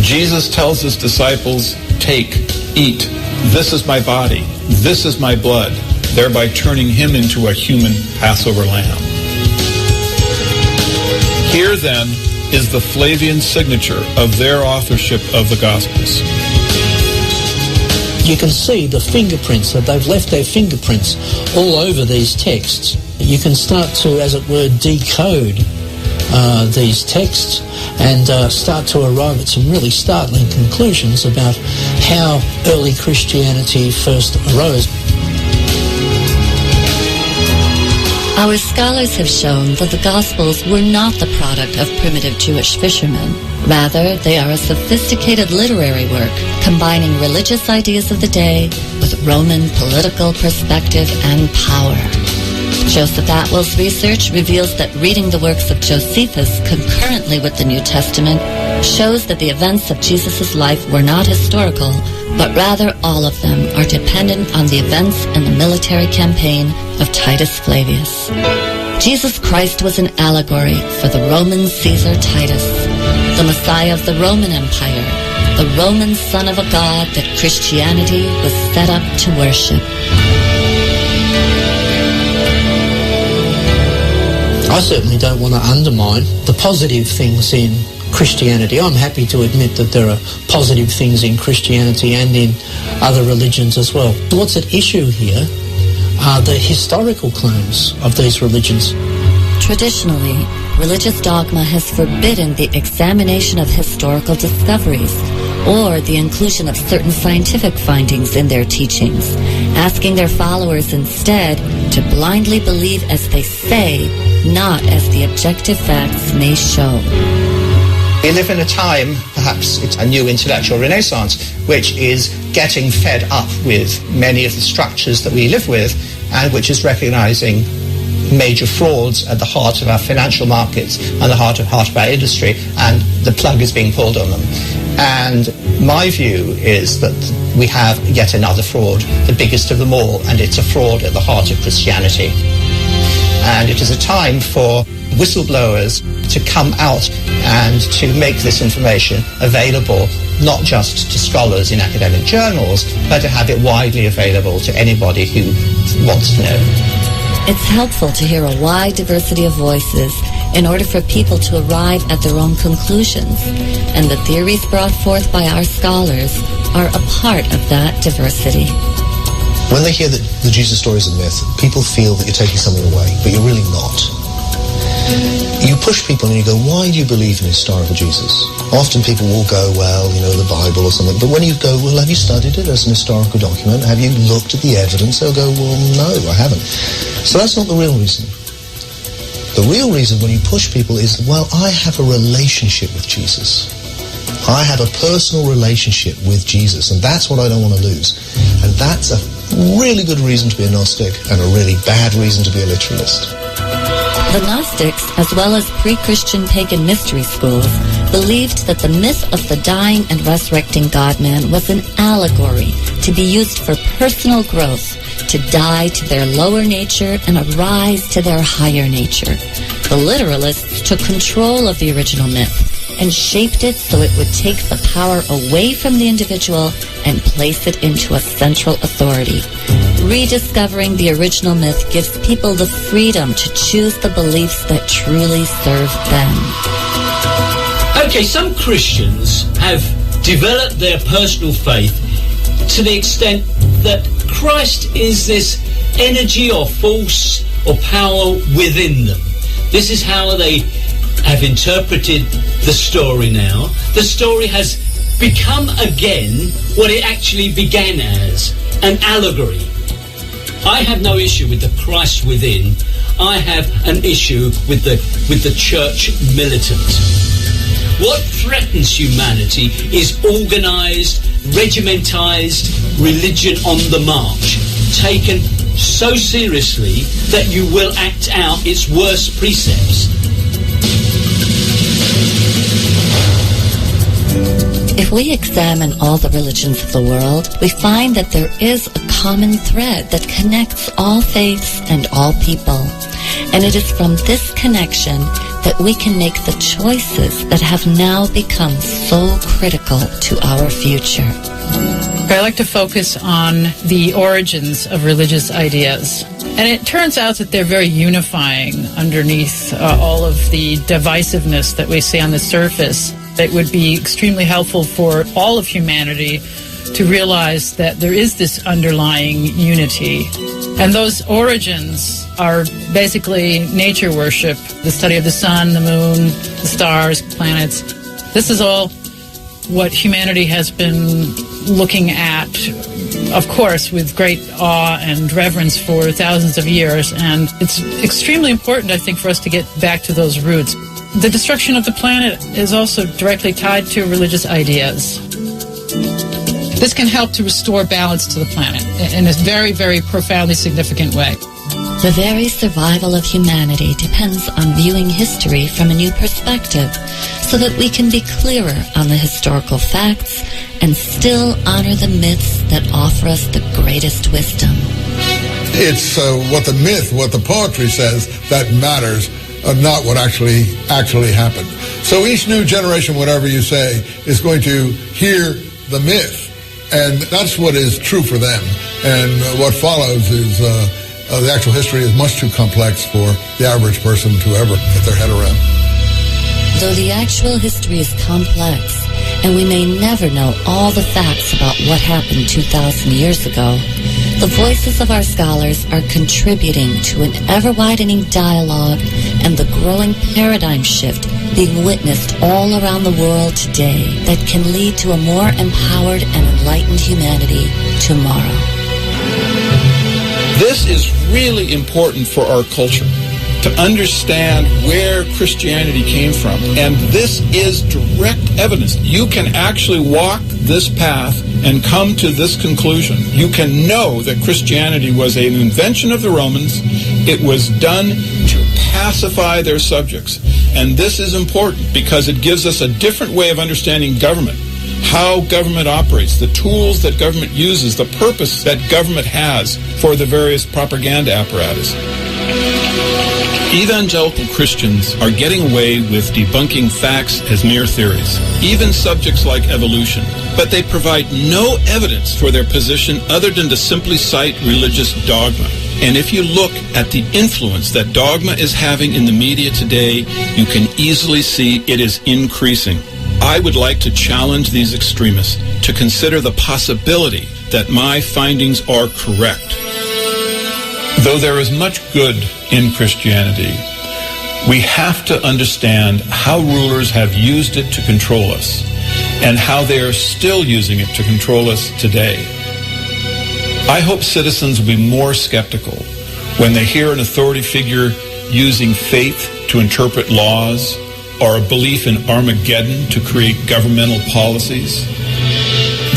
Jesus tells his disciples, "Take, eat, this is my body, this is my blood," thereby turning him into a human Passover lamb. Here, then, is the Flavian signature of their authorship of the Gospels. You can see the fingerprints, that they've left their fingerprints all over these texts. You can start to, as it were, decode these texts and start to arrive at some really startling conclusions about how early Christianity first arose. Our scholars have shown that the Gospels were not the product of primitive Jewish fishermen. Rather, they are a sophisticated literary work combining religious ideas of the day with Roman political perspective and power. Joseph Atwell's research reveals that reading the works of Josephus concurrently with the New Testament shows that the events of Jesus' life were not historical, but rather all of them are dependent on the events in the military campaign of Titus Flavius. Jesus Christ was an allegory for the Roman Caesar Titus, the Messiah of the Roman Empire, the Roman son of a god that Christianity was set up to worship. I certainly don't want to undermine the positive things in Christianity. I'm happy to admit that there are positive things in Christianity and in other religions as well. What's at issue here are the historical claims of these religions. Traditionally, religious dogma has forbidden the examination of historical discoveries or the inclusion of certain scientific findings in their teachings, asking their followers instead to blindly believe as they say, not as the objective facts may show. We live in a time, perhaps it's a new intellectual renaissance, which is getting fed up with many of the structures that we live with and which is recognizing major frauds at the heart of our financial markets and the heart of our industry, and the plug is being pulled on them. And my view is that we have yet another fraud, the biggest of them all, and it's a fraud at the heart of Christianity. And it is a time for whistleblowers to come out and to make this information available not just to scholars in academic journals, but to have it widely available to anybody who wants to know. It's helpful to hear a wide diversity of voices in order for people to arrive at their own conclusions, and the theories brought forth by our scholars are a part of that diversity. When they hear that the Jesus story is a myth, people feel that you're taking something away, but you're really not. You push people and you go, why do you believe in historical Jesus? Often people will go, well, you know, the Bible or something. But when you go, well, have you studied it as an historical document? Have you looked at the evidence? They'll go, well, no, I haven't. So that's not the real reason. The real reason when you push people is, well, I have a relationship with Jesus. I have a personal relationship with Jesus, and that's what I don't want to lose. And that's a really good reason to be a Gnostic and a really bad reason to be a literalist. The Gnostics, as well as pre-Christian pagan mystery schools, believed that the myth of the dying and resurrecting God-man was an allegory to be used for personal growth, to die to their lower nature and arise to their higher nature. The literalists took control of the original myth and shaped it so it would take the power away from the individual and place it into a central authority. Rediscovering the original myth gives people the freedom to choose the beliefs that truly serve them. Okay, some Christians have developed their personal faith to the extent that Christ is this energy or force or power within them. This is how they have interpreted the story now. The story has become again what it actually began as, an allegory. I have no issue with the Christ within. I have an issue with the church militant. What threatens humanity is organised, regimentized religion on the march, taken so seriously that you will act out its worst precepts. If we examine all the religions of the world, we find that there is a common thread that connects all faiths and all people. And it is from this connection that we can make the choices that have now become so critical to our future. I like to focus on the origins of religious ideas. And it turns out that they're very unifying underneath all of the divisiveness that we see on the surface. It would be extremely helpful for all of humanity to realize that there is this underlying unity. And those origins are basically nature worship, the study of the sun, the moon, the stars, planets. This is all what humanity has been looking at, of course, with great awe and reverence for thousands of years. And it's extremely important, I think, for us to get back to those roots. The destruction of the planet is also directly tied to religious ideas. This can help to restore balance to the planet in a very, very profoundly significant way. The very survival of humanity depends on viewing history from a new perspective so that we can be clearer on the historical facts and still honor the myths that offer us the greatest wisdom. It's what the myth, what the poetry says that matters, not what actually happened. So each new generation, whatever you say, is going to hear the myth, and that's what is true for them. And what follows is the actual history is much too complex for the average person to ever get their head around. Though the actual history is complex, and we may never know all the facts about what happened 2,000 years ago, the voices of our scholars are contributing to an ever-widening dialogue and the growing paradigm shift being witnessed all around the world today that can lead to a more empowered and enlightened humanity tomorrow. This is really important for our culture, to understand where Christianity came from. And this is direct evidence. You can actually walk this path and come to this conclusion. You can know that Christianity was an invention of the Romans. It was done to pacify their subjects. And this is important because it gives us a different way of understanding government, how government operates, the tools that government uses, the purpose that government has for the various propaganda apparatus. Evangelical Christians are getting away with debunking facts as mere theories, even subjects like evolution, but they provide no evidence for their position other than to simply cite religious dogma. And if you look at the influence that dogma is having in the media today, you can easily see it is increasing. I would like to challenge these extremists to consider the possibility that my findings are correct. Though there is much good in Christianity, we have to understand how rulers have used it to control us and how they are still using it to control us today. I hope citizens will be more skeptical when they hear an authority figure using faith to interpret laws or a belief in Armageddon to create governmental policies.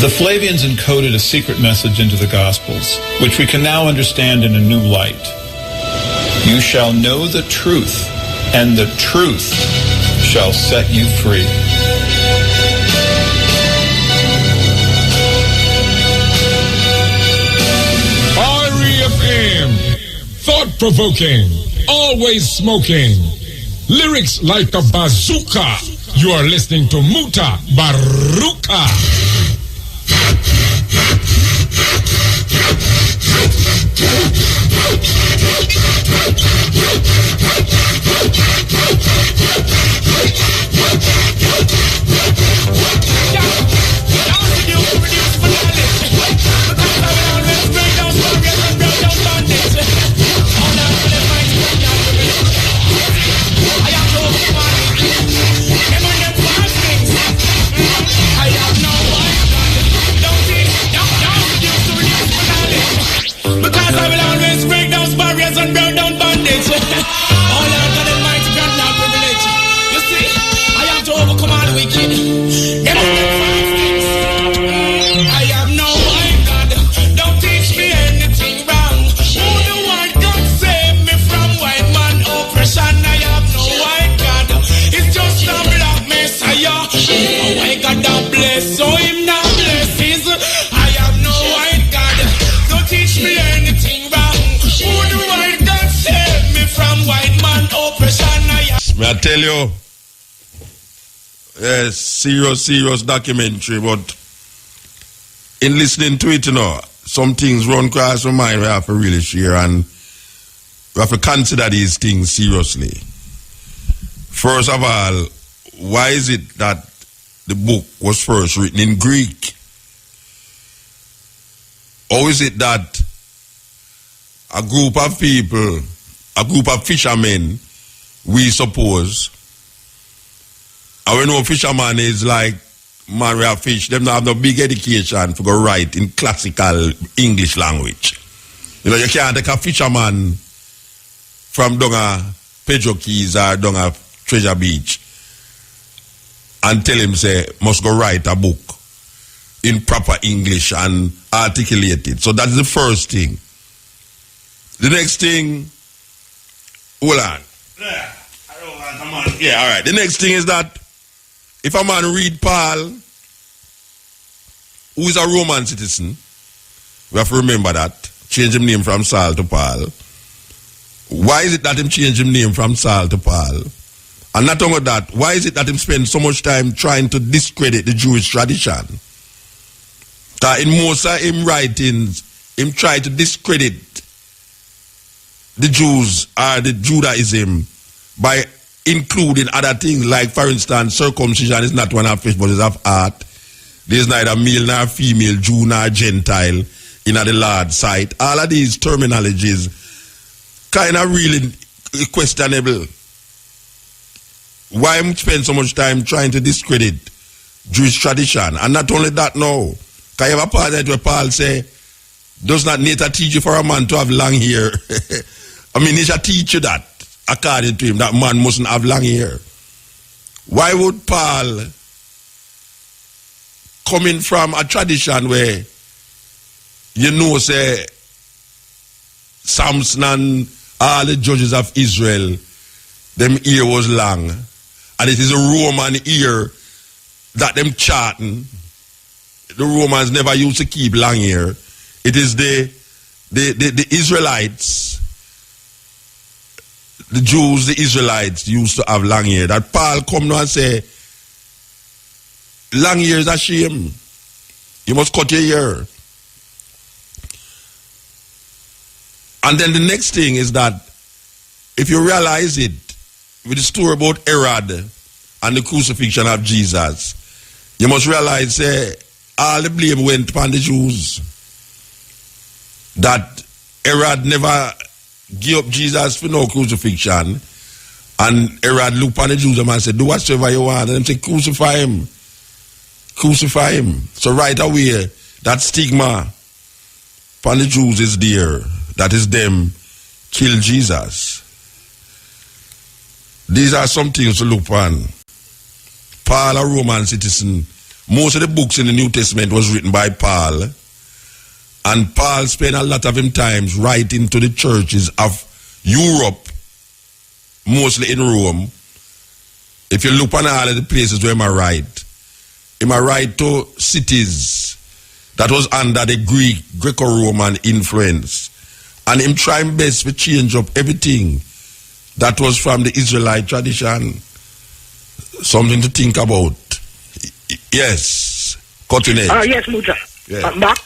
The Flavians encoded a secret message into the Gospels, which we can now understand in a new light. You shall know the truth, and the truth shall set you free. REFM, thought-provoking, always smoking, lyrics like a bazooka. You are listening to Mutabaruka. I tell you, serious documentary, but in listening to it, some things run across my mind we have to really share, and we have to consider these things seriously. First of all, why is it that the book was first written in Greek? How is it that a group of people, a group of fishermen, we suppose, and we know fisherman is like man we have fish, them don't have no big education to go write in classical English language. You can't take a fisherman from down a Pedro Keys or down a Treasure Beach and tell him say must go write a book in proper English and articulate it. So that's the first thing. The next thing, hold on. Yeah, all right. The next thing is that if a man read Paul, who is a Roman citizen, we have to remember that, change his name from Saul to Paul. Why is it that him change his name from Saul to Paul? And not only that, why is it that him spend so much time trying to discredit the Jewish tradition? That in most of him writings, him try to discredit the Jews or the Judaism by including other things like, for instance, circumcision is not one of flesh but is of heart. There is neither male nor female, Jew nor Gentile in the Lord's sight. All of these terminologies kind of really questionable. Why spend so much time trying to discredit Jewish tradition? And not only that, no. Can you have a part that where Paul say, does not nature teach you for a man to have long hair? I mean, nature teach you that, according to him, that man mustn't have long hair. Why would Paul, coming from a tradition where, say, Samson and all the judges of Israel, them ear was long, and it is a Roman ear that them charting. The Romans never used to keep long hair. It is the Israelites, the Jews, the Israelites used to have long hair. That Paul come now and say, long hair is a shame. You must cut your hair. And then the next thing is that if you realize it, with the story about Herod and the crucifixion of Jesus, you must realize all the blame went upon the Jews. That Herod never gave up Jesus for no crucifixion. And Herod looked upon the Jews and said, do whatsoever you want. And them say, crucify him. Crucify him. So right away, that stigma upon the Jews is there. That is them kill Jesus. These are some things to look upon. Paul, a Roman citizen. Most of the books in the New Testament was written by Paul. And Paul spent a lot of him times writing to the churches of Europe, mostly in Rome, if you look on all of the places where I write to cities that was under the Greco-Roman influence. And him trying best to change up everything that was from the Israelite tradition. Something to think about. Yes. Continue. Yes, Muta. Yeah. I'm back.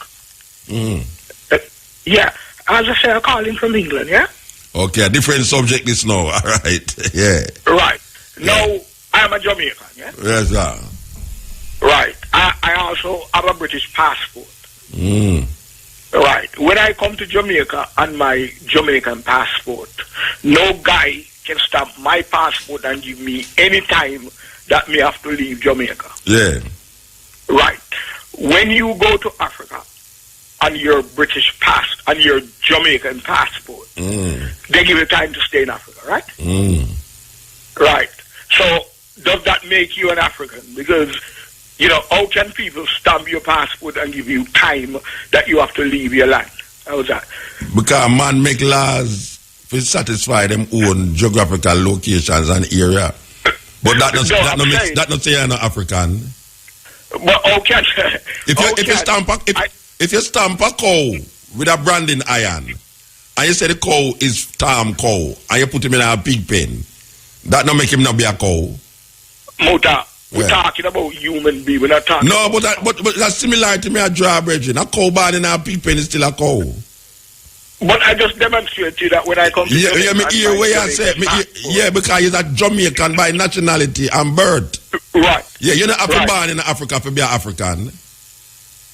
Yeah. As I say, I'm calling from England, yeah? Okay, a different subject this now. All right. Yeah. Right. Now, I'm a Jamaican, yeah? Yes, sir. Right. I also have a British passport. Right. When I come to Jamaica on my Jamaican passport, no guy can stamp my passport and give me any time that me have to leave Jamaica. Yeah. Right. When you go to Africa on your British on your Jamaican passport, they give you time to stay in Africa, right? Right. So does that make you an African? Because, you know, how can people stamp your passport and give you time that you have to leave your land? How's that? Because man make laws to satisfy them own geographical locations and area. But that not say you're not African. But how can if you stamp a cow with a branding iron and you say the cow is Tom cow and you put him in a pig pen, that not make him not be a cow. Muta, we're talking about human being. We're not talking. No, but that's similar to me a drawbridge. A cow born in a pig pen is still a cow. But I just demonstrate to you that when I come to Jamaica, me hear where you say, because he's a Jamaican by nationality and birth. Right. Yeah, you're not born in Africa to be an African.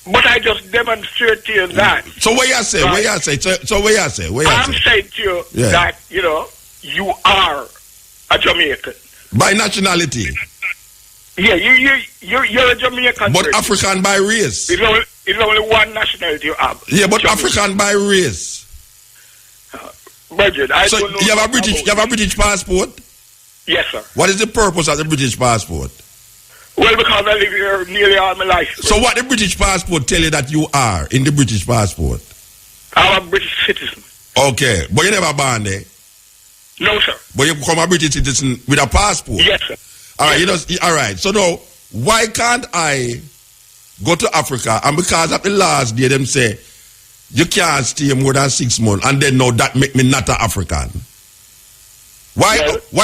But I just demonstrate to you that. So what you say? Right. What you say? So what you say? I'm saying to you that, you know, you are a Jamaican. By nationality. Yeah, you're a Jamaican. But person. African by race. It's only one nationality you have. Yeah, but Jamaican. African by race. Bridget, I don't know. You have a British passport? Yes, sir. What is the purpose of the British passport? Well, because I live here nearly all my life. So what the British passport tell you that you are in the British passport? I'm a British citizen. Okay, but you never born there? No, sir. But you become a British citizen with a passport? Yes, sir. All right, all right. So now, why can't I go to Africa and because of the last day them say you can't stay more than 6 months and then now that make me not an African? Why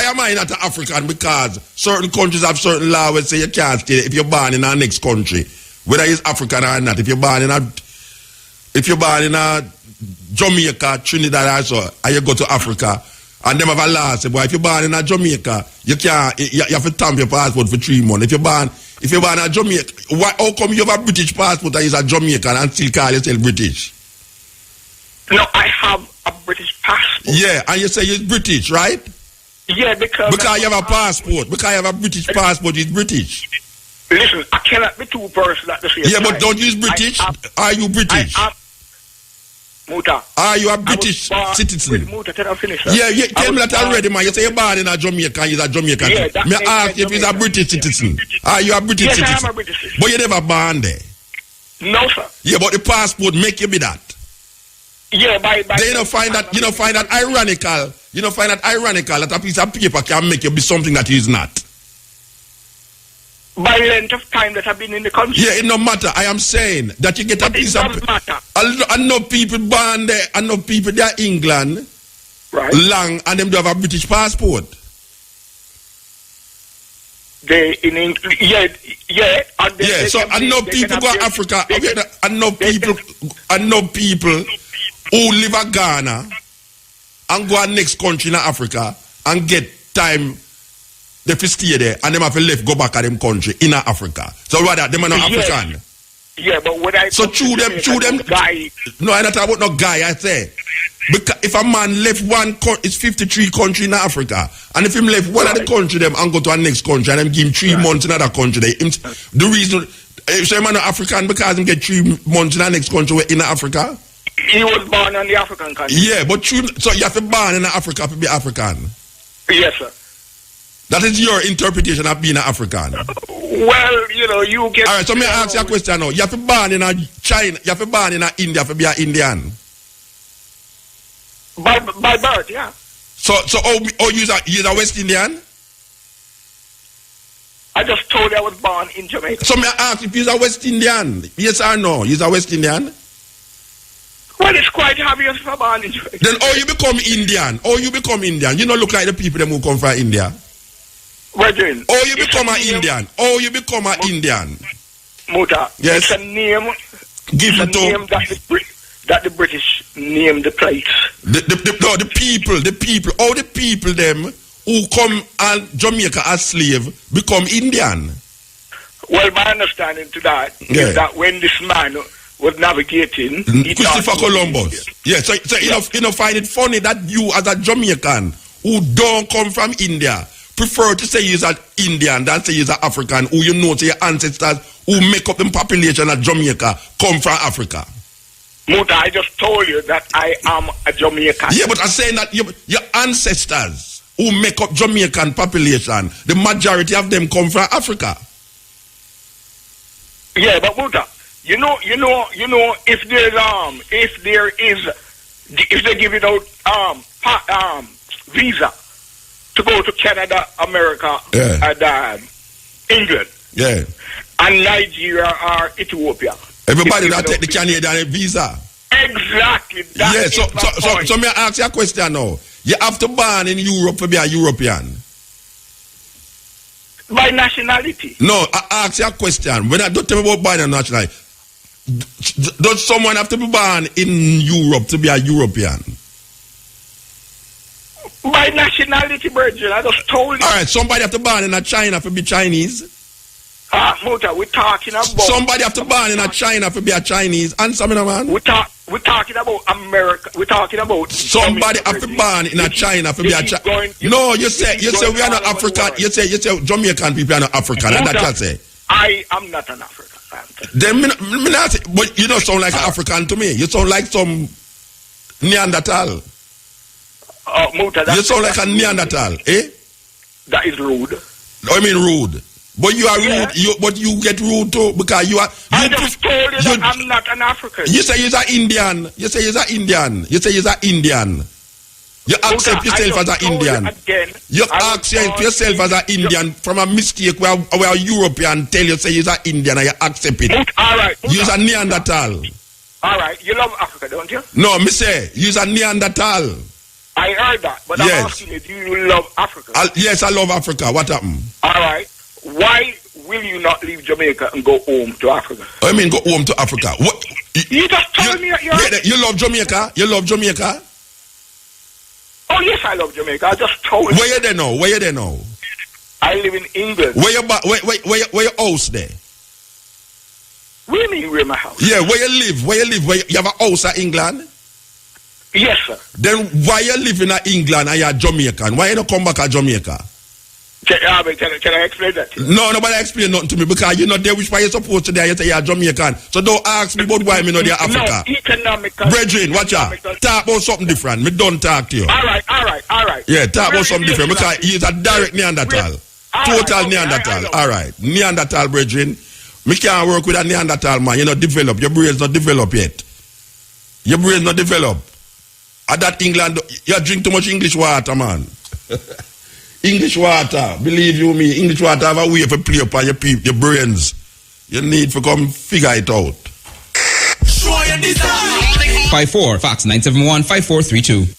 am I not an African? Because certain countries have certain laws that say you can't stay if you're born in our next country, whether it's African or not. If you're born in a Jamaica, Trinidad or so, and you go to Africa, and them have a law say, boy, if you're born in a Jamaica, you have to stamp your passport for 3 months. If you're born in a Jamaica, how come you have a British passport that is a Jamaican and still call yourself British? No, I have a British passport. Yeah, and you say you're British, right? Yeah, because you have a passport. Because you have a British passport, it's British. Listen, I cannot be two persons at the same time. Yeah, but don't use British. Are you British? Muta. Are you a British citizen? Muta, tell me finish. Yeah, tell me that already, man. You say you're born in a Jamaica, he's a Jamaican. Yeah, me ask if he's a British citizen. Are you a British citizen? Yes, I am a British citizen. But you never born there. No, sir. Yeah, but the passport make you be that. Yeah, by then you don't find that ironical. You don't find that ironical that a piece of paper can make you be something that is not. By length of time that I've been in the country. Yeah, it no matter. I am saying that you get a piece of paper. I know people born there. I know people there in England. Right. Long and them do have a British passport. They in England. Yeah. So I know people go to Africa. I know people who live in Ghana and go to next country in Africa and get time they fi stay there and them have to left go back to them country in Africa. So rather them are not African. Yeah, but when I so chew them guy. No, I'm not talking about no guy, I say. Because if a man left it's 53 country in Africa, and if him left one of the country them and go to a next country and them give him 3 months in another country, the reason so him not African because him get 3 months in the next country in Africa. He was born in the African country. Yeah, but so you have to born in Africa to be African. Yes, sir. That is your interpretation of being an African. Well, you get. All right, so may I ask you a question now? You have to born in China. You have to born in India to be an Indian. By birth, yeah. So you're a West Indian? I just told you I was born in Jamaica. So may I ask if you're a West Indian? Yes or no? You're a West Indian? Well, it's quite obvious if I'm born in Jamaica. Then you become Indian? You become Indian? You don't look like the people them who come from India. Brethren. You become an Indian? You become an Indian? Muta. Yes. It's a name. Given it's a name that the British named the place. The people. All the people them who come and Jamaica as slave become Indian. Well, my understanding to that is that when this man was navigating, Christopher Columbus. Yes, so you know find it funny that you as a Jamaican who don't come from India prefer to say you're an Indian than say you're an African who you know to your ancestors who make up the population of Jamaica come from Africa. Muta, I just told you that I am a Jamaican. Yeah, but I'm saying that your ancestors who make up Jamaican population, the majority of them come from Africa. Yeah, but Muta, you know, if they give it out visa to go to Canada, America, and England, and Nigeria or Ethiopia. Everybody that take the Canadian visa. Exactly. So may I ask you a question now? You have to born in Europe to be a European. By nationality. No, I ask you a question. When I don't tell me about by nationality, does someone have to be born in Europe to be a European? By nationality, Virgin. I just told you. All right, somebody have to born in a China to be Chinese. Muta, we're talking about. Somebody have to born in a China to be a Chinese. Answer me, man. We're talking about America. We're talking about. Somebody have to born in a China to be a Chinese. No, you say we are not African. You say Jamaican people are not African. That's what you say. I am not an African. Then me not say, but you don't sound like an African to me. You sound like some Neanderthal. Muta, you sound like a Neanderthal, eh? That is rude. I mean rude. But you are rude. But you get rude too because you are. I just told you that I'm not an African. You say you're an Indian. You say you're an Indian. You say you're an Indian. You accept yourself as an Indian. You accept yourself as an Indian from a mistake where a European tell you say you're an Indian and you accept it. All right. You're a Neanderthal. All right. You love Africa, don't you? No, me say you're a Neanderthal. I heard that, but I'm asking you, do you love Africa? Yes, I love Africa. What happened? All right. Why will you not leave Jamaica and go home to Africa? I mean, go home to Africa. What? You just told me that you love Jamaica. You love Jamaica. Oh yes, I love Jamaica. I just told you. Where you there now? Where you there now? I live in England. Where your house there? What do you mean, where my house? Yeah, where you live? Where you live? You have a house in England? Yes, sir. Then why you living in England and you're Jamaican? Why you don't come back to Jamaica? Can I explain that to you? No, nobody explain nothing to me because you're not there which way you're supposed to there. You say you're Jamaican. So don't ask me about why me not there Africa. No, economical. Brethren, watch out. Talk about something different. Me don't talk to you. All right. Yeah, talk about something different because he's a direct Neanderthal. Total Neanderthal. All right. Neanderthal, brethren. Me can't work with a Neanderthal, man. You're not developed. Your brain's not developed yet. Your brain's not developed. At that England, you drink too much English water, man. English water, believe you me, English water have a way for play upon your brains. You need to come figure it out. 54 Fox 971-5432.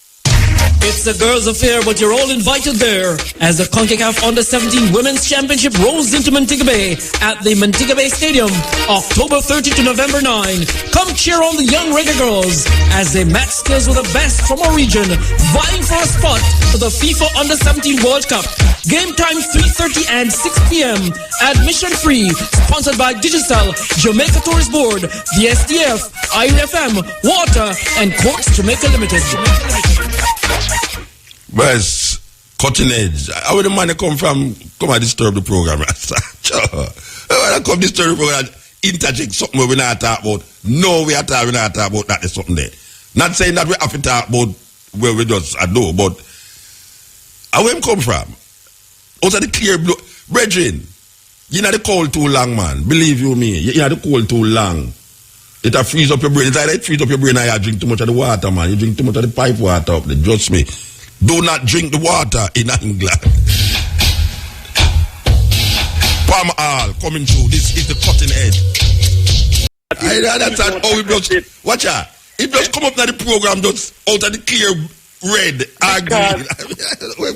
It's a girls' affair, but you're all invited there as the CONCACAF Under-17 Women's Championship rolls into Montego Bay at the Montego Bay Stadium, October 30 to November 9. Come cheer on the young reggae girls as they match skills with the best from our region, vying for a spot for the FIFA Under-17 World Cup. Game times 3:30 and 6 p.m. Admission free. Sponsored by Digicel, Jamaica Tourist Board, the SDF, IFM, Water, and Quartz Jamaica Limited. Where's cutting edge? How would the man come and disturb the program? When I come disturb the program, interject something we not talk about. No, we not talk about that. There's something there. Not saying that we have to talk about where we just know, but where him come from? Out of the clear blue. Brethren, you know the cold too long, man. Believe you me. You know the cold too long. It'll freeze up your brain. It's either it freeze up your brain or you drink too much of the water, man. You drink too much of the pipe water up there. Trust me. do not drink the water in England. Palm oil coming through. This is the cutting edge. I understand how we just watch out. It just come up to the program just out of the clear red.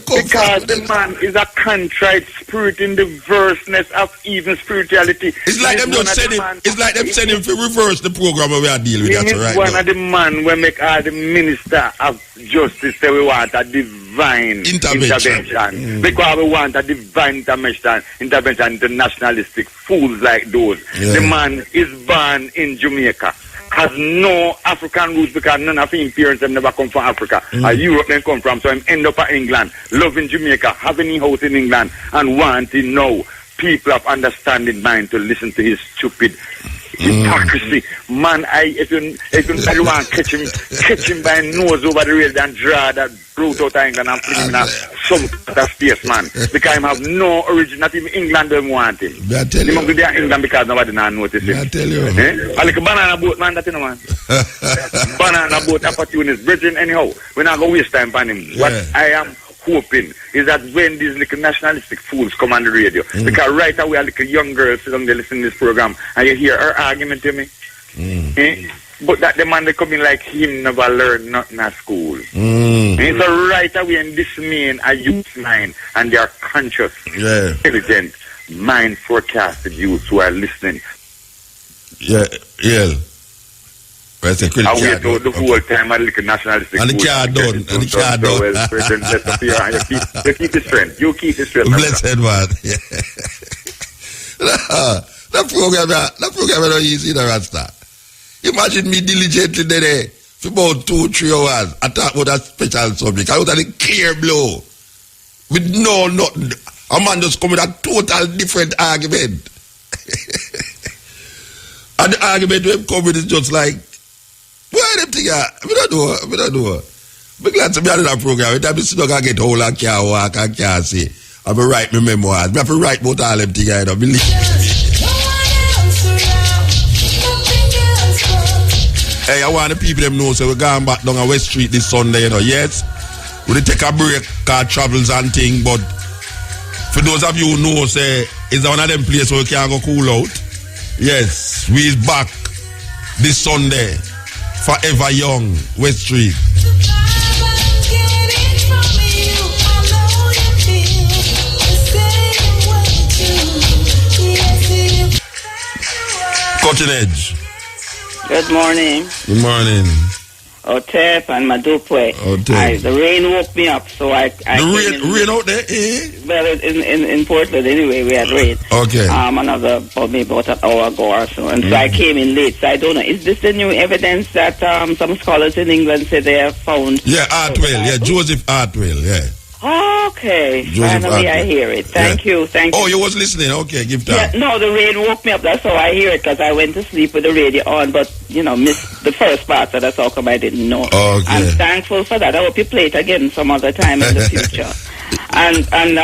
Because the man is a contrite spirit in the verseness of even spirituality. It's like them just sending. It's like them sending to reverse the program where we are dealing with. That's right. One of the man we make all the minister of justice say we want a divine intervention. Because we want a divine intervention into nationalistic fools like those. Yeah. The man is born in Jamaica. Has no African roots because none of his parents have never come from Africa. Europe then come from, so him end up in England, loving Jamaica, having a house in England, and wanting now people of understanding mind to listen to his stupid hypocrisy. Man, if you want to catch him by his nose over the rail and draw that brute out of England and put him in some space, man. Because him have no origin, not even England don't want him. He must be there in England because nobody not notice him. I tell you. I like a banana boat, man, that you know, man. Banana boat opportunist, bridging anyhow. We're not going to waste time on him. Yeah. What I am hoping is that when these little nationalistic fools come on the radio, because right away a little young girl sit down there listening to this program and you hear her argument to me. But that the man they come in like him never learned nothing at school. And so right away in this man a youth mind and they are conscious, intelligent, mind forecasted youths who are listening. I wait the whole time I look at nationalistic. And the car done. And the car done. You keep the strength. You keep the strength. Blessed man. That program is not easy, the Rasta. Imagine me diligently there for about 2-3 hours. I talk about that special subject. I was at a clear blow. With nothing. A man just come with a total different argument. And the argument we come with is just like, why them thing? We don't know. I'm glad to be on that program. Every time I sit down and get hold and can't walk and can't say, I have to write my memoirs. I have to write about all them things. I don't believe me. Hey, I want the people them know, so we're going back down on West Street this Sunday, you know. Yes, we'll take a break, car travels and thing, but for those of you who know, say, it's one of them places where we can go cool out. Yes, we is back this Sunday. Forever Young, West Street. Cutting Edge. Good morning. Good morning. Otep and Madupwe. The rain woke me up, so I rain out there? Well, in Portland anyway, we had rain. Okay. Maybe about an hour ago or so, and so I came in late. So I don't know. Is this the new evidence that some scholars in England say they have found? Yeah, Artwell. Yeah, Joseph Artwell. Yeah. Okay. Finally, I hear it. Thank you. Oh, you was listening? Okay, give time. Yeah, no, the rain woke me up. That's how I hear it, because I went to sleep with the radio on, but, missed the first part, so that's how come I didn't know. Okay. I'm thankful for that. I hope you play it again some other time in the future. and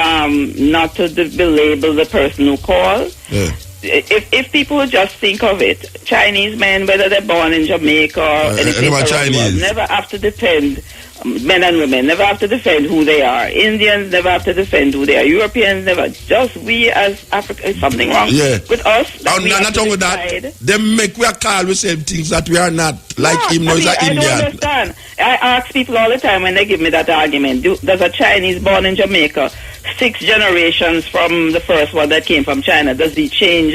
not to belabor the person who called. Yeah. If people would just think of it, Chinese men, whether they're born in Jamaica or anything around the world, never have to defend, men and women never have to defend who they are. Indians never have to defend who they are. Europeans never. Just we as Africa, is something wrong with us. Not only that, they make we call we say things that we are not, like him knows an Indian. I don't understand. I ask people all the time when they give me that argument, does a Chinese born in Jamaica, 6 generations from the first one that came from China, does he change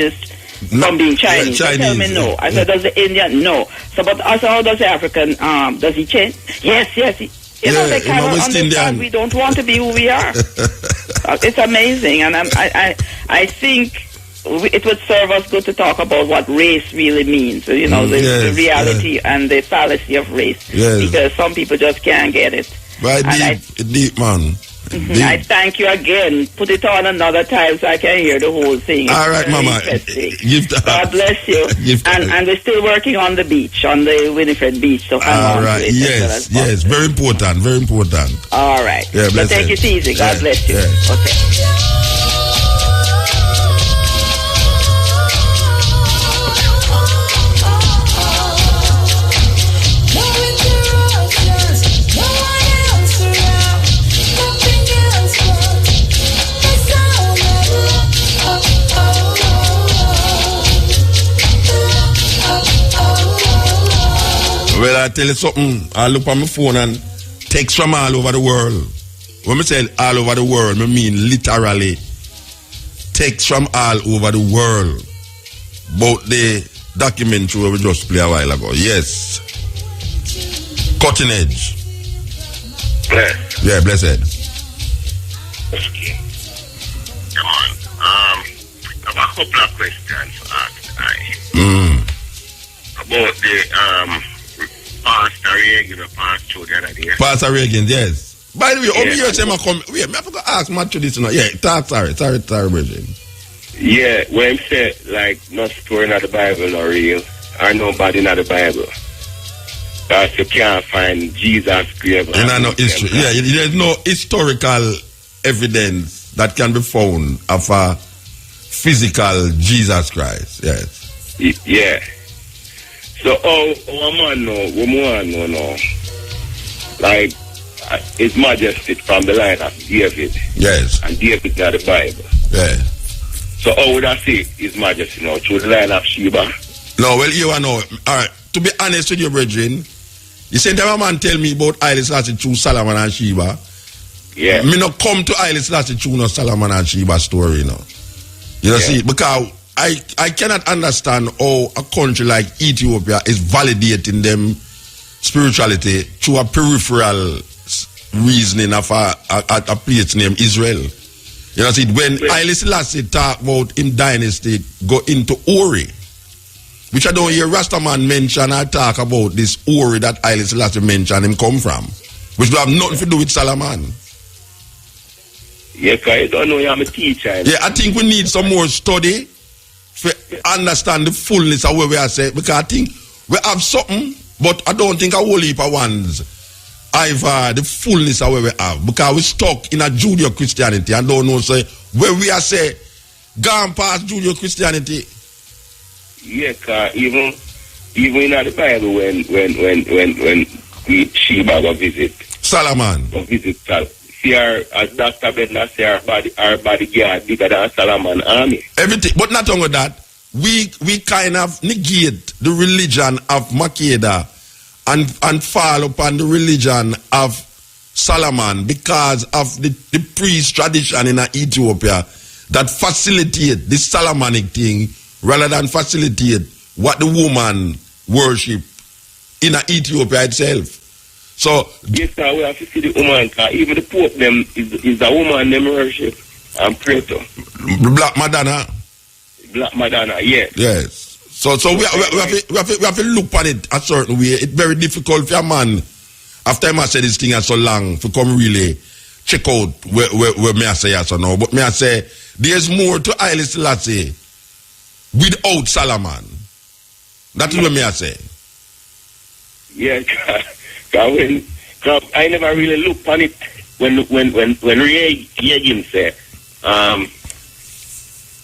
from being Chinese? They tell me no. I said, does the Indian? No. So, but also, how does the African, does he change? Yes. They cannot understand. We don't want to be who we are. It's amazing, and I think it would serve us good to talk about what race really means. The reality and the fallacy of race, because some people just can't get it. Right, deep man. I thank you again. Put it on another time so I can hear the whole thing. All right, Mama. God bless you. And we're still working on the beach, on the Winifred Beach. So all right. Yes. Very important. All right. Yeah, so take it easy. God bless you. Yeah. Okay. Well, I tell you something. I look on my phone and text from all over the world. When I say all over the world, I mean literally text from all over the world about the documentary we just played a while ago. Yes. Cutting edge. Blessed. Yeah, blessed. Okay. Come on. I have a couple of questions to ask tonight. About the Pastor Reagan or Pastor the other day. Pastor Reagan, yes. By the way, over here, say, I forgot to ask Matthew this. Yeah, sorry, Bridget. Yeah, when say, like, no story in the Bible or real, or nobody in the Bible. Because you can't find Jesus' grave. No history. Yeah, there's no historical evidence that can be found of a physical Jesus Christ. Yes. Yeah. So, a man know, like, His Majesty from the line of David. Yes. And David in the Bible. Yeah. So how would I say His Majesty now? Through the line of Sheba? No, well, you know, all right, to be honest with you, brethren, the same time a man tell me about Haile Selassie through Solomon and Sheba, yeah. Me not come to Haile Selassie through no Solomon and Sheba story, you know. You know, see, because I cannot understand how a country like Ethiopia is validating them spirituality through a peripheral reasoning of a place named Israel. You know, see, when Haile Selassie talk about him dynasty, go into Ori, which I don't hear Rastaman mention or talk about this Ori that Haile Selassie mentioned him come from, which will have nothing to do with Solomon. Yeah, because I don't know I'm a teacher. Yeah, I think we need some more study to understand the fullness of where we are saying, because I think we have something, but I don't think a whole heap of ones either the fullness of where we have, because we stuck in a Judeo-Christianity and don't know say where we are say gone past Judeo-Christianity. Yeah, because even in the Bible when Sheba go visit Solomon. Go visit see her, as Dr. Bednar say, our bodyguard bigger than Solomon army. Everything, but not only that, we kind of negate the religion of Makeda and fall upon the religion of Solomon because of the priest tradition in Ethiopia that facilitate the Solomonic thing rather than facilitate what the woman worship in Ethiopia itself. So yes, sir, we have to see the woman, because even the Pope them is a woman them worship and pray to. Black Madonna. Black Madonna, yes. Yes. So we have to look on it a certain way. It's very difficult for a man, after I said this thing so long, to come really check out where me I say yes or no. But me I say, there's more to Haile Selassie without Solomon. That is what me I say. Yeah, because I never really looked on it when Reagan said,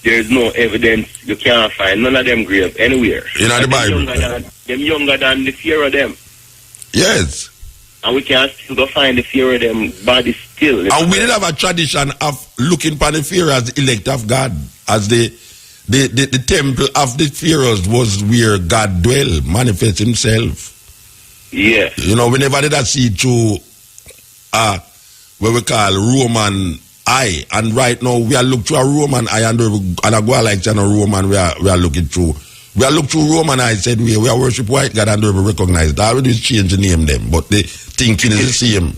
there's no evidence, you can't find none of them graves anywhere. In the Bible. Them younger than the fear of them. Yes. And we can still go find the fear of them bodies still. And we did have a tradition of looking upon the Pharaoh as the elect of God, as the temple of the Pharaohs was where God dwelled, manifests himself. Yeah. You know, we never did that see through what we call Roman eye. And right now we are looking through a Roman eye and I go like a Roman we are looking through. We are looking through Roman eye, said we are worship white God and we recognize that. Already change the name them, but the thinking is the same.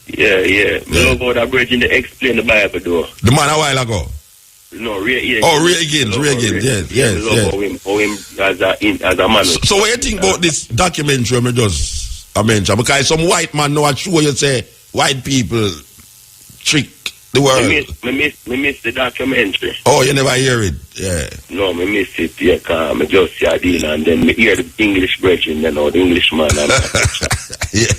Yeah. We know about that bridge to explain the Bible though. The man a while ago. No, Reagan. Oh, Reagan, yes. How him as a man. So what you think about this documentary I mentioned? Because some white man know what sure you say white people trick the world. Me miss the documentary. Oh, you never hear it? Yeah. No, me miss it. Yeah, because I just see a deal and then me hear the English brethren, you know, the English man. Yeah.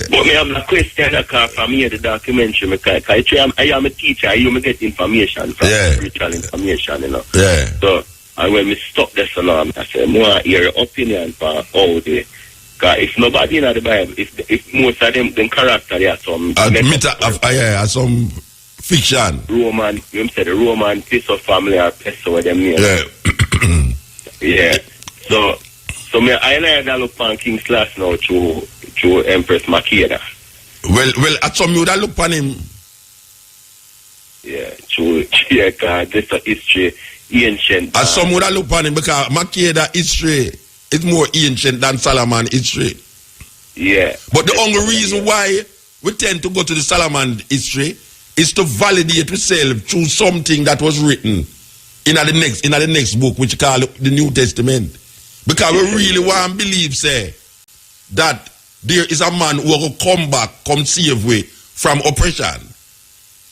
But me have a question that come from here, the documentary, because I am a teacher, I me get information from spiritual information, you know. Yeah. So, and when me stop this and all, I say, I want to hear your opinion for how they, because if nobody in the Bible, if most of them character, they are some... some fiction. Roman, you say the Roman Peso family or Peso, what them name. Yeah. Yeah. So So I never look on King Slash now through Empress Makeda. Well, at some you that look on him. Yeah, cause this is history ancient. As some would have looked on him because Makeda history is more ancient than Solomon history. Yeah. But the only reason why we tend to go to the Solomon history is to validate ourselves through something that was written in the next book, which called the New Testament. Because we really want to believe, say, that there is a man who will come back, come save we from oppression.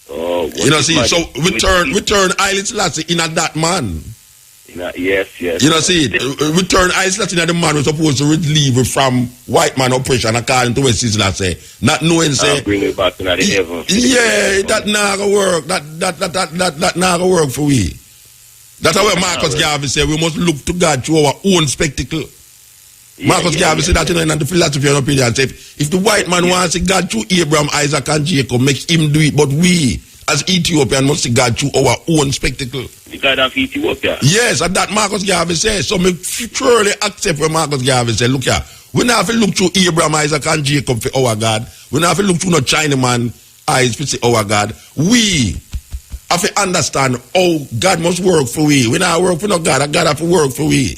Oh, you know, see, so we turn Haile Selassie in at that man. Yes. You know, see, we turn Haile Selassie in at the man who's supposed to relieve from white man oppression according to what Sizzler say. Not knowing, say, bring it back to the heaven. Yeah, that not gonna work. That not gonna work for we. That's how Marcus Garvey said we must look to God through our own spectacle. Marcus Garvey said that in the philosophy and opinion. Say, if the white man wants to see God through Abraham, Isaac, and Jacob, make him do it. But we, as Ethiopian, must see God through our own spectacle. The God of Ethiopia. Yes, and that Marcus Garvey says. So me truly accept what Marcus Garvey said. Look here, we not have to look through Abraham, Isaac, and Jacob for our God. We not have to look through no Chinaman eyes for see our God. We have to understand how God must work for we. We not work for no God. God have to work for we.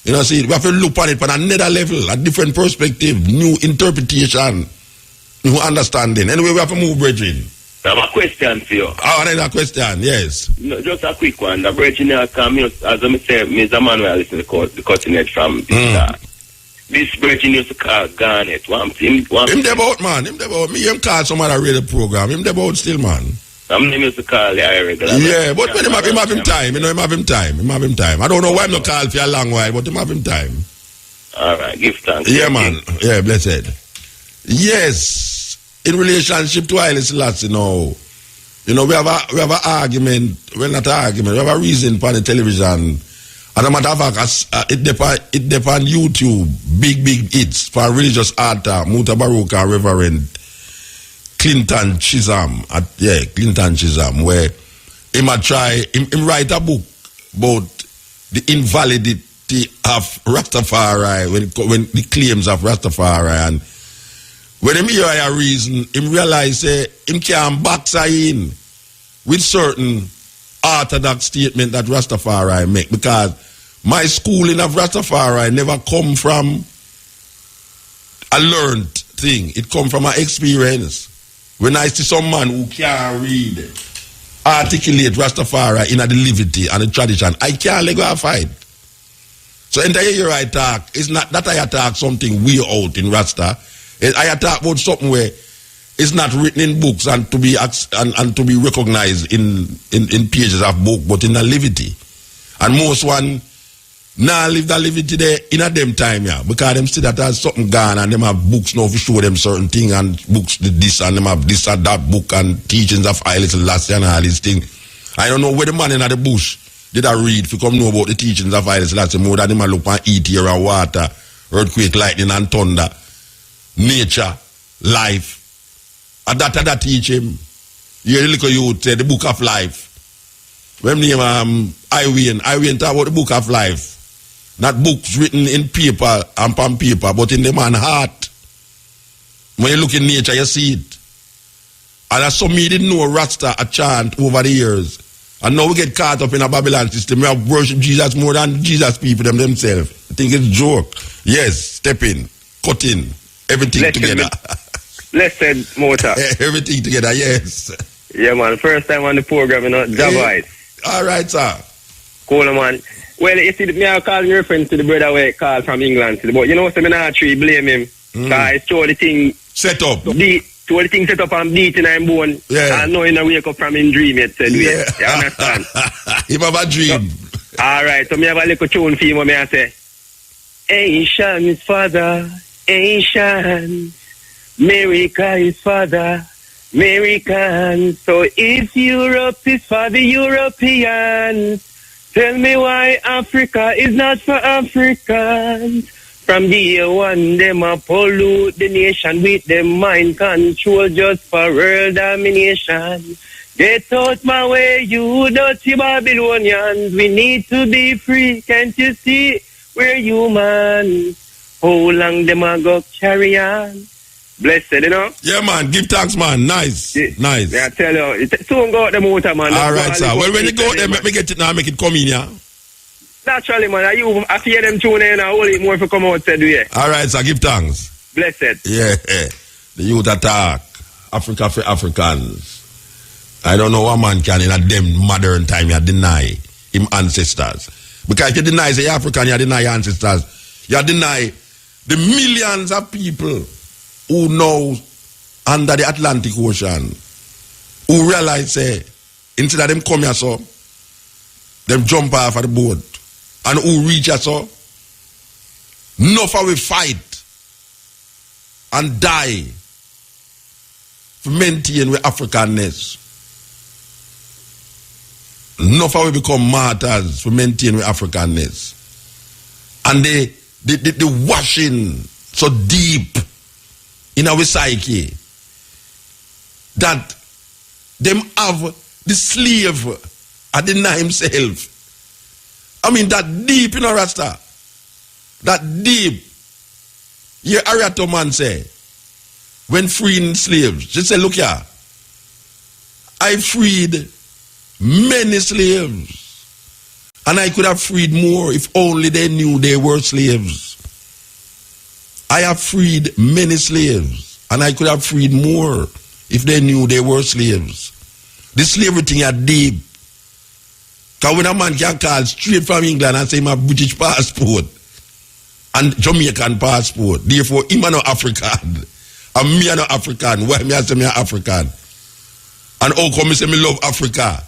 You know, see, we have to look on it from another level, a different perspective, new interpretation, new understanding. Anyway, we have to move, brethren. I have a question for you. Oh, another question, yes. No, just a quick one. The brethren here come, as I say, Mr. Manuel is the cutting edge from this start. This brethren used to call Garnet. Him about, man. Him about me. Him call some other radio program. Him about still, man. I'm name used to call the irregular. Yeah, but when him have him time. You know, him have him time. I don't know why him not call for a long while, but him have him time. All right, give thanks. Yeah, man. Yeah, blessed. Yes, in relationship to Haile Selassie, you know, we have an argument. Well, not an argument. We have a reason for the television. As a matter of fact, it depend YouTube. Big hits for religious author Mutabaruka Reverend Clinton Chisholm, where him write a book about the invalidity of Rastafari when the claims of Rastafari, and when him hear a reason, him realize him can box in with certain orthodox statement that Rastafari make, because my schooling of Rastafari never come from a learned thing. It come from an experience. When I see some man who can't read, articulate Rastafari in the liberty and the tradition, I can't let go and fight. So entire year I talk, it's not that I talk something way out in Rasta. I talk about something where it's not written in books and to be recognized in pages of book, but in the liberty. And most one now live that liberty there in a them time, yeah, because them see that there's something gone and them have books now to show them certain things, and books this and them have this and that book and teachings of Haile Selassie and all these things. I don't know where the man in the bush did I read to come know about the teachings of Haile Selassie more than them a look and eat here and water, earthquake, lightning and thunder, nature, life. And that teach him. You hear the little youth say the book of life. When name Iwayne talk about the book of life. Not books written in paper and on paper, but in the man's heart. When you look in nature, you see it. And as some me didn't know Rasta a chant over the years. And now we get caught up in a Babylon system. We have worship Jesus more than Jesus people themselves. I think it's a joke. Yes, step in, cut in, everything together. Blessed motor. Everything together, yes. Yeah, man. First time on the program, you know, Javite. All right, sir. Cool, man. Well, you see, me I call in reference to the brother where called from England. But you know, so me not actually blame him. Because it's all the thing set up. So the thing set up and beating and bone. Yeah. And knowing I wake up from him dream yet. Said, yeah. You understand? He have a dream. So, all right. So me have a little tune for him where me I say, Asian is father, Asian. America is father, American. So if Europe is for the Europeans, tell me why Africa is not for Africans. From day one, them a pollute the nation with them mind control just for world domination. Get out my way, you dirty Babylonians. We need to be free, can't you see? we're human. How long them a go carry on? Blessed, you know? Yeah, man. Give thanks, man. Nice. Nice. Yeah, I tell you. Soon go out the motor, man. All right, sir. Well, when you go there, make me get it now. Make it come in, yeah? Naturally, man. I hear them tune in and only more if you come out said, yeah. All right, sir. Give thanks. Blessed. Yeah. The youth attack. Africa for Africans. I don't know what man can in a damn modern time you deny him ancestors. Because if you deny the African, you deny your ancestors. You deny the millions of people who know under the Atlantic Ocean, who realize, say, instead of them come here, so, them jump off of the boat, and who reach here, so, enough of we fight and die to maintain with Africanness. Enough of we become martyrs to maintain with Africanness. And the washing so deep in our psyche that them have the slave and deny himself. I mean, that deep in our Rasta. That deep. Here Ariato man say, when freeing slaves, she said, look here, I freed many slaves. And I could have freed more if only they knew they were slaves. I have freed many slaves, and I could have freed more if they knew they were slaves. The slavery thing are deep. Because when a man can call straight from England and say my British passport and Jamaican passport, therefore him are not African, and me are not African, why me I say me are African? And how come me say me love Africa?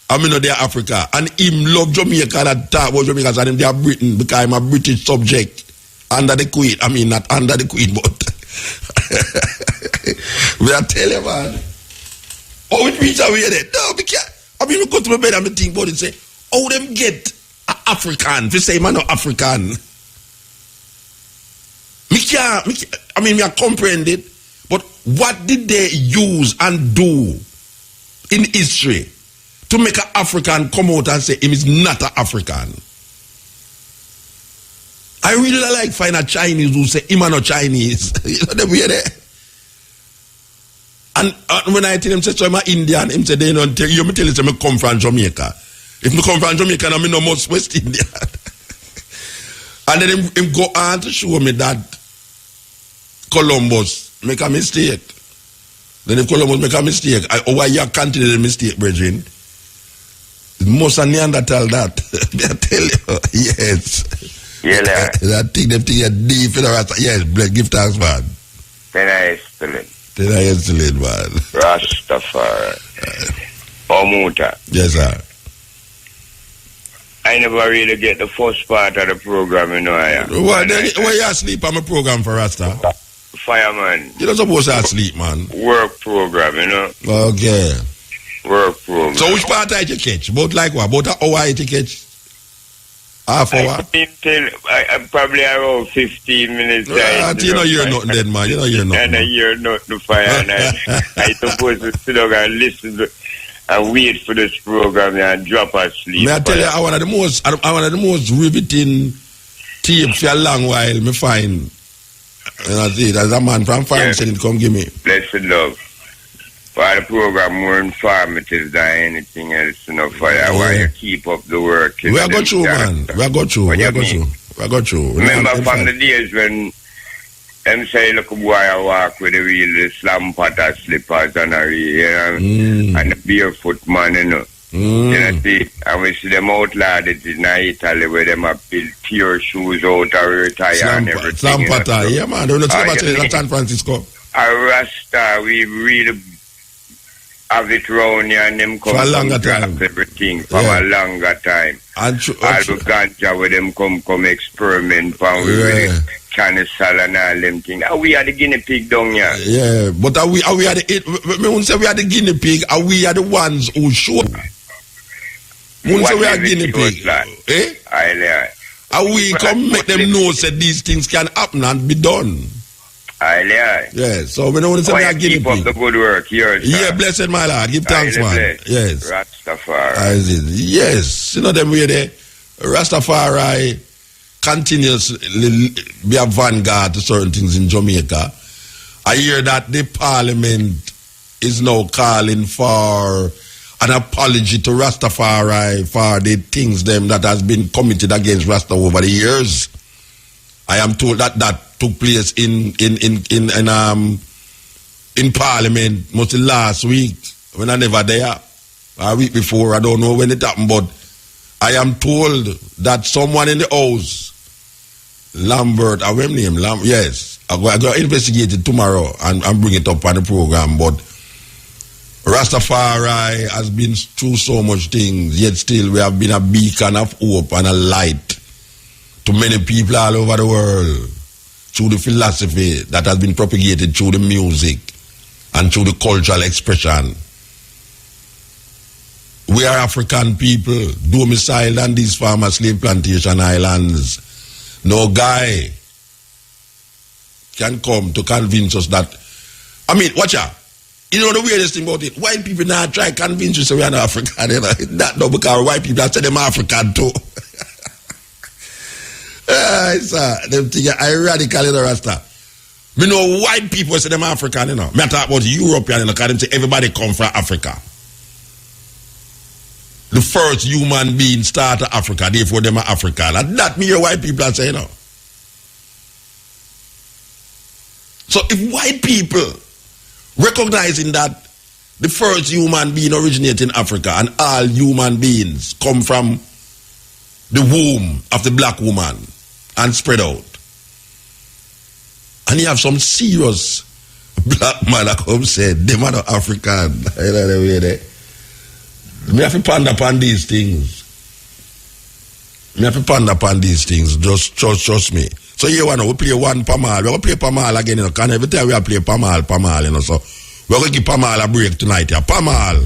I mean, they are Africa. And him love Jamaica and talk about Jamaica and they are Britain because I'm a British subject. Under the Queen. I mean, not under the Queen, but we are telling you, man. Oh, it means away there. No, because I mean, we go to my bed and we think about it and say, oh, them get African. They say, man, no African. I mean, we are comprehend it, but what did they use and do in history to make an African come out and say him is not an African? I really like find a Chinese who say him are not Chinese. You know them way there. And when I tell him say so I'm Indian, him say they don't tell you me tell you say me come from Jamaica. If me come from Jamaica, I mean no most West Indian. And then him go on to show me that Columbus make a mistake. Then if Columbus make a mistake, why you continue the mistake, brethren? Most of Neanderthal that. I tell you, yes. Yeah, that thing, them thing are deep in the Rasta. Yes, give thanks, man. Then I excellent. Then I excellent, man. Rastafari. Omuta. Yes, sir. I never really get the first part of the program, you know. Why you asleep on my program for Rasta? Fireman. You're not supposed to sleep, man. Work program, you know. Okay. Work program. So which part did you catch? About like what? About an hour did you catch? Half hour? I probably around 15 minutes. You know you're nothing then, man. You know you're nothing. And I hear nothing fire. And I supposed to sit down and listen to, and wait for this program and drop asleep. May I tell you, I one of the most riveting tapes for a long while, me find. And I see there's a man from Farm said it come give me. Blessed love. For the program more informative than anything else, you know, for you. Why you keep up the work. We are go through, man. We are go through. Remember from the days when them say, look, boy, I walk with the real slam patter slippers and a real, you know, and the barefoot man, you know. You know, see, and we see them outlaws in Italy where them have built pure shoes out or retire and everything. Slam patter, yeah, man. Don't tell about it in San Francisco. A Rasta, we really have it round here and them come for a longer time. Everything for a longer time. All the ganja with them come experiment from with canisal and all them things. Are we are the guinea pig down here? Yeah, but are we the we won't say we are the guinea pig, are we are the ones who show? We won't say we are guinea pig. Eh? Are we come make them know that these things can happen and be done? Yeah, so we don't want to say we are guinea pig. Keep up the good work here, sir. Yeah, blessed my Lord. Give thanks, man. Yes. Rastafari. Yes. You know them way there. Rastafari continuously be a vanguard to certain things in Jamaica. I hear that the parliament is now calling for an apology to Rastafari for the things them that has been committed against Rasta over the years. I am told that took place in Parliament mostly last week when I never there. A week before, I don't know when it happened, but I am told that someone in the house, Lambert, I remember him, yes, I'm going to investigate it tomorrow and bring it up on the program, but Rastafari has been through so much things, yet still we have been a beacon of hope and a light to many people all over the world through the philosophy that has been propagated through the music and through the cultural expression. We are African people, domiciled on these former slave plantation islands. No guy can come to convince us that, I mean, watch out. You know the weirdest thing about it? White people now try to convince you so we are not African. You know? That no, because white people have said them African too. Them things are radical in the Rasta. Me know white people say them African, you know. Me talk about European, you know, because them say everybody come from Africa. The first human being started Africa, therefore them are African. And that me hear white people are saying, you know. So if white people recognizing that the first human being originated in Africa and all human beings come from the womb of the black woman and spread out, and you have some serious black man that come say them are not African, you know the way they. Me have to ponder upon these things. Just trust me. So you wanna we play one Pamal. We're gonna play Pamal again, you know, because every time we play Pamal, you know. So we're gonna give Pamal a break tonight, yeah. Pamal.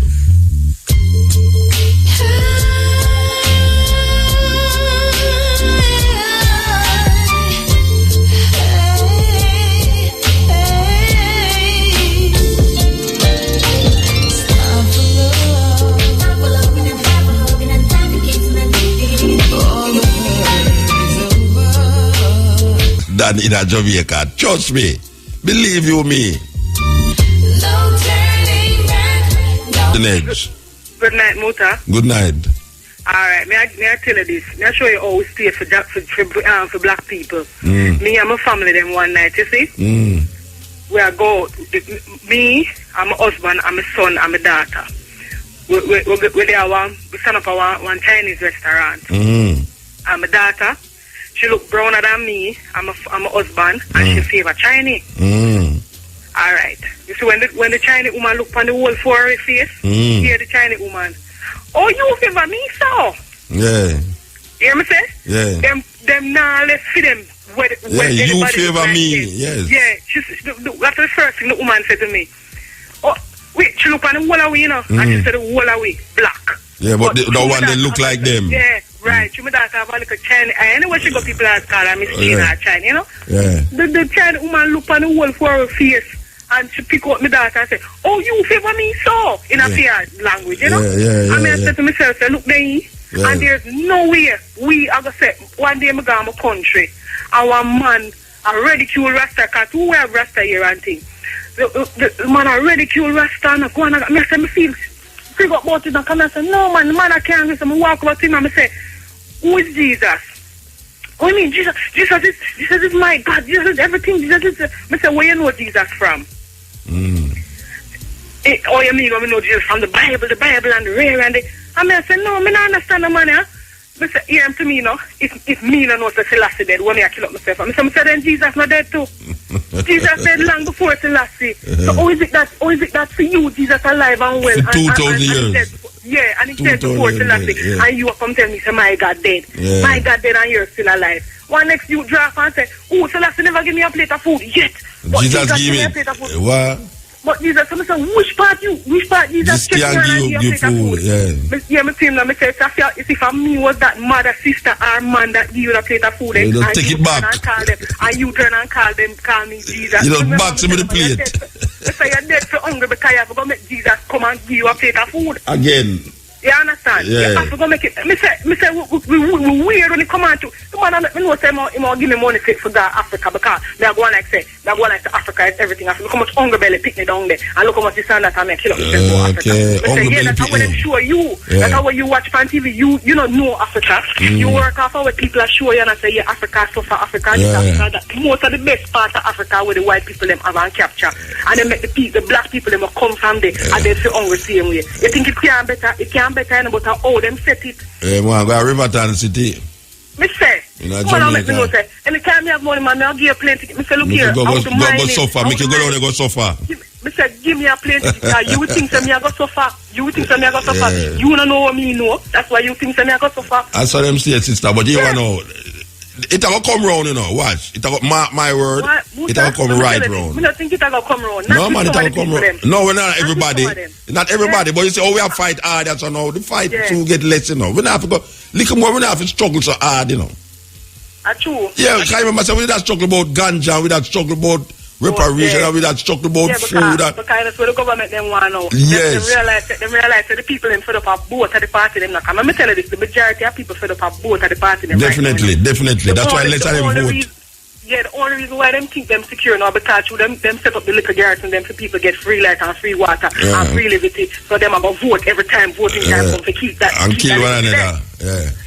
Than in a Jamaica. Trust me. Believe you me. Good night, Muta. Good night. Alright, may I tell you this? May I show you how we stay for black people. Me and my family them one night, you see? We are go, me, and my husband, and my son, and my daughter. We stand up at one Chinese restaurant. And my daughter, she look browner than me. I'm a husband, and she favor Chinese. All right. You see, when the Chinese woman look on the whole for her face, hear the Chinese woman. Oh, you favor me, so? Yeah. You hear me say? Yeah. Them now let's see them. Yeah, you favor me. Yes. Yeah. That's the first thing the woman said to me. Oh, wait, she look on the whole away, you know, and she said the whole away black. Yeah, but the one that look like them. Yeah. Right, she might have a little Chinese. Anyway, she got people that call her Miss China China, you know? Yeah. The Chinese woman look on the wall for her face and she pick up my daughter and say, oh, you favor me so? In a fair language, you know? Yeah, I mean, I said to myself, say, look, there, and there's no way we are going to say, one day I go to my country and one man I ridicule Rasta because who have Rasta here and thing. The man I ridicule Rasta and I go and I say, I feel figure out about it and come and say, no man, the man I can't listen. I walk about him and I say, who is Jesus? Oh, I mean, Jesus is my God. Jesus is everything. Jesus is. I say, where you know Jesus from? Oh, you mean, I know Jesus from the Bible and the rare and the. I mean, I say, no, I don't understand the man, yeah. I say, hear him to me, you know. If me no know the Selassie dead, when I kill up myself. I say, then Jesus not dead too. Jesus dead long before Selassie. So how is it that for you, Jesus alive and well? For 2,000 years. Yeah, and he dead before Selassie. Yeah. And you come tell me, say, my God dead. Yeah. My God dead and you're still alive. One next you draft and say, oh, Selassie never give me a plate of food yet. But Jesus give me a plate of food. What? But Jesus, so I say, which part Jesus give you a plate of food? Yeah, I tell him, I say, if me was that mother, sister, or man that give you a plate of food, and you take it back. And you turn and call me Jesus. You don't box him with the plate. I say, you're dead for hungry because you have to make Jesus come and give you a plate of food. Again, You understand? Yeah. You have to go make it. Me say, we weird when it come on to. The man, I know say, he give me money for go Africa because me I go on like say, me I go like to Africa is everything. Africa. Look how much hunger belly pick me down there, and look how much this and that I make kill up myself for Africa. Okay, Me say, yeah, that's how when them show you. That's how when you watch on TV, you don't know Africa. You work off how people are show you and I say, yeah, Africa suffer, Africa, Africa. That most of the best part of Africa where the white people them have and capture, and they make the black people them come from there, and they feel hungry same way. You think it can better? It can better, but how them set it. Man, go to Riverton City. Me say, come on, make me know say. Anytime you have money, man, I'll give you a plane ticket. Me say, look here, go suffer. Make you go down and go suffer. Me say, give me a plane ticket. You would think that me I go suffer. You don't know what me know. That's why you think that me I go suffer. That's what them say, sister. But you want to know. It will come round, you know. Watch. It will mark my word. It will come right round. I don't think it will come round. No, man, it will come round. No, we're not everybody. Not everybody. But you say, oh, we have fight hard. That's how the fight to get less, you know. We don't have to go. Little more, we don't have to struggle so hard, you know. True. Yeah, I remember saying we don't struggle about ganja, we don't struggle about reparation, we don't struggle about food. Because that's what the government them want now. Yes. They realize that the people them fed up at both at the party them. Let me tell you this, the majority of people fed up at both at the party them. Definitely. That's why let's have them vote. Yeah, the only reason why them think them secure now because them set up the liquor garrison them for people get free light and free water and free liberty. So them are going to vote every time voting time come to keep that. And kill one another.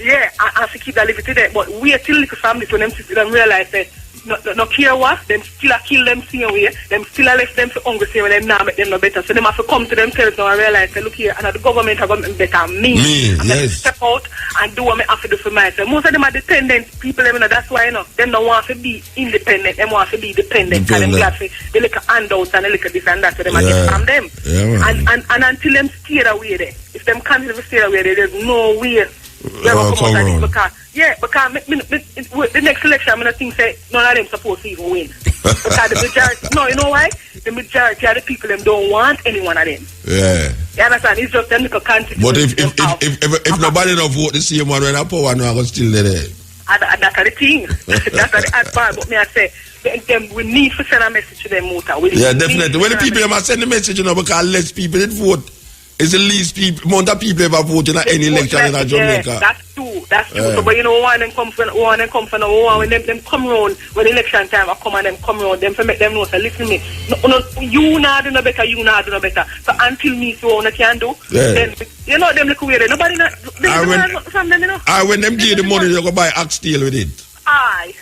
Yeah, and to keep that liberty there. But wait till little families when them realize that no care what, them still a kill them same way, them still a left them for hungry same way, them now make them no better. So them have to come to themselves now and realize that look here, and the government have got better me. I'm going to step out and do what I have to do for myself. Most of them are dependent people, you know, that's why, you know, them don't want to be independent, them want to be dependent. And them glad for the little handouts and the little this and that, so them are get from them. And until them stay away there, if them continue to stay away there, there's no way. Because the next election, I'm going to think say none of them supposed to even win. Because the majority, no, you know why? The majority of the people them don't want any one of them. Yeah. You understand? It's just them little country. But if nobody don't vote the same one when I power, no, I go still there. And that's the thing. That's the hard part. But me I say, we need to send a message to them, Muta. Yeah, definitely. When the people must send the message, you know, because less people did vote. It's the least people, amount of people ever vote in any election in Jamaica. Yeah, that's true. So, but you know, one them come from when them come round when election time I come and them come round, them for make them know. So listen to me. No, you not do no better. You not do no better. So until me so what I can do, then you know them look weird. Nobody not. From them, you know. When them give the money, they go buy ox steel with it.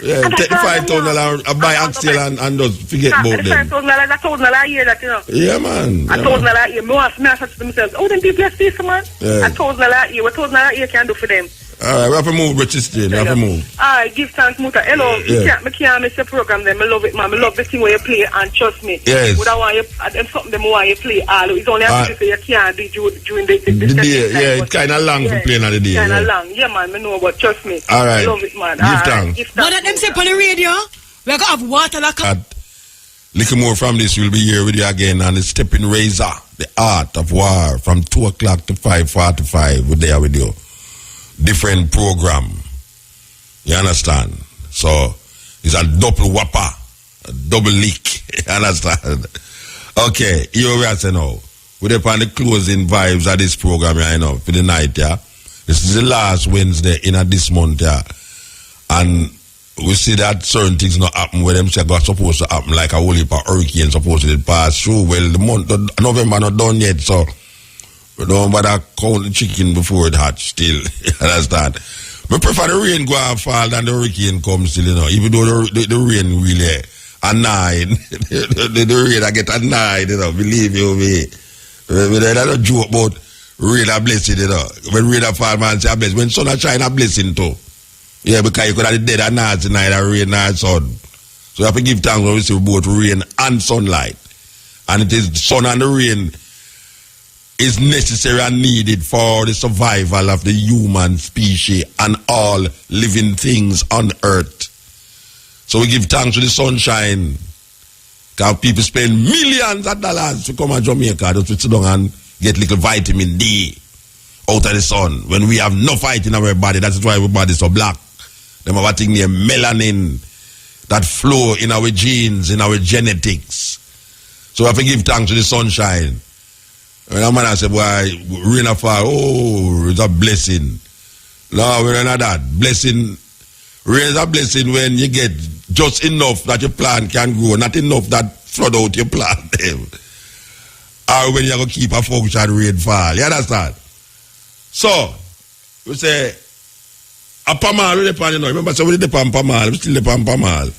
Yeah, take the $5,000 and buy oxtail and just forget about them. $5,000 a year, that you know. Yeah, man. $1,000 a year. I say to themselves, oh, them people are this, man. $1,000 a year. $1,000 a year can do for them. Alright, we have to move, Richard. We have to move. Alright, give thanks, Muta. Hello, I can't miss your program then. I love it, man. I love the thing where you play, and trust me. Yes. Would I want you, and something them why you play all. It's only after you can't do during the day. Yeah, it's kind of long for playing on the day. Kind of long. Yeah, man, I know, but trust me. Alright. I love it, man. Give thanks. But let them say on the radio, we're going to have water like a... Little more from this, we'll be here with you again on the Stepping Razor, the art of war, from 2 o'clock to 5:45. We're there with you. Different program. You understand? So it's a double whopper, a double leak. You understand? Okay, here we are saying now. We're upon the closing vibes of this program, you know, for the night, yeah. This is the last Wednesday in this month, yeah. And we see that certain things not happen where them say got supposed to happen, like a whole heap of hurricane supposed to pass through. Well, the month of November not done yet, so we don't bother count the chicken before it hatch still. You understand? I prefer the rain go and fall than the hurricane come still, you know. Even though the rain really annoyed. the rain I get annoyed, you know, believe you me. That's a joke about rain a blessing, you know. When rain a fall, man say a blessing. When sun a shine, a blessing too. Yeah, because you could have the dead and night tonight, rain and sun. So you have to give thanks when we see both rain and sunlight. And it is sun and the rain is necessary and needed for the survival of the human species and all living things on earth. So we give thanks to the sunshine. Because people spend millions of dollars to come to Jamaica just to sit down and get little vitamin D out of the sun. When we have no fight in our body, that's why our body is so black. Them have a thing named melanin that flow in our genes, in our genetics. So we have to give thanks to the sunshine. When a man say, boy, rain a fall, oh, it's a blessing. No, we're not that. Blessing, rain is a blessing when you get just enough that your plant can grow, not enough that flood out your plant. Or when you're going to keep a function, rain fall. You understand? So, we say, a pamal, we depend, you know. Remember, so we depend pamal, we still depend pamal.